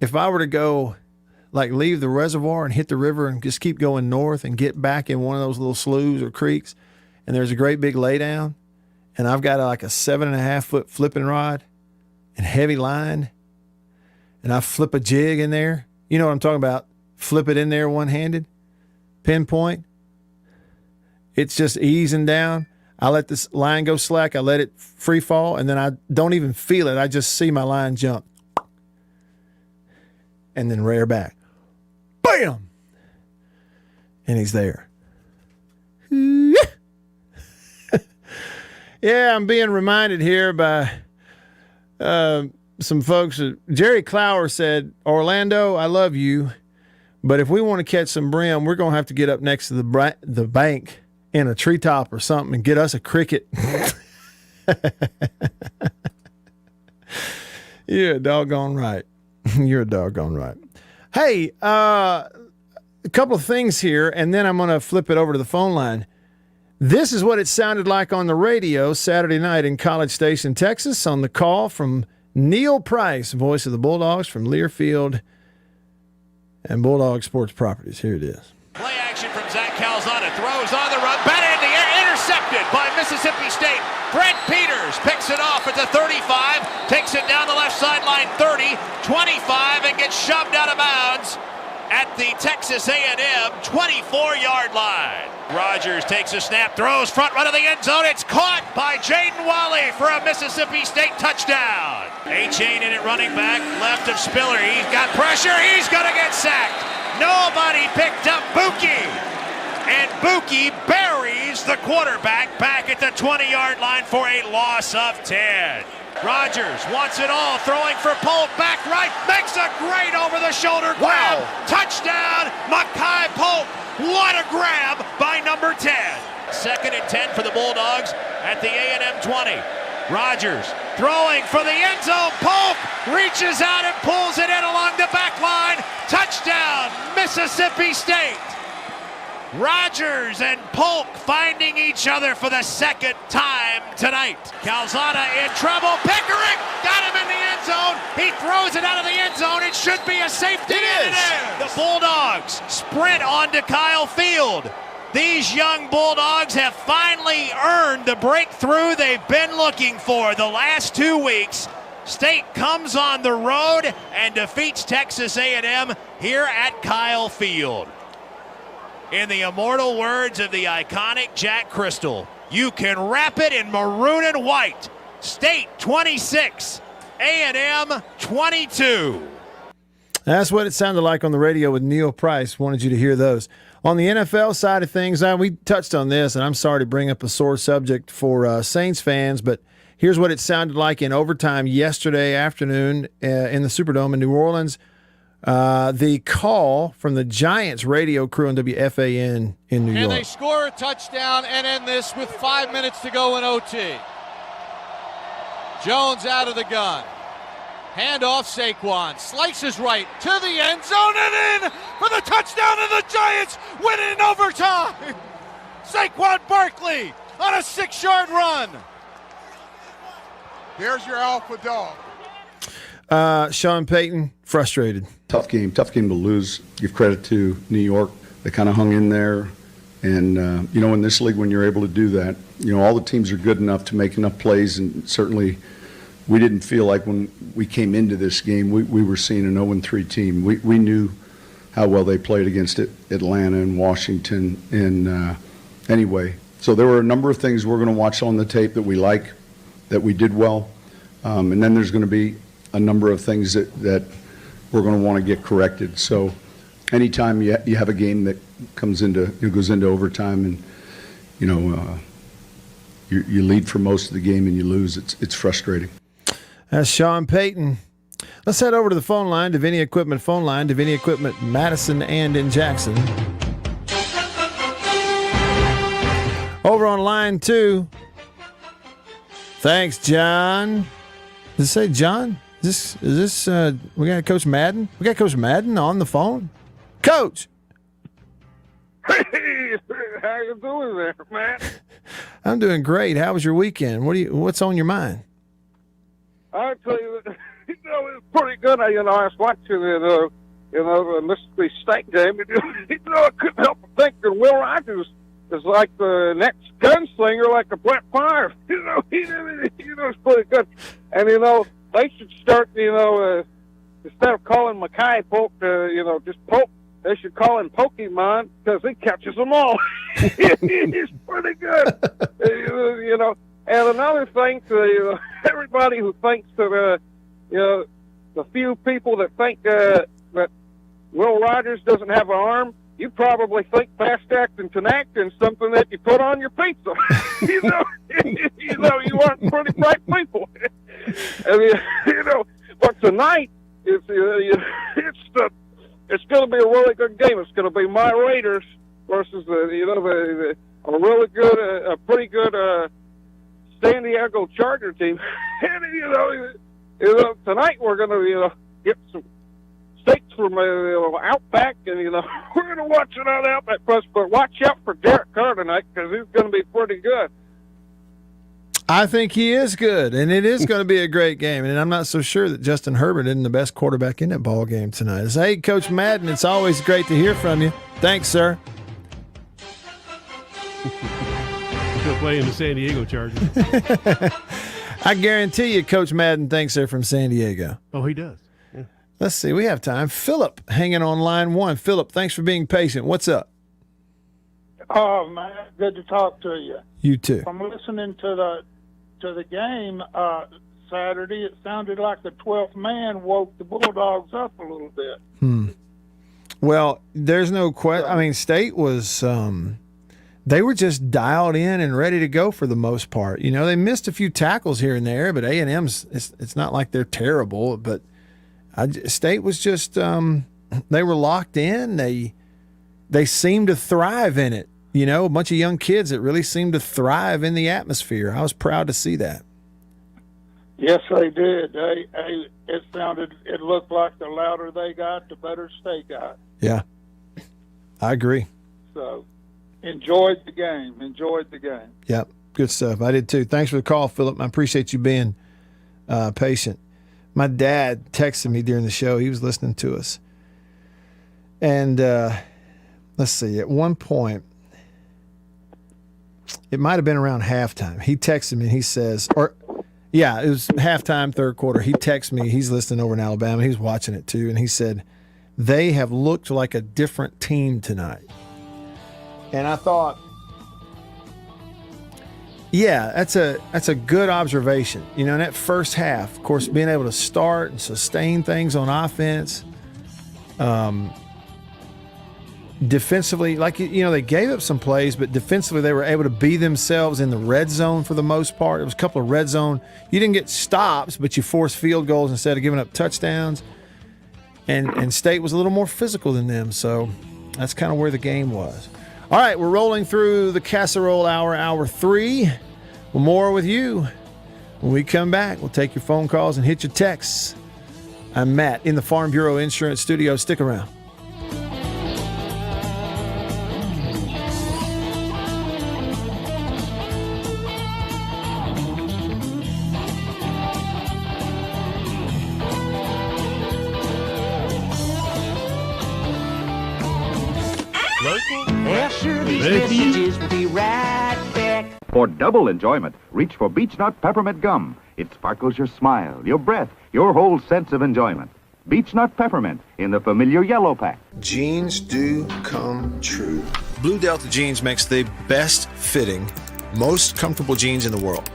if I were to go leave the reservoir and hit the river and just keep going north and get back in one of those little sloughs or creeks, and there's a great big laydown, and I've got a 7.5 foot flipping rod and heavy line, and I flip a jig in there. You know what I'm talking about? Flip it in there one-handed, pinpoint. It's just easing down. I let this line go slack. I let it free fall, and then I don't even feel it. I just see my line jump. And then rear back. Bam! And he's there. Yeah, I'm being reminded here by some folks. Jerry Clower said, Orlando, I love you, but if we want to catch some brim, we're going to have to get up next to the bank in a treetop or something and get us a cricket. You're a doggone right. You're a doggone right. Hey, a couple of things here, and then I'm going to flip it over to the phone line. This is what it sounded like on the radio Saturday night in College Station, Texas, on the call from Neil Price, voice of the Bulldogs from Learfield and Bulldog Sports Properties. Here it is. Play action from Zach Calzada. Throws on the run. Batted in the air. Intercepted by Mississippi State. Brent Peters picks it off at the 35. Takes it down the left sideline 30, 25, and gets shoved out of bounds at the Texas A&M 24-yard line. Rogers takes a snap. Throws front run of the end zone. It's caught. Caught by Jaden Wally for a Mississippi State touchdown. A-Chain in it, running back, left of Spiller. He's got pressure. He's going to get sacked. Nobody picked up Buki. And Buki buries the quarterback back at the 20-yard line for a loss of 10. Rodgers wants it all, throwing for Polk, back right, makes a great over-the-shoulder grab. Wow. Touchdown, Mekhi Polk. What a grab by number 10. 2nd and 10 for the Bulldogs at the A&M 20. Rodgers throwing for the end zone. Polk reaches out and pulls it in along the back line. Touchdown, Mississippi State. Rodgers and Polk finding each other for the 2nd time tonight. Calzada in trouble. Pickering got him in the end zone. He throws it out of the end zone. It should be a safety. It is. The Bulldogs sprint onto Kyle Field. These young Bulldogs have finally earned the breakthrough they've been looking for the last 2 weeks. State comes on the road and defeats Texas A&M here at Kyle Field. In the immortal words of the iconic Jack Crystal, you can wrap it in maroon and white. State 26, A&M 22. That's what it sounded like on the radio with Neil Price. Wanted you to hear those. On the NFL side of things, we touched on this, and I'm sorry to bring up a sore subject for Saints fans, but here's what it sounded like in overtime yesterday afternoon in the Superdome in New Orleans. The call from the Giants radio crew on WFAN in New York. And they score a touchdown and end this with 5 minutes to go in OT. Jones out of the gun. Hand off Saquon. Slices right to the end zone and in for the touchdown, and the Giants win it in overtime. Saquon Barkley on a 6-yard run. There's your alpha dog. Sean Payton, frustrated. Tough game to lose. Give credit to New York. They kind of hung in there. And, in this league, when you're able to do that, all the teams are good enough to make enough plays. And certainly we didn't feel like when we came into this game, we were seeing an 0-3 team. We knew how well they played against Atlanta and Washington. And anyway, so there were a number of things we're going to watch on the tape that we like, that we did well. And then there's going to be a number of things that we're going to want to get corrected. So anytime you have a game that goes into overtime and you lead for most of the game and you lose, it's frustrating. That's Sean Payton. Let's head over to the phone line, Davini Equipment phone line, Davini Equipment, Madison and in Jackson. Over on line 2. Thanks, John. Does it say John? Is this we got Coach Madden? We got Coach Madden on the phone? Coach! Hey, how you doing there, Matt? I'm doing great. How was your weekend? What's on your mind? I'll tell you, it was pretty good. I was watching the Mississippi State game. I couldn't help but think that Will Rogers is like the next gunslinger, like a Brett Favre. It's pretty good. And they should start. Instead of calling Mekhi Polk, just Polk, they should call him Pokemon because he catches them all. He's pretty good. And another thing to everybody who thinks that, the few people that think that Will Rogers doesn't have an arm, you probably think fast-acting Tinactin is something that you put on your pizza. You aren't pretty bright people. But tonight, it's going to be a really good game. It's going to be my Raiders versus a pretty good San Diego Charger team. And tonight we're going to get some steaks from Outback, and we're going to watch it on Outback Plus. But watch out for Derek Carr tonight because he's going to be pretty good. I think he is good, and it is going to be a great game. And I'm not so sure that Justin Herbert isn't the best quarterback in that ball game tonight. Hey, Coach Madden, it's always great to hear from you. Thanks, sir. Still playing the San Diego Chargers. I guarantee you, Coach Madden thinks they're from San Diego. Oh, he does. Yeah. Let's see. We have time. Philip hanging on line 1. Philip, thanks for being patient. What's up? Oh man, good to talk to you. You too. I'm listening to the game Saturday. It sounded like the 12th man woke the Bulldogs up a little bit. Well, there's no question. I mean, State was they were just dialed in and ready to go for the most part. You know, they missed a few tackles here and there, but A&M's it's not like they're terrible. But State was just they were locked in. They seemed to thrive in it. You know, a bunch of young kids that really seemed to thrive in the atmosphere. I was proud to see that. Yes, they did. It looked like the louder they got, the better State got. Yeah, I agree. So, enjoyed the game. Yep, good stuff. I did too. Thanks for the call, Philip. I appreciate you being patient. My dad texted me during the show. He was listening to us. And let's see, at one point, it might have been around halftime. He texted me and he says, it was halftime, third quarter. He texted me. He's listening over in Alabama. He's watching it too. And he said, they have looked like a different team tonight. And I thought, yeah, that's a good observation. You know, in that first half, of course, being able to start and sustain things on offense, defensively, they gave up some plays, but defensively they were able to be themselves in the red zone for the most part. There was a couple of red zone. You didn't get stops, but you forced field goals instead of giving up touchdowns. And State was a little more physical than them, so that's kind of where the game was. All right, we're rolling through the Casserole Hour, Hour 3. Well, more with you. When we come back, we'll take your phone calls and hit your texts. I'm Matt in the Farm Bureau Insurance Studio. Stick around. After these messages, we'll be right back. For double enjoyment, reach for Beech-Nut Peppermint Gum. It sparkles your smile, your breath, your whole sense of enjoyment. Beech-Nut Peppermint in the familiar yellow pack. Jeans do come true. Blue Delta Jeans makes the best fitting, most comfortable jeans in the world.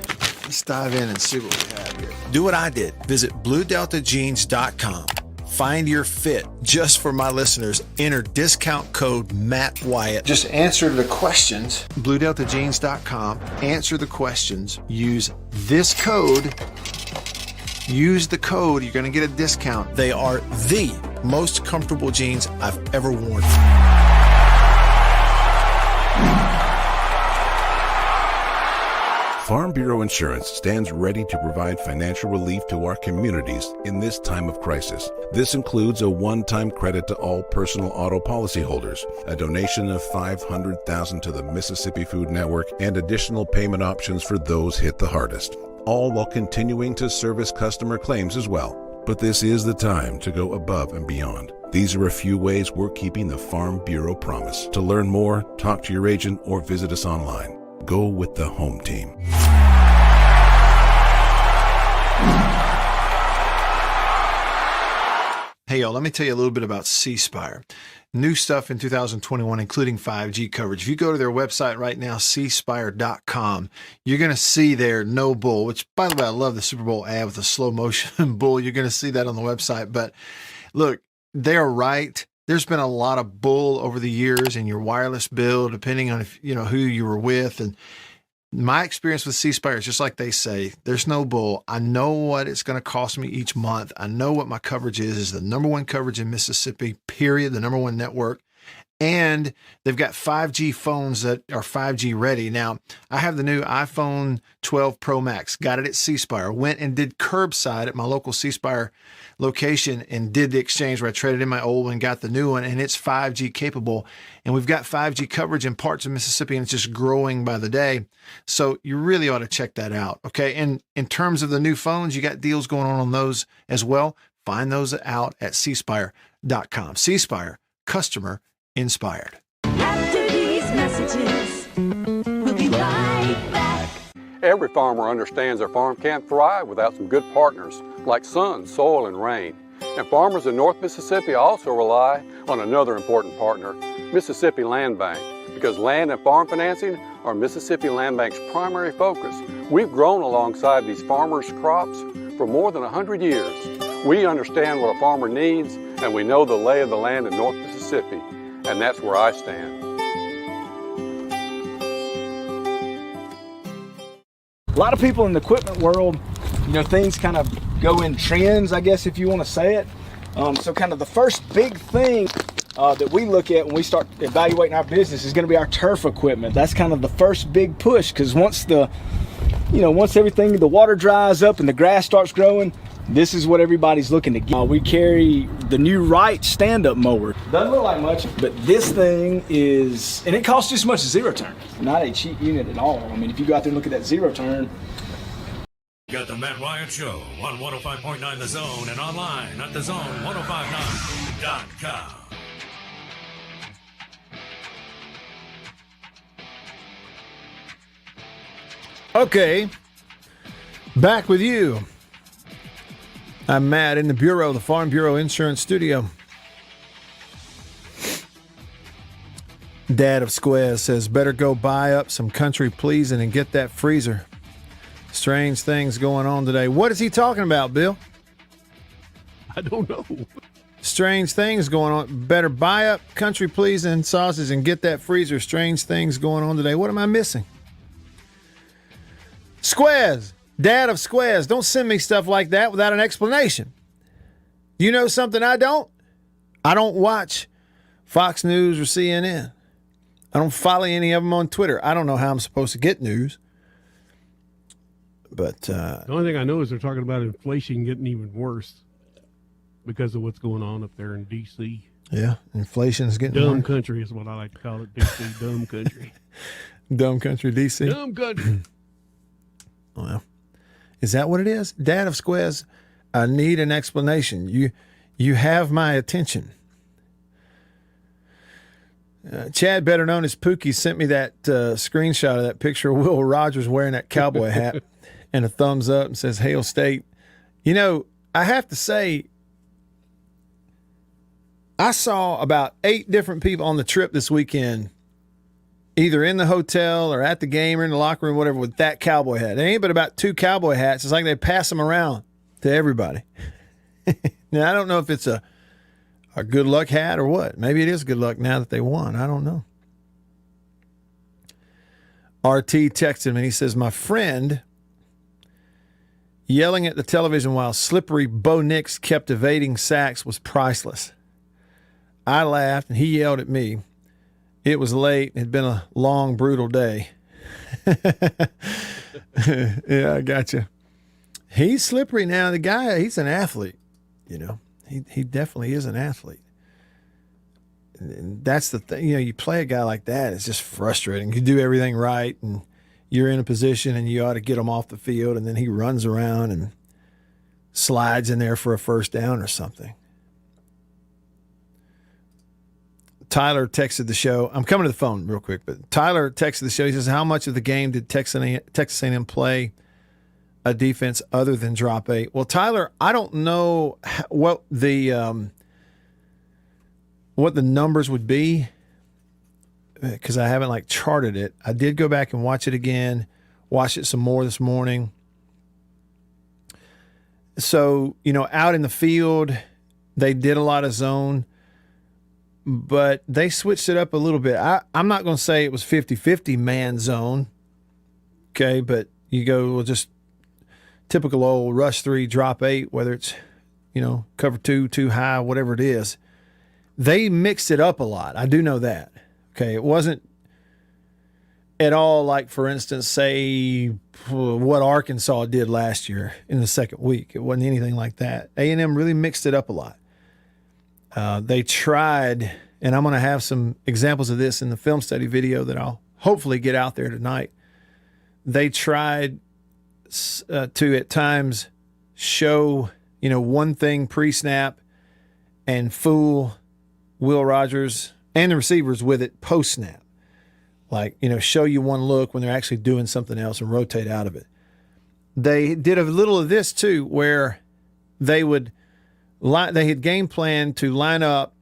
Let's dive in and see what we have here. Do what I did. Visit BlueDeltaJeans.com. Find your fit. Just for my listeners, enter discount code Matt Wyatt. Just answer the questions. BlueDeltaJeans.com. Answer the questions. Use this code. Use the code. You're going to get a discount. They are the most comfortable jeans I've ever worn. Farm Bureau Insurance stands ready to provide financial relief to our communities in this time of crisis. This includes a one-time credit to all personal auto policyholders, a donation of $500,000 to the Mississippi Food Network, and additional payment options for those hit the hardest, all while continuing to service customer claims as well. But this is the time to go above and beyond. These are a few ways we're keeping the Farm Bureau promise. To learn more, talk to your agent or visit us online. Go with the home team. Hey, y'all, let me tell you a little bit about C Spire. New stuff in 2021, including 5G coverage. If you go to their website right now, cspire.com, you're going to see their no bull, which, by the way, I love the Super Bowl ad with the slow motion bull. You're going to see that on the website. But look, they're right. There's been a lot of bull over the years in your wireless bill, depending on who you were with. And my experience with C Spire is just like they say, there's no bull. I know what it's going to cost me each month. I know what my coverage is the number one coverage in Mississippi, period, the number one network. And they've got 5G phones that are 5G ready. Now, I have the new iPhone 12 Pro Max, got it at C Spire, went and did curbside at my local C Spire location and did the exchange where I traded in my old one, got the new one, and it's 5G capable. And we've got 5G coverage in parts of Mississippi, and it's just growing by the day. So you really ought to check that out, okay? And in terms of the new phones, you got deals going on those as well. Find those out at cspire.com. C Spire, customer inspired. After these messages, we'll be right back. Every farmer understands their farm can't thrive without some good partners like sun, soil, and rain. And farmers in North Mississippi also rely on another important partner, Mississippi Land Bank, because land and farm financing are Mississippi Land Bank's primary focus. We've grown alongside these farmers' crops for more than 100 years. We understand what a farmer needs, and we know the lay of the land in North Mississippi, and that's where I stand. A lot of people in the equipment world, things kind of go in trends, I guess, if you want to say it. So kind of the first big thing that we look at when we start evaluating our business is going to be our turf equipment. That's kind of the first big push, because once everything, the water dries up and the grass starts growing, this is what everybody's looking to get. We carry the new Wright stand-up mower. Doesn't look like much, but this thing is, and it costs just as much as zero turn. Not a cheap unit at all. I mean, if you go out there and look at that zero turn. Got the Matt Wyatt Show on 105.9 The Zone and online at thezone1059.com. Okay, back with you. I'm Matt in the Bureau, the Farm Bureau Insurance Studio. Dad of Squaz says, better go buy up some country pleasing and get that freezer. Strange things going on today. What is he talking about, Bill? I don't know. Strange things going on. Better buy up country pleasing sauces and get that freezer. Strange things going on today. What am I missing? Squaz, Dad of Squaz, don't send me stuff like that without an explanation. You know something I don't? I don't watch Fox News or CNN. I don't follow any of them on Twitter. I don't know how I'm supposed to get news. But the only thing I know is they're talking about inflation getting even worse because of what's going on up there in D.C. Yeah, inflation's getting dumb worse. Country is what I like to call it, D.C. Dumb country. Dumb country, D.C. Dumb country. Well, is that what it is? Dad of Squaz, I need an explanation. You have my attention. Chad, better known as Pookie, sent me that screenshot of that picture of Will Rogers wearing that cowboy hat and a thumbs up and says, Hail State. I have to say, I saw about 8 different people on the trip this weekend, either in the hotel or at the game or in the locker room, whatever, with that cowboy hat. There ain't but about 2 cowboy hats. It's like they pass them around to everybody. Now, I don't know if it's a good luck hat or what. Maybe it is good luck now that they won. I don't know. RT texted me and he says, my friend yelling at the television while slippery Bo Nix kept evading sacks was priceless. I laughed and he yelled at me. It was late. It had been a long, brutal day. Yeah, I got you. He's slippery now. The guy, he's an athlete. He definitely is an athlete. And that's the thing. You play a guy like that, it's just frustrating. You do everything right, and you're in a position, and you ought to get him off the field, and then he runs around and slides in there for a first down or something. Tyler texted the show. I'm coming to the phone real quick, but Tyler texted the show. He says, how much of the game did Texas A&M play a defense other than drop 8? Well, Tyler, I don't know what the numbers would be because I haven't charted it. I did go back and watch it again, watch it some more this morning. So, out in the field, they did a lot of zone, but they switched it up a little bit. I'm not going to say it was 50-50 man zone, okay, but you go, well, just typical old rush 3, drop 8, whether it's, cover 2, too high, whatever it is. They mixed it up a lot. I do know that. Okay, it wasn't at all like, for instance, say what Arkansas did last year in the second week. It wasn't anything like that. A&M really mixed it up a lot. They tried, and I'm going to have some examples of this in the film study video that I'll hopefully get out there tonight. They tried to at times show, one thing pre-snap and fool Will Rogers and the receivers with it post-snap. Show you one look when they're actually doing something else and rotate out of it. They did a little of this too, where they would They had game planned to line up,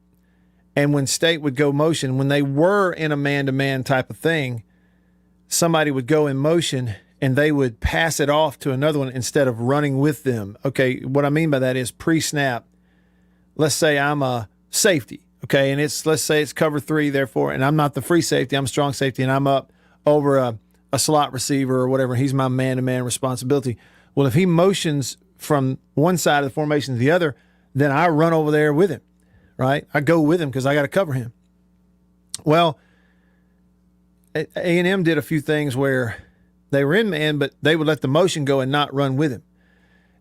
and when State would go motion, when they were in a man-to-man type of thing, somebody would go in motion and they would pass it off to another one instead of running with them. Okay, what I mean by that is pre-snap. Let's say I'm a safety, okay, and let's say it's cover 3, therefore, and I'm not the free safety, I'm strong safety, and I'm up over a slot receiver or whatever. He's my man-to-man responsibility. Well, if he motions from one side of the formation to the other, then I run over there with him, right? I go with him because I got to cover him. Well, A&M did a few things where they were in man, but they would let the motion go and not run with him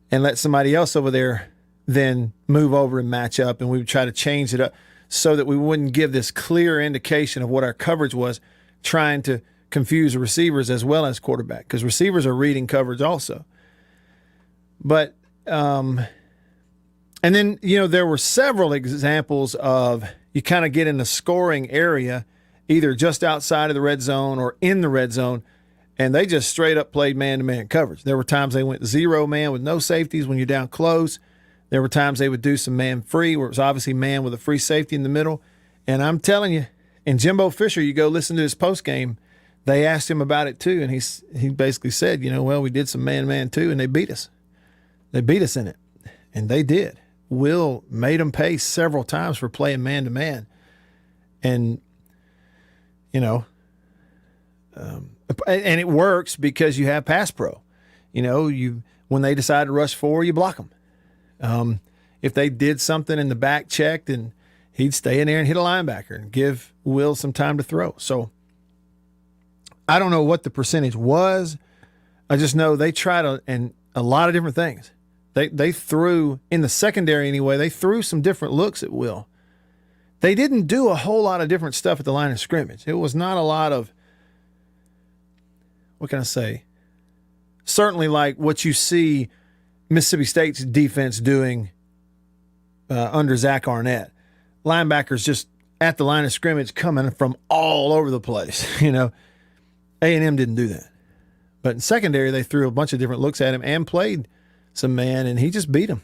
and let somebody else over there then move over and match up, and we would try to change it up so that we wouldn't give this clear indication of what our coverage was, trying to confuse the receivers as well as quarterback, because receivers are reading coverage also. But and then, there were several examples of you kind of get in the scoring area, either just outside of the red zone or in the red zone, and they just straight up played man-to-man coverage. There were times they went 0 man with no safeties when you're down close. There were times they would do some man free where it was obviously man with a free safety in the middle. And I'm telling you, and Jimbo Fisher, you go listen to his postgame, they asked him about it too, and he basically said, well, we did some man-man too, and they beat us. They beat us in it, and they did. Will made them pay several times for playing man-to-man. And, and it works because you have pass pro. When they decide to rush forward, you block them. If they did something in the back check, then he'd stay in there and hit a linebacker and give Will some time to throw. So I don't know what the percentage was. I just know they tried a lot of different things. They threw, in the secondary anyway, they threw some different looks at Will. They didn't do a whole lot of different stuff at the line of scrimmage. It was not a lot of, what can I say? Certainly like what you see Mississippi State's defense doing under Zach Arnett. Linebackers just at the line of scrimmage coming from all over the place. A&M didn't do that. But in secondary, they threw a bunch of different looks at him and played some man, and he just beat him.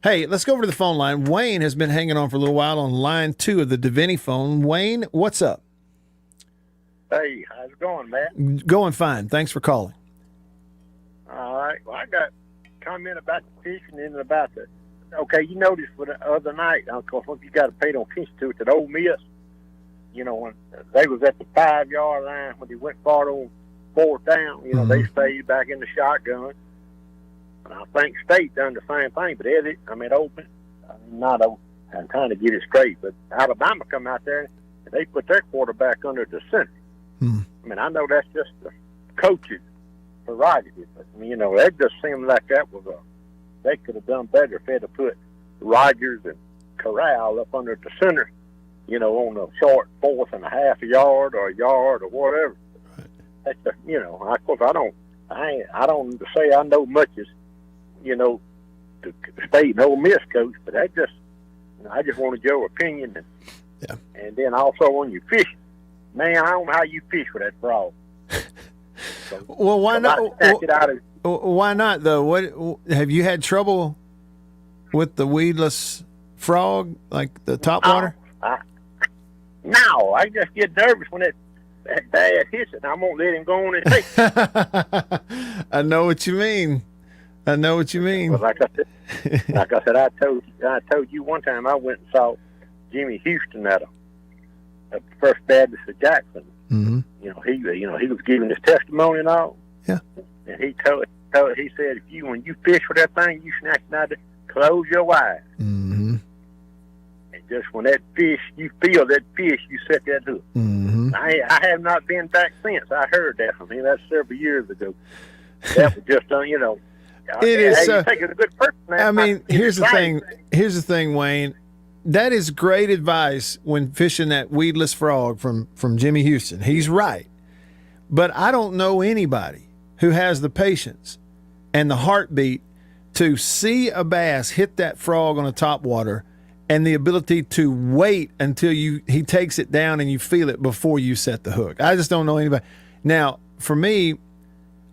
Hey, let's go over to the phone line. Wayne has been hanging on for a little while on line 2 of the Davini phone. Wayne, what's up? Hey, how's it going, Matt? Going fine. Thanks for calling. All right. Well, I got a comment about the fishing and about the. Okay, you noticed for the other night, of course, if you got to pay no attention to it, that Ole Miss, when they was at the 5-yard line, when they went far on 4th down, they stayed back in the shotgun. And I think State done the same thing, but I'm trying to get it straight, but Alabama come out there and they put their quarterback under the center. I know that's just the coaches' prerogative, but that just seemed like that was they could have done better if they had to put Rogers and Corral up under the center, on a short 4th and a half a yard or whatever. That's of course I don't say I know much as the State and Ole Miss coach, but I just wanted your opinion. And then also on your fish, man, I don't know how you fish with that frog. So, well, why not? Why not though? What have you had trouble with the weedless frog, like the topwater? No, I just get nervous when that bad hits it. I'm gonna let him go on and take it. I know what you mean. Well, like I said, I told you one time I went and saw Jimmy Houston at First Baptist of Jackson. Mm-hmm. He was giving his testimony and all. Yeah. And he said, when you fish with that thing, you snatch out to close your eyes. Mm-hmm. And just when that fish, you feel that fish, you set that hook. Mm-hmm. I have not been back since. I heard that from him. That's several years ago. That was just It is. You think it's a good person. I mean, here's the thing. Here's the thing, Wayne. That is great advice when fishing that weedless frog from Jimmy Houston. He's right. But I don't know anybody who has the patience and the heartbeat to see a bass hit that frog on a topwater and the ability to wait until he takes it down and you feel it before you set the hook. I just don't know anybody. Now, for me,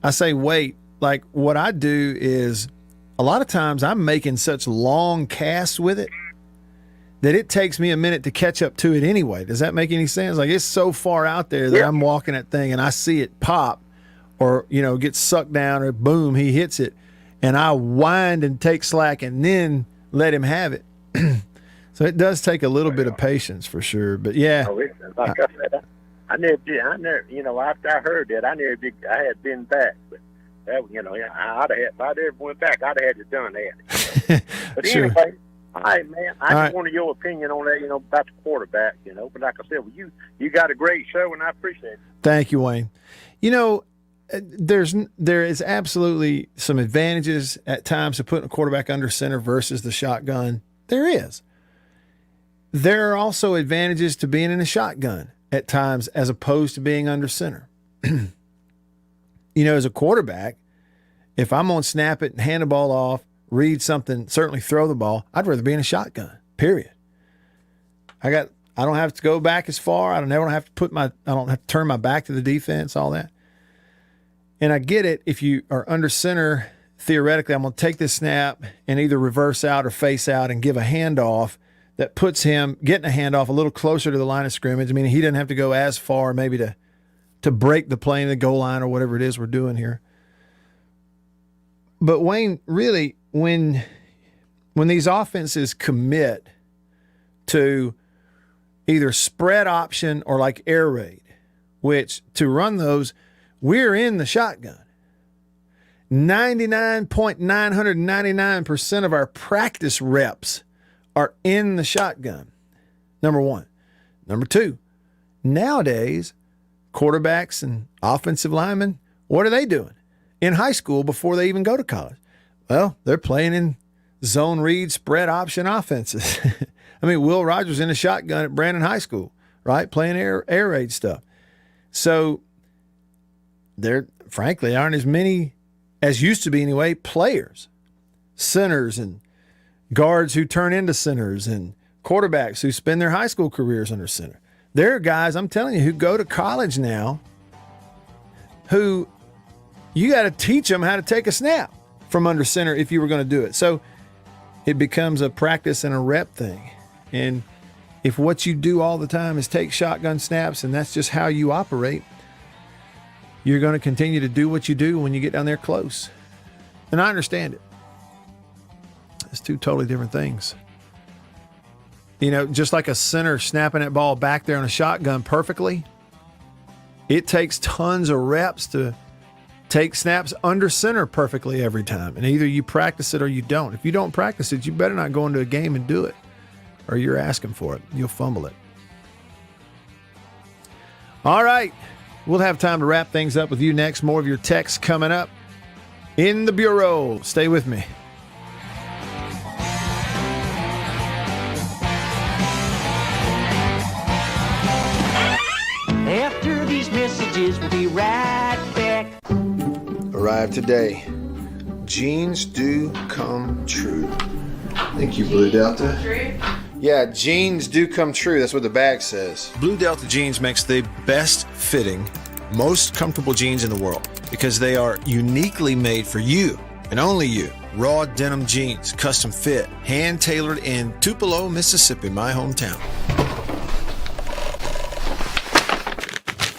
I say wait. Like what I do is a lot of times I'm making such long casts with it that it takes me a minute to catch up to it anyway. Does that make any sense? Like, it's so far out there that I'm walking that thing and I see it pop or, get sucked down or boom, he hits it. And I wind and take slack and then let him have it. So it does take a little bit of patience for sure. But yeah. Like I said, I never, after I heard that, I had been back. But that, if I'd ever went back, I'd have had it done that. But Sure. anyway, all right, man. I All just right. wanted your opinion on that, about the quarterback, But like I said, well, you got a great show, and I appreciate it. Thank you, Wayne. There is absolutely some advantages at times to putting a quarterback under center versus the shotgun. There is. There are also advantages to being in a shotgun at times as opposed to being under center. As a quarterback, if I'm on snap it and hand the ball off, read something, certainly throw the ball, I'd rather be in a shotgun, period. I don't have to go back as far. I don't have to turn my back to the defense, all that. And I get it. If you are under center, theoretically, I'm going to take this snap and either reverse out or face out and give a handoff that puts him getting a handoff a little closer to the line of scrimmage. I mean, he doesn't have to go as far maybe to break the play in the goal line or whatever it is we're doing here. But Wayne, really, when these offenses commit to either spread option or like air raid, which to run those, we're in the shotgun. 99.999% of our practice reps are in the shotgun. Number one. Number two, nowadays, quarterbacks and offensive linemen, what are they doing in high school before they even go to college? Well, they're playing in zone read, spread option offenses. I mean, Will Rogers in a shotgun at Brandon High School, right? Playing air raid stuff. So there, frankly, aren't as many, as used to be anyway, players, centers and guards who turn into centers and quarterbacks who spend their high school careers under center. There are guys, I'm telling you, who go to college now who you got to teach them how to take a snap from under center if you were going to do it. So it becomes a practice and a rep thing. And if what you do all the time is take shotgun snaps and that's just how you operate, you're going to continue to do what you do when you get down there close. And I understand it. It's two totally different things. Just like a center snapping that ball back there on a shotgun perfectly, it takes tons of reps to take snaps under center perfectly every time. And either you practice it or you don't. If you don't practice it, you better not go into a game and do it, or you're asking for it. You'll fumble it. All right. We'll have time to wrap things up with you next. More of your texts coming up in the Bureau. Stay with me. After these messages, we'll be right back. Arrived today. Jeans do come true. Thank you, Blue Delta. Yeah, jeans do come true. That's what the bag says. Blue Delta Jeans makes the best fitting, most comfortable jeans in the world because they are uniquely made for you and only you. Raw denim jeans, custom fit, hand tailored in Tupelo, Mississippi, my hometown.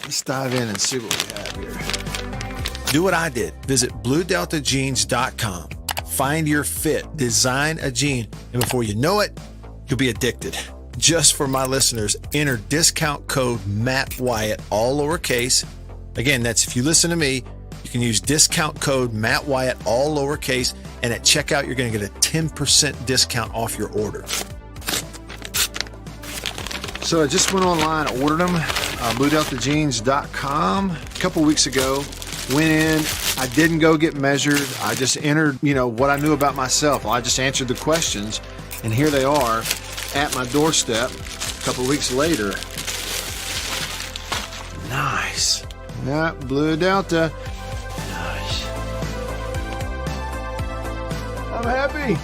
Let's dive in and see what we have here. Do what I did. Visit BlueDeltaJeans.com. Find your fit, design a jean, and before you know it, you'll be addicted. Just for my listeners, enter discount code Matt Wyatt, all lowercase. Again, that's if you listen to me, you can use discount code Matt Wyatt, all lowercase, and at checkout, you're going to get a 10% discount off your order. So I just went online, ordered them, BlueDeltaJeans.com a couple weeks ago. Went in, I didn't go get measured. I just entered, what I knew about myself. I just answered the questions, and here they are at my doorstep a couple weeks later. Nice. Yeah, Blue Delta. Nice. I'm happy.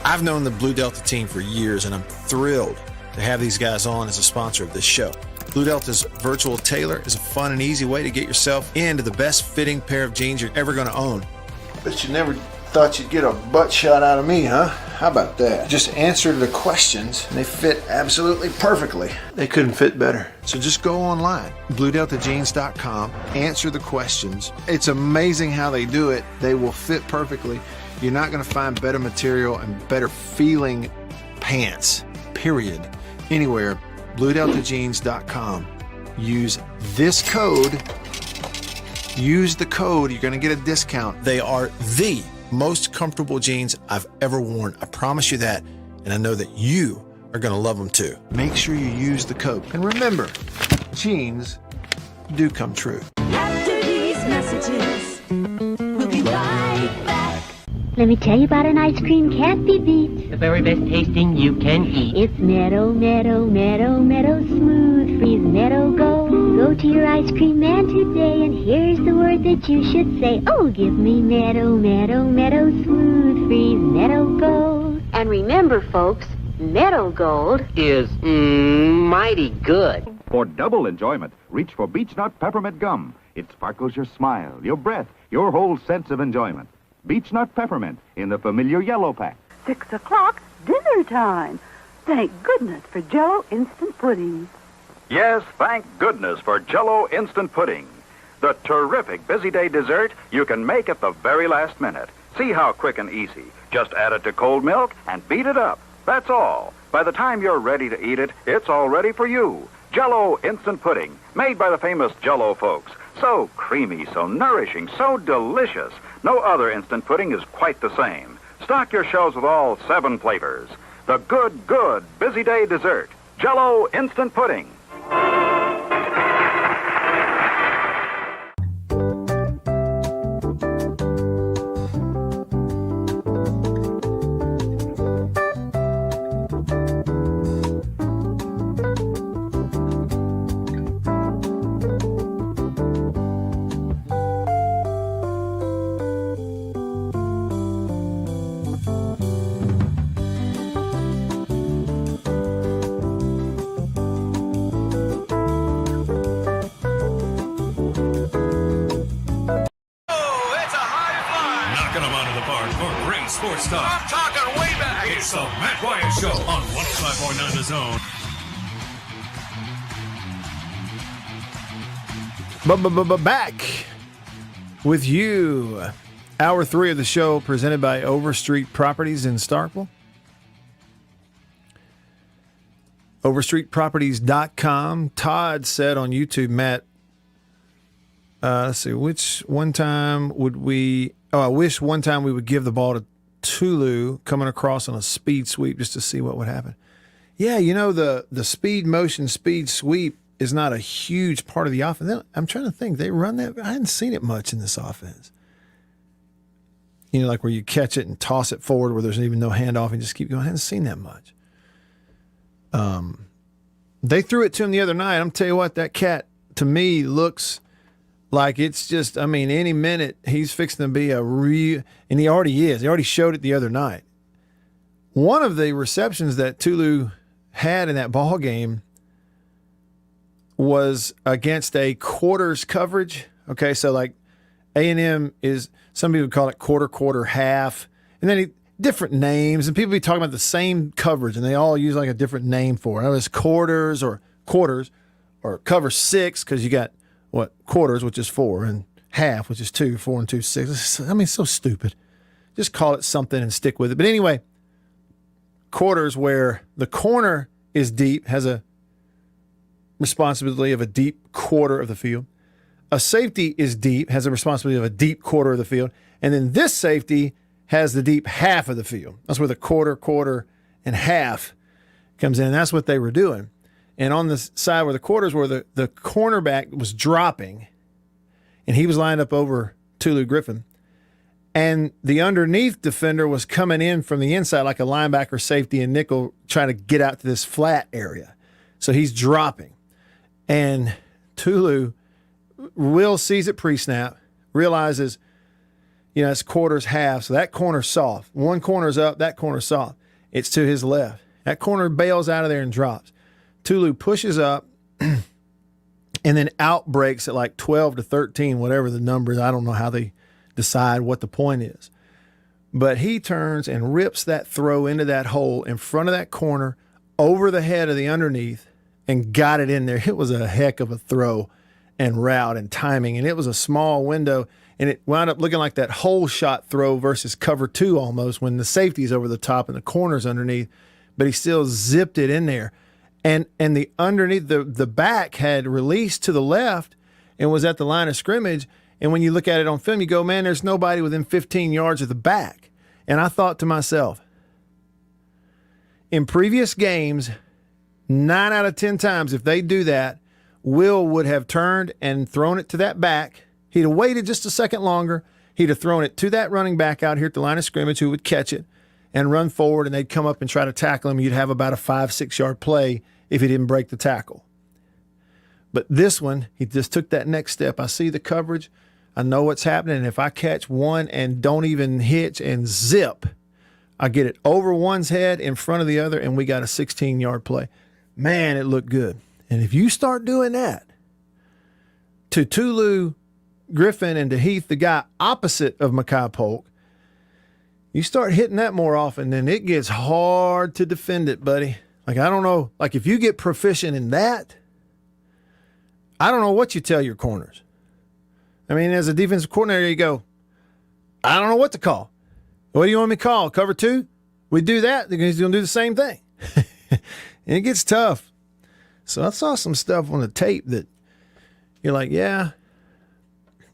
I've known the Blue Delta team for years, and I'm thrilled to have these guys on as a sponsor of this show. Blue Delta's virtual tailor is a fun and easy way to get yourself into the best fitting pair of jeans you're ever going to own. But you never Thought you'd get a butt shot out of me, huh? How about that? Just answered the questions, and they fit absolutely perfectly. They couldn't fit better. So just go online, BlueDeltaJeans.com, answer the questions. It's amazing how they do it. They will fit perfectly. You're not going to find better material and better feeling pants, period, anywhere. BlueDeltaJeans.com. Use this code. Use the code. You're going to get a discount. They are the most comfortable jeans I've ever worn. I promise you that. And I know that you are going to love them too. Make sure you use the code. And remember, jeans do come true. After these messages, we'll be right back. Let me tell you about an ice cream can't be beat. The very best tasting you can eat. It's Meadow, Meadow, Meadow, Meadow Smooth Freeze Meadow Gold. Go to your ice cream man today, and here's the word that you should say. Oh, give me Meadow, Meadow, Meadow Smooth Freeze Meadow Gold. And remember, folks, Meadow Gold is mighty good. For double enjoyment, reach for Beech Nut Peppermint Gum. It sparkles your smile, your breath, your whole sense of enjoyment. Beech Nut Peppermint in the familiar yellow pack. 6 o'clock, dinner time. Thank goodness for Jello instant pudding. Yes, thank goodness for Jello instant pudding. The terrific busy day dessert you can make at the very last minute. See how quick and easy. Just add it to cold milk and beat it up. That's all. By the time you're ready to eat it, it's all ready for you. Jello instant pudding, made by the famous Jello folks. So creamy, so nourishing, so delicious. No other instant pudding is quite the same. Stock your shelves with all 7 flavors. The good busy day dessert. Jello instant pudding. Sports talk. I'm talking way back. It's the Matt Wyatt Show on 105.9 The Zone. Back with you. Hour 3 of the show presented by Overstreet Properties in Starkville. Overstreetproperties.com. Todd said on YouTube, Matt, let's see, which one time would we... Oh, I wish one time we would give the ball to Tulu coming across on a speed sweep just to see what would happen. Yeah, you know, the speed motion, speed sweep is not a huge part of the offense. I'm trying to think. They run that. I hadn't seen it much in this offense. You know, like where you catch it and toss it forward where there's even no handoff and just keep going. I hadn't seen that much. They threw it to him the other night. I'm tell you what, that cat, to me, looks like it's just, I mean, any minute he's fixing to be a real, and he already is. He already showed it the other night. One of the receptions that Tulu had in that ball game was against a quarters coverage. Okay, so like A&M is, some people call it quarter, half, and then different names, and people be talking about the same coverage, and they all use like a different name for it. It was quarters, or cover 6, because you got quarters, which is 4, and half, which is 2, 4 and 2, 6. I mean, it's so stupid. Just call it something and stick with it. But anyway, quarters where the corner is deep, has a responsibility of a deep quarter of the field. A safety is deep, has a responsibility of a deep quarter of the field. And then this safety has the deep half of the field. That's where the quarter, and half comes in. And that's what they were doing. And on the side where the quarters were, the cornerback was dropping, and he was lined up over Tulu Griffin. And the underneath defender was coming in from the inside like a linebacker, safety, and nickel, trying to get out to this flat area. So he's dropping. And Tulu, Will sees it pre-snap, realizes, you know, it's quarters, half, so that corner's soft. One corner's up, that corner's soft. It's to his left. That corner bails out of there and drops. Tulu pushes up and then outbreaks at like 12 to 13, whatever the number is. I don't know how they decide what the point is. But he turns and rips that throw into that hole in front of that corner, over the head of the underneath, and got it in there. It was a heck of a throw and route and timing, and it was a small window, and it wound up looking like that hole shot throw versus cover 2 almost when the safety's over the top and the corner's underneath, but he still zipped it in there. And the underneath, the back had released to the left and was at the line of scrimmage. And when you look at it on film, you go, man, there's nobody within 15 yards of the back. And I thought to myself, in previous games, 9 out of 10 times, if they do that, Will would have turned and thrown it to that back. He'd have waited just a second longer. He'd have thrown it to that running back out here at the line of scrimmage who would catch it and run forward, and they'd come up and try to tackle him. You'd have about a 5-6 yard play if he didn't break the tackle. But this one, he just took that next step. I see the coverage. I know what's happening. And if I catch one and don't even hitch and zip, I get it over one's head in front of the other, and we got a 16-yard play. Man, it looked good. And if you start doing that to Tulu Griffin and to Heath, the guy opposite of Mekhi Polk, you start hitting that more often, then it gets hard to defend it, buddy. Like, I don't know. Like, if you get proficient in that, I don't know what you tell your corners. I mean, as a defensive coordinator, you go, I don't know what to call. What do you want me to call? Cover 2? We do that, he's going to do the same thing. And it gets tough. So I saw some stuff on the tape that you're like, yeah,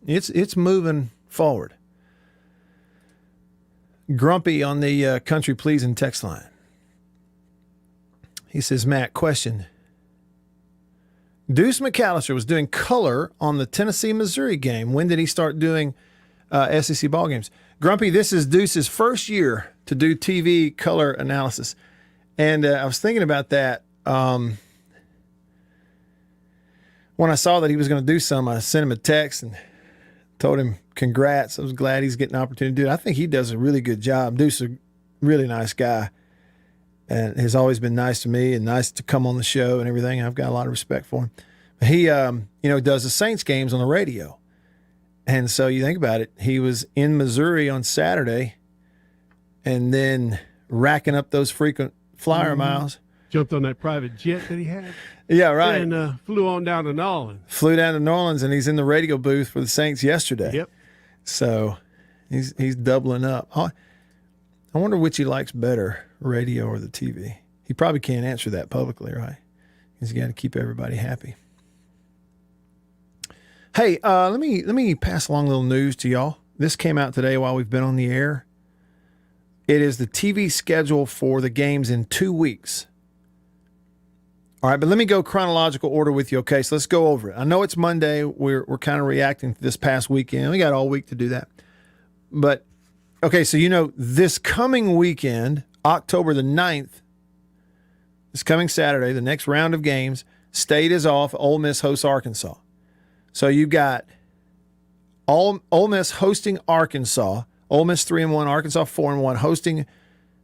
it's moving forward. Grumpy on the Country Pleasing text line. He says, Matt, question. Deuce McAllister was doing color on the Tennessee-Missouri game. When did he start doing SEC ball games? Grumpy, this is Deuce's first year to do TV color analysis. And I was thinking about that. When I saw that he was going to do some, I sent him a text and told him congrats. I was glad he's getting an opportunity to do it. I think he does a really good job. Deuce is a really nice guy and has always been nice to me and nice to come on the show and everything. I've got a lot of respect for him. He, does the Saints games on the radio. And so you think about it, he was in Missouri on Saturday and then racking up those frequent flyer miles. Jumped on that private jet that he had. Yeah, right. And flew on down to New Orleans. Flew down to New Orleans, and he's in the radio booth for the Saints yesterday. Yep. So he's doubling up. I wonder which he likes better, radio or the TV. He probably can't answer that publicly, right? He's got to keep everybody happy. Hey, let me pass along a little news to y'all. This came out today while we've been on the air. It is the TV schedule for the games in 2 weeks. All right, but let me go chronological order with you, okay? So let's go over it. I know it's Monday. We're kind of reacting to this past weekend. We got all week to do that. But, okay, so this coming weekend, October the 9th, this coming Saturday, the next round of games, State is off. Ole Miss hosts Arkansas. So you've got Ole Miss hosting Arkansas, Ole Miss 3-1, Arkansas 4-1, hosting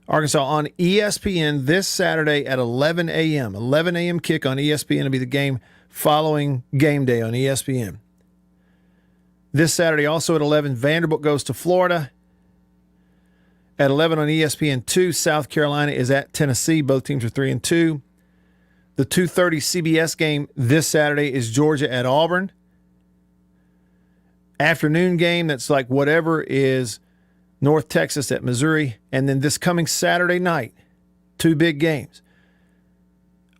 Arkansas on ESPN this Saturday at 11 a.m. 11 a.m. kick on ESPN will be the game following game day on ESPN. This Saturday also at 11, Vanderbilt goes to Florida. At 11 on ESPN2, South Carolina is at Tennessee. Both teams are 3-2. The 2:30 CBS game this Saturday is Georgia at Auburn. Afternoon game, that's like whatever, is North Texas at Missouri. And then this coming Saturday night, 2 big games.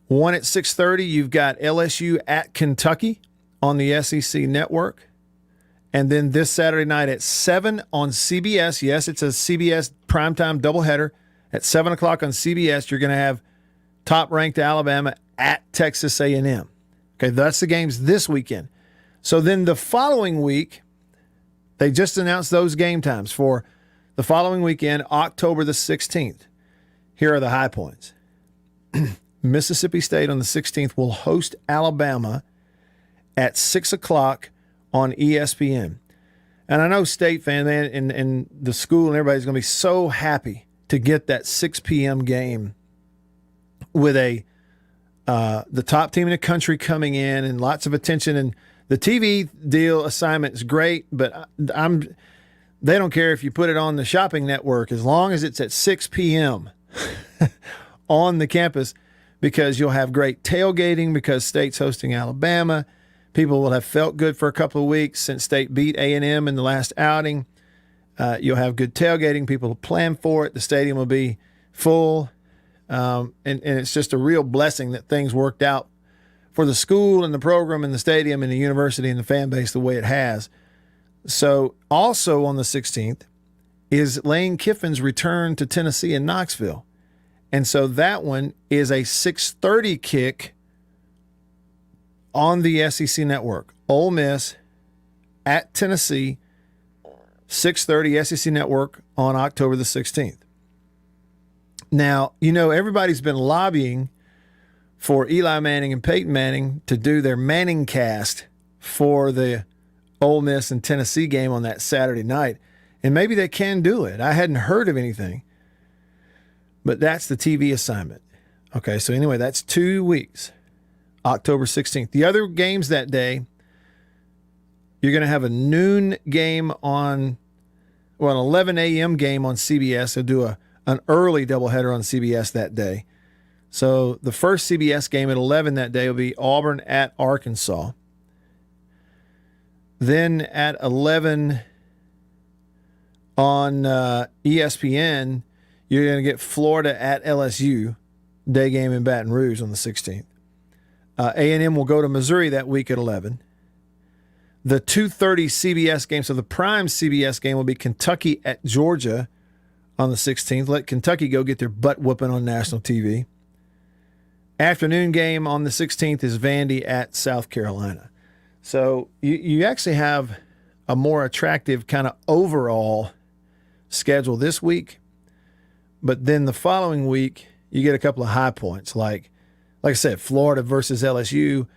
One at 6:30, you've got LSU at Kentucky on the SEC network. And then this Saturday night at 7 on CBS. Yes, it's a CBS primetime doubleheader. At 7 o'clock on CBS, you're going to have top-ranked Alabama at Texas A&M. Okay, that's the games this weekend. So then the following week, they just announced those game times for the following weekend, October the 16th. Here are the high points. Mississippi State on the 16th will host Alabama at 6 o'clock on ESPN. And I know State fan, man, and the school and everybody's going to be so happy to get that 6 p.m. game with the top team in the country coming in and lots of attention. And the TV deal assignment is great, but they don't care if you put it on the shopping network as long as it's at 6 p.m. on the campus, because you'll have great tailgating because State's hosting Alabama. People will have felt good for a couple of weeks since State beat A&M in the last outing. You'll have good tailgating. People will plan for it. The stadium will be full. And it's just a real blessing that things worked out for the school and the program and the stadium and the university and the fan base the way it has. So also on the 16th is Lane Kiffin's return to Tennessee in Knoxville. And so that one is a 6:30 kick on the SEC network. Ole Miss at Tennessee, 6:30 SEC network on October the 16th. Now, everybody's been lobbying for Eli Manning and Peyton Manning to do their Manning cast for the Ole Miss and Tennessee game on that Saturday night. And maybe they can do it. I hadn't heard of anything. But that's the TV assignment. Okay, so anyway, that's 2 weeks, October 16th. The other games that day, you're going to have a noon game an 11 a.m. game on CBS. They'll do an early doubleheader on CBS that day. So the first CBS game at 11 that day will be Auburn at Arkansas. Then at 11 on ESPN, you're going to get Florida at LSU, day game in Baton Rouge on the 16th. A&M will go to Missouri that week at 11. The 2:30 CBS game, so the prime CBS game will be Kentucky at Georgia on the 16th. Let Kentucky go get their butt whooping on national TV. Afternoon game on the 16th is Vandy at South Carolina. So you actually have a more attractive kind of overall schedule this week. But then the following week, you get a couple of high points, like I said, Florida versus LSU,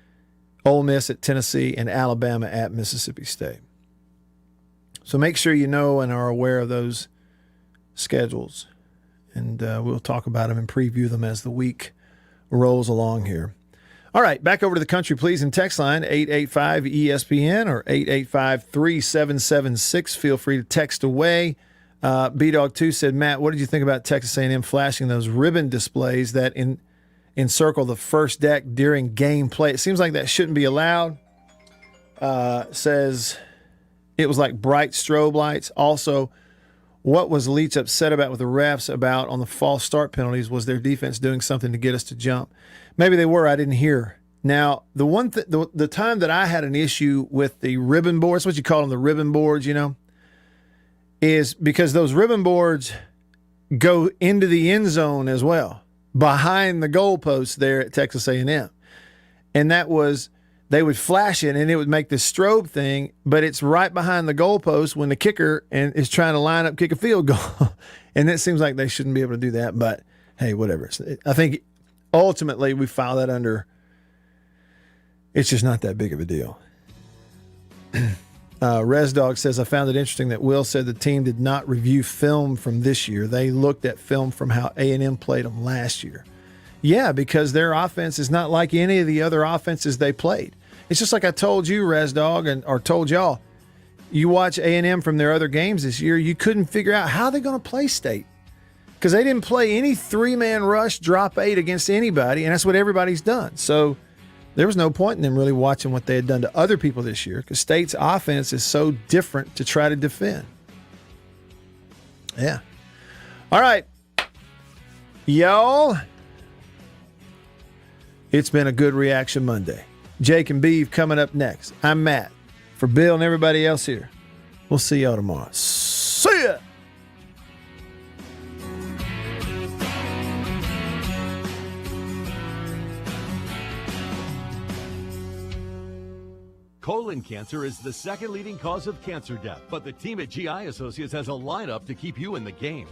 Ole Miss at Tennessee, and Alabama at Mississippi State. So make sure you know and are aware of those schedules. And we'll talk about them and preview them as the week rolls along here. All right, back over to the country, please, and text line 885-ESPN or 885-3776. Feel free to text away. B-Dog2 said, Matt, what did you think about Texas A&M flashing those ribbon displays that encircle the first deck during game play? It seems like that shouldn't be allowed. Says it was like bright strobe lights. Also, what was Leach upset about with the refs about on the false start penalties? Was their defense doing something to get us to jump? Maybe they were. I didn't hear. Now, the time that I had an issue with the ribbon boards, what you call them, the ribbon boards, is because those ribbon boards go into the end zone as well, behind the goalposts there at Texas A&M. And that was, they would flash it and it would make this strobe thing, but it's right behind the goalpost when the kicker is trying to line up, kick a field goal. And it seems like they shouldn't be able to do that, but hey, whatever. I think ultimately we file that under, it's just not that big of a deal. ResDog says, I found it interesting that Will said the team did not review film from this year. They looked at film from how A&M played them last year. Yeah, because their offense is not like any of the other offenses they played. It's just like I told you, ResDog, or told y'all. You watch A&M from their other games this year, you couldn't figure out how they're going to play State. Because they didn't play any three-man rush, drop 8 against anybody, and that's what everybody's done. So there was no point in them really watching what they had done to other people this year because State's offense is so different to try to defend. Yeah. All right. Y'all, it's been a good reaction Monday. Jake and Beeve coming up next. I'm Matt. For Bill and everybody else here, we'll see y'all tomorrow. See ya! Colon cancer is the second leading cause of cancer death, but the team at GI Associates has a lineup to keep you in the game.